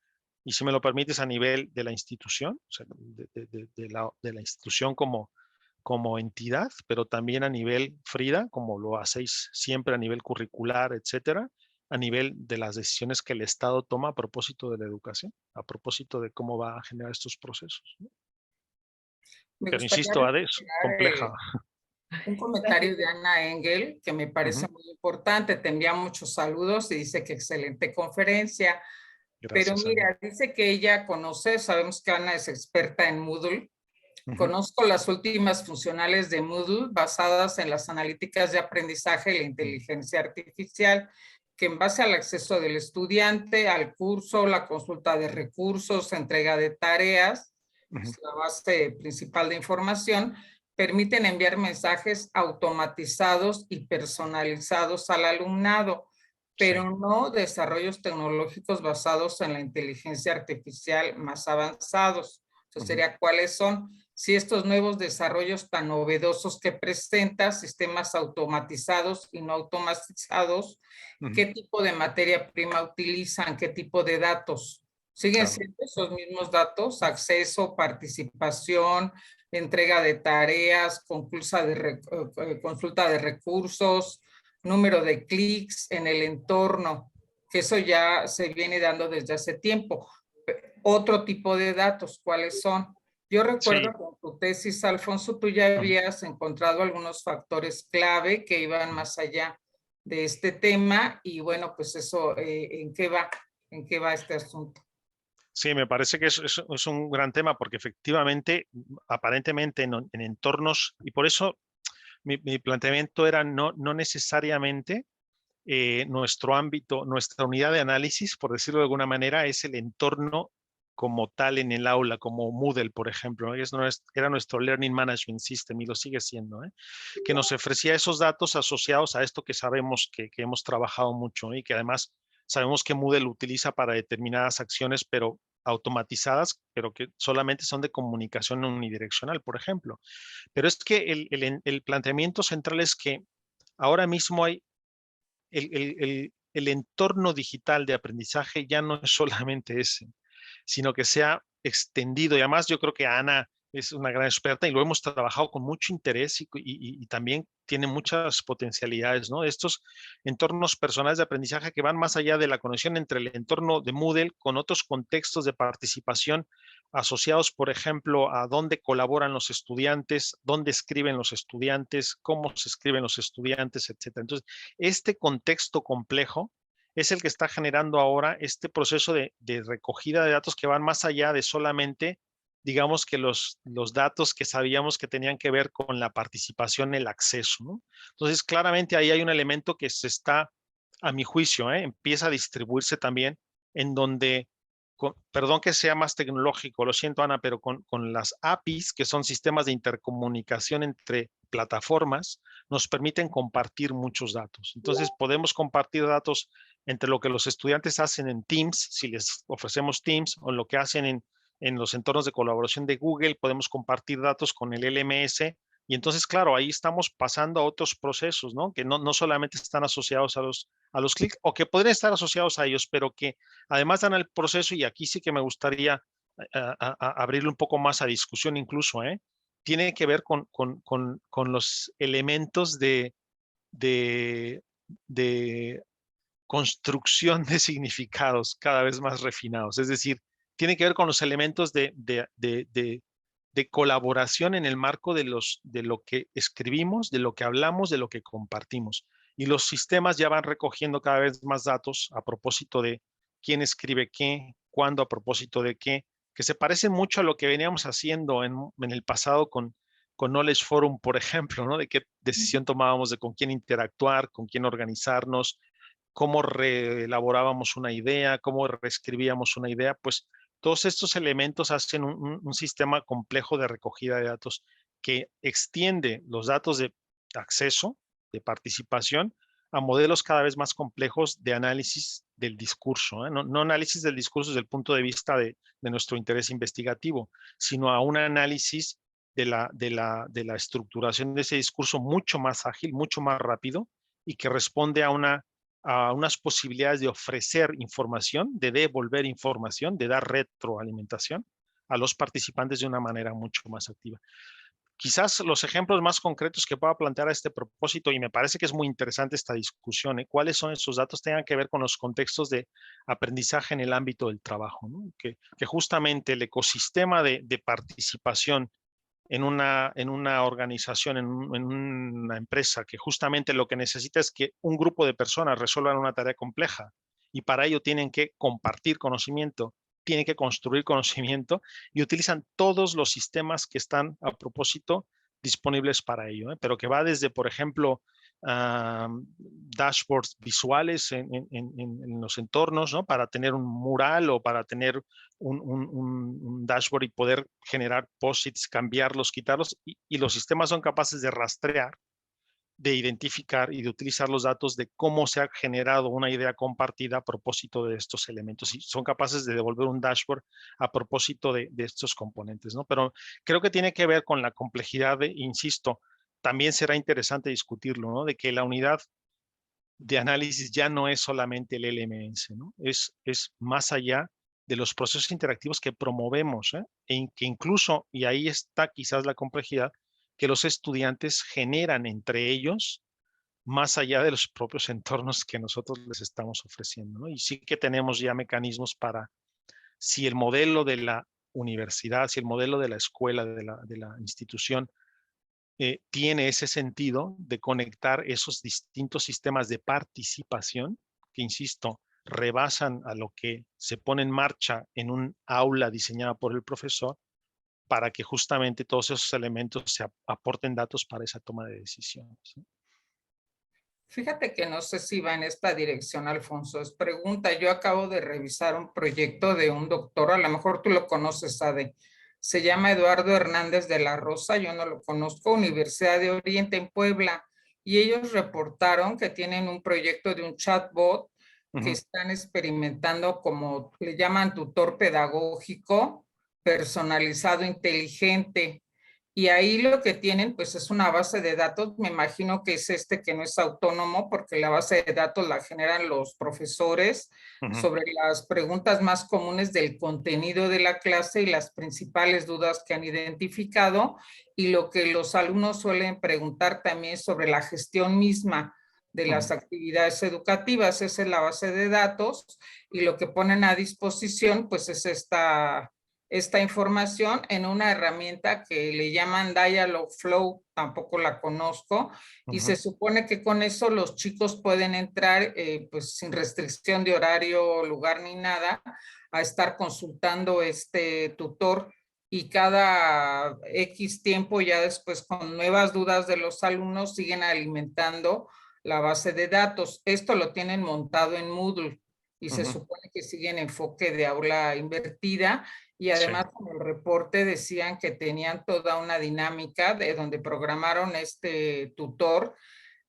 Y si me lo permites, a nivel de la institución, o sea, de la institución como entidad, pero también a nivel Frida, como lo hacéis siempre a nivel curricular, etcétera, a nivel de las decisiones que el Estado toma a propósito de la educación, a propósito de cómo va a generar estos procesos, ¿no? Pero insisto, Ade, es compleja. Un comentario de Ana Engel que me parece muy importante. Te envía muchos saludos y dice que excelente conferencia. Gracias, pero mira, Ana. Dice que ella conoce, sabemos que Ana es experta en Moodle. Conozco las últimas funcionales de Moodle basadas en las analíticas de aprendizaje y la inteligencia artificial, que en base al acceso del estudiante al curso, la consulta de recursos, entrega de tareas, es la base principal de información, permiten enviar mensajes automatizados y personalizados al alumnado, pero no desarrollos tecnológicos basados en la inteligencia artificial más avanzados. Entonces, sería cuáles son, si estos nuevos desarrollos tan novedosos que presenta, sistemas automatizados y no automatizados, qué tipo de materia prima utilizan, qué tipo de datos. ¿Siguen siendo esos mismos datos? Acceso, participación, entrega de tareas, consulta de recursos, número de clics en el entorno, que eso ya se viene dando desde hace tiempo. Otro tipo de datos, ¿cuáles son? Yo recuerdo que en tu tesis, Alfonso, tú ya habías encontrado algunos factores clave que iban más allá de este tema y bueno, pues eso, ¿en qué va? ¿En qué va este asunto? Sí, me parece que es un gran tema porque efectivamente, aparentemente en entornos, y por eso mi planteamiento era no necesariamente nuestro ámbito, nuestra unidad de análisis, por decirlo de alguna manera, es el entorno como tal en el aula, como Moodle, por ejemplo. Era nuestro Learning Management System y lo sigue siendo, que nos ofrecía esos datos asociados a esto que sabemos que hemos trabajado mucho, y que además sabemos que Moodle utiliza para determinadas acciones, pero automatizadas, pero que solamente son de comunicación unidireccional, por ejemplo. Pero es que el planteamiento central es que ahora mismo hay el entorno digital de aprendizaje ya no es solamente ese, sino que se ha extendido. Y además yo creo que Ana es una gran experta y lo hemos trabajado con mucho interés y también tiene muchas potencialidades, ¿no? Estos entornos personales de aprendizaje que van más allá de la conexión entre el entorno de Moodle con otros contextos de participación asociados, por ejemplo, a dónde colaboran los estudiantes, dónde escriben los estudiantes, cómo se escriben los estudiantes, etcétera. Entonces, este contexto complejo es el que está generando ahora este proceso de recogida de datos que van más allá de solamente, digamos, que los datos que sabíamos que tenían que ver con la participación, el acceso, ¿no? Entonces, claramente ahí hay un elemento que se está, a mi juicio, empieza a distribuirse también en donde, perdón que sea más tecnológico, lo siento, Ana, pero con las APIs, que son sistemas de intercomunicación entre plataformas, nos permiten compartir muchos datos. Entonces, podemos compartir datos entre lo que los estudiantes hacen en Teams, si les ofrecemos Teams, o lo que hacen en los entornos de colaboración de Google, podemos compartir datos con el LMS, y entonces, claro, ahí estamos pasando a otros procesos, ¿no? Que no solamente están asociados a los clics, o que podrían estar asociados a ellos, pero que además dan el proceso, y aquí sí que me gustaría abrirle un poco más a discusión incluso, tiene que ver con los elementos de construcción de significados cada vez más refinados. Es decir, tiene que ver con los elementos de colaboración en el marco de lo que escribimos, de lo que hablamos, de lo que compartimos. Y los sistemas ya van recogiendo cada vez más datos a propósito de quién escribe qué, cuándo, a propósito de qué, que se parecen mucho a lo que veníamos haciendo en el pasado con Knowledge Forum, por ejemplo, ¿no? De qué decisión tomábamos, de con quién interactuar, con quién organizarnos, cómo reelaborábamos una idea, cómo reescribíamos una idea. Pues todos estos elementos hacen un sistema complejo de recogida de datos que extiende los datos de acceso, de participación, a modelos cada vez más complejos de análisis del discurso, no análisis del discurso desde el punto de vista de nuestro interés investigativo, sino a un análisis de la estructuración de ese discurso mucho más ágil, mucho más rápido, y que responde a unas posibilidades de ofrecer información, de devolver información, de dar retroalimentación a los participantes de una manera mucho más activa. Quizás los ejemplos más concretos que pueda plantear a este propósito, y me parece que es muy interesante esta discusión, cuáles son esos datos, tengan que ver con los contextos de aprendizaje en el ámbito del trabajo, ¿no? Que justamente el ecosistema de participación en una organización, en una empresa, que justamente lo que necesita es que un grupo de personas resuelvan una tarea compleja, y para ello tienen que compartir conocimiento, tienen que construir conocimiento, y utilizan todos los sistemas que están a propósito disponibles para ello, pero que va desde, por ejemplo, dashboards visuales en los entornos, ¿no? Para tener un mural o para tener un dashboard y poder generar post-its, cambiarlos, quitarlos, y los sistemas son capaces de rastrear, de identificar y de utilizar los datos de cómo se ha generado una idea compartida a propósito de estos elementos, y son capaces de devolver un dashboard a propósito de estos componentes, ¿no? Pero creo que tiene que ver con la complejidad insisto, también será interesante discutirlo, ¿no? De que la unidad de análisis ya no es solamente el LMS, ¿no? Es más allá de los procesos interactivos que promovemos, que incluso, y ahí está quizás la complejidad, que los estudiantes generan entre ellos, más allá de los propios entornos que nosotros les estamos ofreciendo, ¿no? Y sí que tenemos ya mecanismos para, si el modelo de la universidad, si el modelo de la escuela, de la institución, tiene ese sentido de conectar esos distintos sistemas de participación, que insisto, rebasan a lo que se pone en marcha en un aula diseñada por el profesor, para que justamente todos esos elementos se aporten datos para esa toma de decisiones, ¿sí? Fíjate que no sé si va en esta dirección, Alfonso. Es pregunta. Yo acabo de revisar un proyecto de un doctor, a lo mejor tú lo conoces, Ade. Se llama Eduardo Hernández de la Rosa, yo no lo conozco, Universidad de Oriente en Puebla, y ellos reportaron que tienen un proyecto de un chatbot que están experimentando, como le llaman, tutor pedagógico personalizado inteligente. Y ahí lo que tienen, pues es una base de datos, me imagino que es que no es autónomo, porque la base de datos la generan los profesores sobre las preguntas más comunes del contenido de la clase y las principales dudas que han identificado, y lo que los alumnos suelen preguntar también sobre la gestión misma de las actividades educativas. Esa es la base de datos, y lo que ponen a disposición, pues es esta información en una herramienta que le llaman Dialogflow, tampoco la conozco, y se supone que con eso los chicos pueden entrar pues sin restricción de horario, lugar ni nada, a estar consultando este tutor, y cada X tiempo ya después con nuevas dudas de los alumnos siguen alimentando la base de datos. Esto lo tienen montado en Moodle y se supone que siguen enfoque de aula invertida. Y además, sí, como el reporte decían que tenían toda una dinámica de donde programaron este tutor,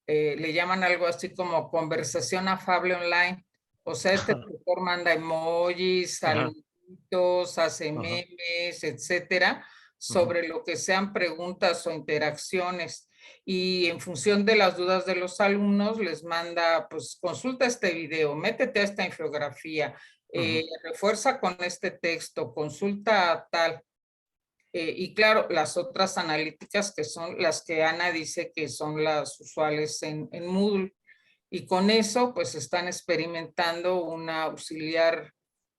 le llaman algo así como conversación afable online. O sea, este tutor manda emojis, saluditos, hace memes, etcétera, sobre lo que sean preguntas o interacciones. Y en función de las dudas de los alumnos, les manda, pues, consulta este video, métete a esta infografía, refuerza con este texto, consulta tal. Y claro, las otras analíticas que son las que Ana dice que son las usuales en Moodle. Y con eso, pues, están experimentando un auxiliar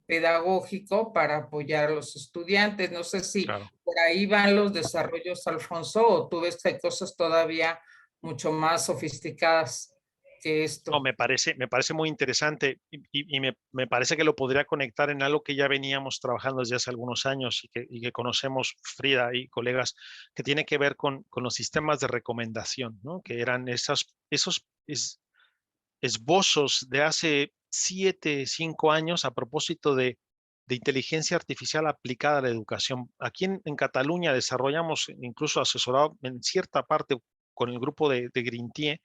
pedagógico para apoyar a los estudiantes. No sé si por ahí van los desarrollos, Alfonso, o tú ves que hay cosas todavía mucho más sofisticadas que esto. No, me parece muy interesante, y me parece que lo podría conectar en algo que ya veníamos trabajando desde hace algunos años y que conocemos, Frida y colegas, que tiene que ver con los sistemas de recomendación, ¿no? Que eran esos esbozos de hace 5 años a propósito de inteligencia artificial aplicada a la educación. Aquí en Cataluña desarrollamos, incluso asesorado en cierta parte con el grupo de Grintie,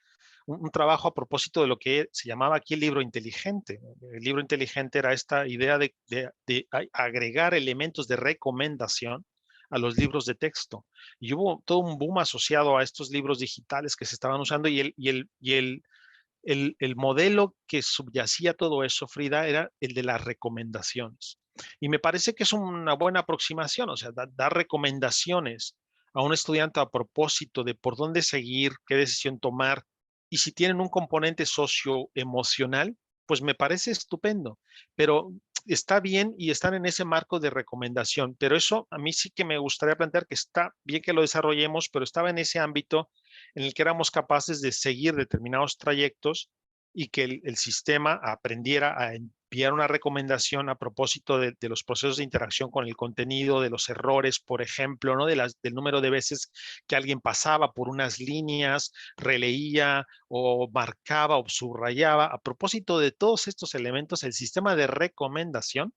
un trabajo a propósito de lo que se llamaba aquí el libro inteligente. El libro inteligente era esta idea de agregar elementos de recomendación a los libros de texto. Y hubo todo un boom asociado a estos libros digitales que se estaban usando, y el modelo que subyacía a todo eso, Frida, era el de las recomendaciones. Y me parece que es una buena aproximación, o sea, dar recomendaciones a un estudiante a propósito de por dónde seguir, qué decisión tomar, y si tienen un componente socioemocional, pues me parece estupendo, pero está bien y están en ese marco de recomendación, pero eso a mí sí que me gustaría plantear que está bien que lo desarrollemos, pero estaba en ese ámbito en el que éramos capaces de seguir determinados trayectos y que el sistema aprendiera a enviar una recomendación a propósito de los procesos de interacción con el contenido, de los errores, por ejemplo, ¿no? Del número de veces que alguien pasaba por unas líneas, releía o marcaba o subrayaba. A propósito de todos estos elementos, el sistema de recomendación,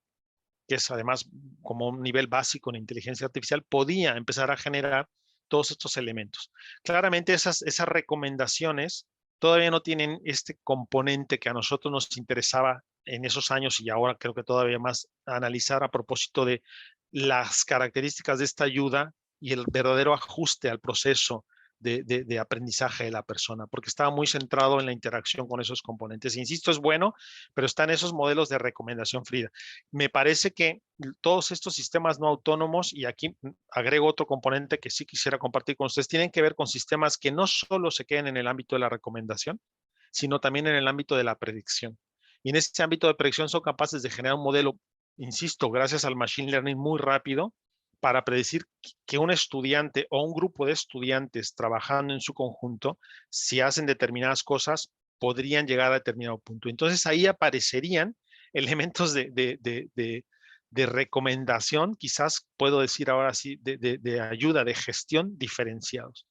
que es además como un nivel básico en inteligencia artificial, podía empezar a generar todos estos elementos. Claramente esas recomendaciones todavía no tienen este componente que a nosotros nos interesaba en esos años y ahora creo que todavía más analizar a propósito de las características de esta ayuda y el verdadero ajuste al proceso de aprendizaje de la persona, porque estaba muy centrado en la interacción con esos componentes. Insisto, es bueno, pero están esos modelos de recomendación, Frida. Me parece que todos estos sistemas no autónomos, y aquí agrego otro componente que sí quisiera compartir con ustedes, tienen que ver con sistemas que no solo se queden en el ámbito de la recomendación, sino también en el ámbito de la predicción. Y en este ámbito de predicción son capaces de generar un modelo, insisto, gracias al machine learning muy rápido, para predecir que un estudiante o un grupo de estudiantes trabajando en su conjunto, si hacen determinadas cosas, podrían llegar a determinado punto. Entonces ahí aparecerían elementos de recomendación, quizás puedo decir ahora sí, de ayuda, de gestión diferenciados.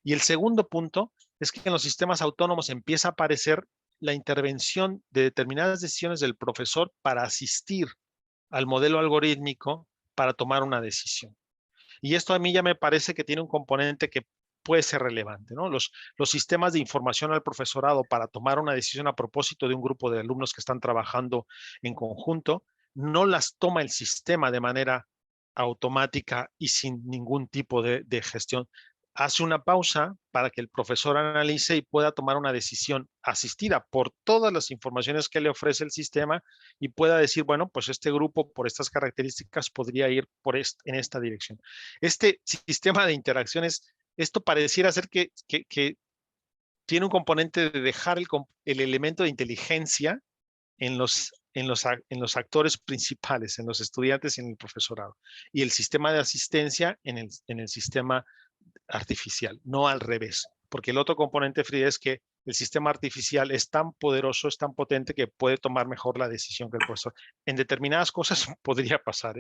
Y el segundo punto es que en los sistemas autónomos empieza a aparecer la intervención de determinadas decisiones del profesor para asistir al modelo algorítmico para tomar una decisión. Y esto a mí ya me parece que tiene un componente que puede ser relevante, ¿no? Los sistemas de información al profesorado para tomar una decisión a propósito de un grupo de alumnos que están trabajando en conjunto, no las toma el sistema de manera automática y sin ningún tipo de gestión. Hace una pausa para que el profesor analice y pueda tomar una decisión asistida por todas las informaciones que le ofrece el sistema y pueda decir, bueno, pues este grupo por estas características podría ir en esta dirección. Este sistema de interacciones, esto pareciera ser que tiene un componente de dejar el elemento de inteligencia en los actores principales, en los estudiantes y en el profesorado, y el sistema de asistencia en el sistema artificial, no al revés, porque el otro componente, Frida, es que el sistema artificial es tan poderoso, es tan potente que puede tomar mejor la decisión que el profesor. En determinadas cosas podría pasar,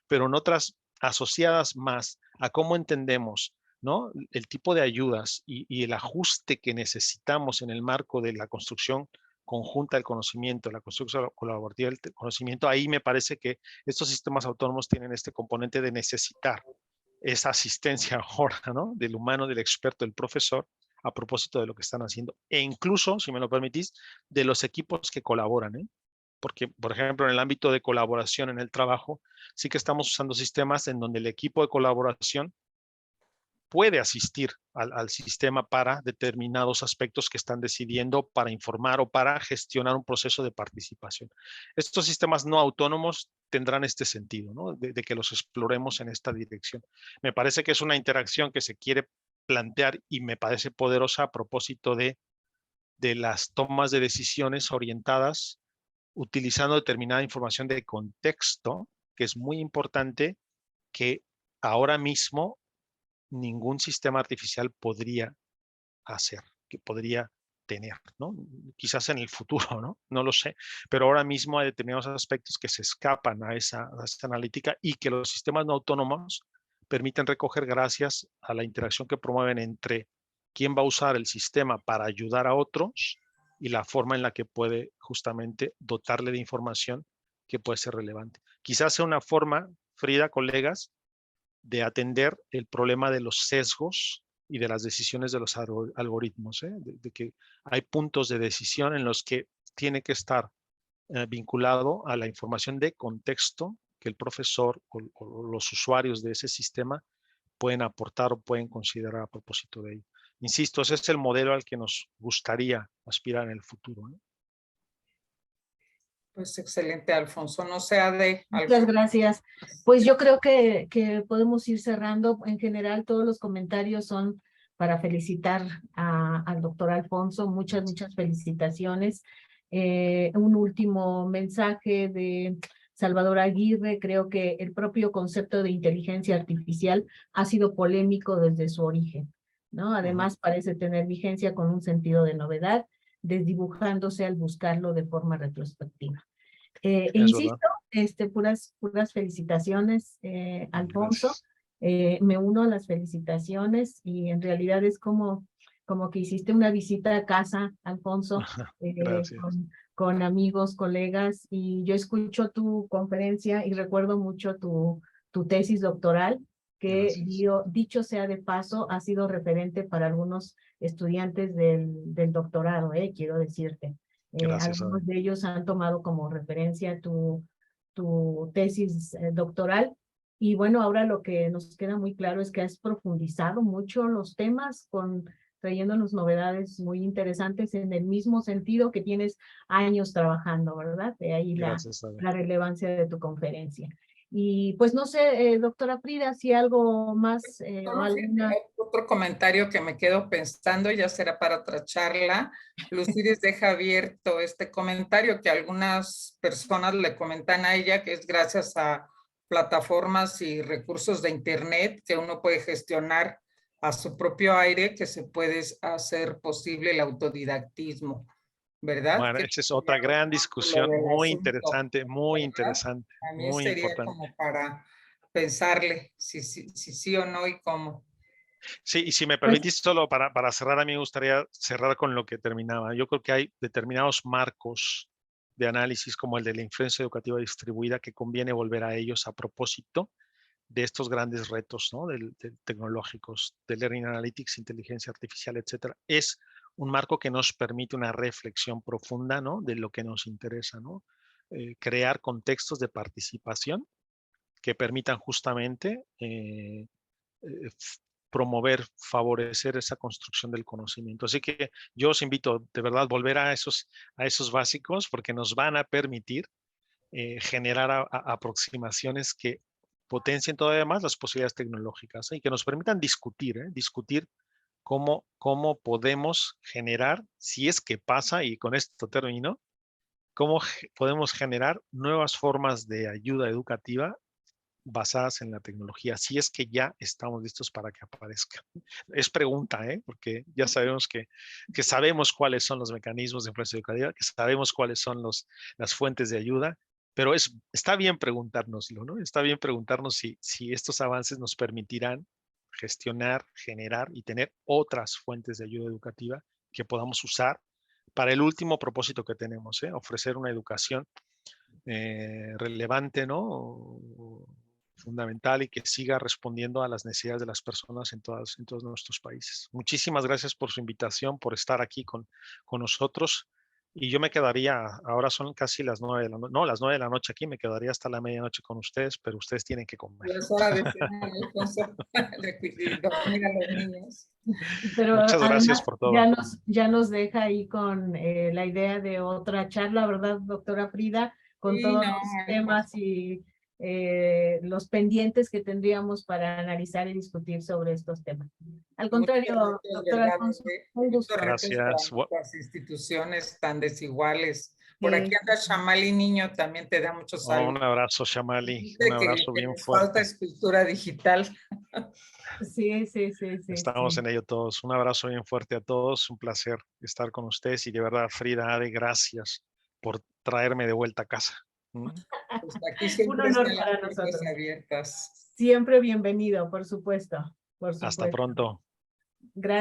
pero en otras asociadas más a cómo entendemos, ¿no? El tipo de ayudas y el ajuste que necesitamos en el marco de la construcción conjunta del conocimiento, la construcción colaborativa del conocimiento, ahí me parece que estos sistemas autónomos tienen este componente de necesitar esa asistencia ahora, ¿no? Del humano, del experto, del profesor, a propósito de lo que están haciendo. E incluso, si me lo permitís, de los equipos que colaboran, ¿eh? Porque, por ejemplo, en el ámbito de colaboración en el trabajo, sí que estamos usando sistemas en donde el equipo de colaboración puede asistir al sistema para determinados aspectos que están decidiendo, para informar o para gestionar un proceso de participación. Estos sistemas no autónomos tendrán este sentido, ¿no? De que los exploremos en esta dirección. Me parece que es una interacción que se quiere plantear y me parece poderosa a propósito de las tomas de decisiones orientadas utilizando determinada información de contexto, que es muy importante, que ahora mismo ningún sistema artificial podría hacer, que podría tener, ¿no? Quizás en el futuro, ¿no? No lo sé, pero ahora mismo hay determinados aspectos que se escapan a esa analítica y que los sistemas no autónomos permiten recoger gracias a la interacción que promueven entre quién va a usar el sistema para ayudar a otros y la forma en la que puede justamente dotarle de información que puede ser relevante. Quizás sea una forma, Frida, colegas, de atender el problema de los sesgos y de las decisiones de los algoritmos, de que hay puntos de decisión en los que tiene que estar vinculado a la información de contexto que el profesor o los usuarios de ese sistema pueden aportar o pueden considerar a propósito de ello. Insisto, ese es el modelo al que nos gustaría aspirar en el futuro, ¿no? Pues excelente, Alfonso. No sea de Muchas gracias. Pues yo creo que podemos ir cerrando. En general, todos los comentarios son para felicitar al doctor Alfonso. Muchas felicitaciones. Un último mensaje de Salvador Aguirre. Creo que el propio concepto de inteligencia artificial ha sido polémico desde su origen, ¿no? Además, parece tener vigencia con un sentido de novedad, desdibujándose al buscarlo de forma retrospectiva. Insisto, puras felicitaciones, Alfonso. Gracias. Me uno a las felicitaciones y en realidad es como que hiciste una visita a casa, Alfonso, Gracias. con amigos, colegas, y yo escucho tu conferencia y recuerdo mucho tu tesis doctoral, que dicho sea de paso, ha sido referente para algunos estudiantes del doctorado, quiero decirte. Gracias, Algunos Adrián. de ellos han tomado como referencia tu tesis doctoral. Y bueno, ahora lo que nos queda muy claro es que has profundizado mucho los temas trayéndonos novedades muy interesantes en el mismo sentido que tienes años trabajando, ¿verdad? De ahí Gracias, Adrián. la relevancia de tu conferencia. Y pues no sé, doctora Frida, si algo más o alguna... Otro comentario que me quedo pensando, ya será para otra charla. Lucides deja abierto este comentario que algunas personas le comentan a ella que es gracias a plataformas y recursos de internet que uno puede gestionar a su propio aire, que se puede hacer posible el autodidactismo, ¿verdad? Bueno, Que esa es otra gran discusión, muy interesante, muy ¿verdad? interesante, También muy sería importante. como para pensarle si sí o no y cómo. Sí, y si me permitís, solo para cerrar, a mí me gustaría cerrar con lo que terminaba. Yo creo que hay determinados marcos de análisis como el de la influencia educativa distribuida que conviene volver a ellos a propósito de estos grandes retos, ¿no? Tecnológicos, de Learning Analytics, inteligencia artificial, etcétera. Es un marco que nos permite una reflexión profunda, ¿no? De lo que nos interesa, ¿no? Crear contextos de participación que permitan justamente promover, favorecer esa construcción del conocimiento. Así que yo os invito de verdad a volver a esos básicos porque nos van a permitir generar aproximaciones que potencien todavía más las posibilidades tecnológicas y que nos permitan discutir cómo podemos generar, si es que pasa, y con esto termino, cómo podemos generar nuevas formas de ayuda educativa basadas en la tecnología, si es que ya estamos listos para que aparezca. Es pregunta, porque ya sabemos que sabemos cuáles son los mecanismos de influencia educativa, que sabemos cuáles son las fuentes de ayuda, pero está bien preguntárnoslo, ¿no? Está bien preguntarnos si estos avances nos permitirán gestionar, generar y tener otras fuentes de ayuda educativa que podamos usar para el último propósito que tenemos, ofrecer una educación relevante, ¿no? Fundamental y que siga respondiendo a las necesidades de las personas en todos nuestros países. Muchísimas gracias por su invitación, por estar aquí con nosotros. Y yo me quedaría, ahora son casi las 9 de la noche, no, las 9 de la noche aquí, me quedaría hasta la medianoche con ustedes, pero ustedes tienen que comer. Es hora de cenar, Alfonso, de dormir a los niños. Pero muchas gracias por todo. Ya nos deja ahí con la idea de otra charla, ¿verdad, doctora Frida? Con Sí, todos no, los temas y los pendientes que tendríamos para analizar y discutir sobre estos temas. Al contrario, doctora Alfonso, un gusto. Gracias. Para las instituciones tan desiguales. Por aquí anda Shamali Niño, también te da muchos saludos. Un abrazo, Shamali. Un abrazo bien fuerte. Falta escultura digital. Sí. Estamos en ello todos. Un abrazo bien fuerte a todos. Un placer estar con ustedes y de verdad, Frida, Ade, gracias por traerme de vuelta a casa. Pues aquí siempre un honor están para las puertas nosotros. abiertas. Siempre bienvenido, por supuesto. Hasta pronto. Gracias.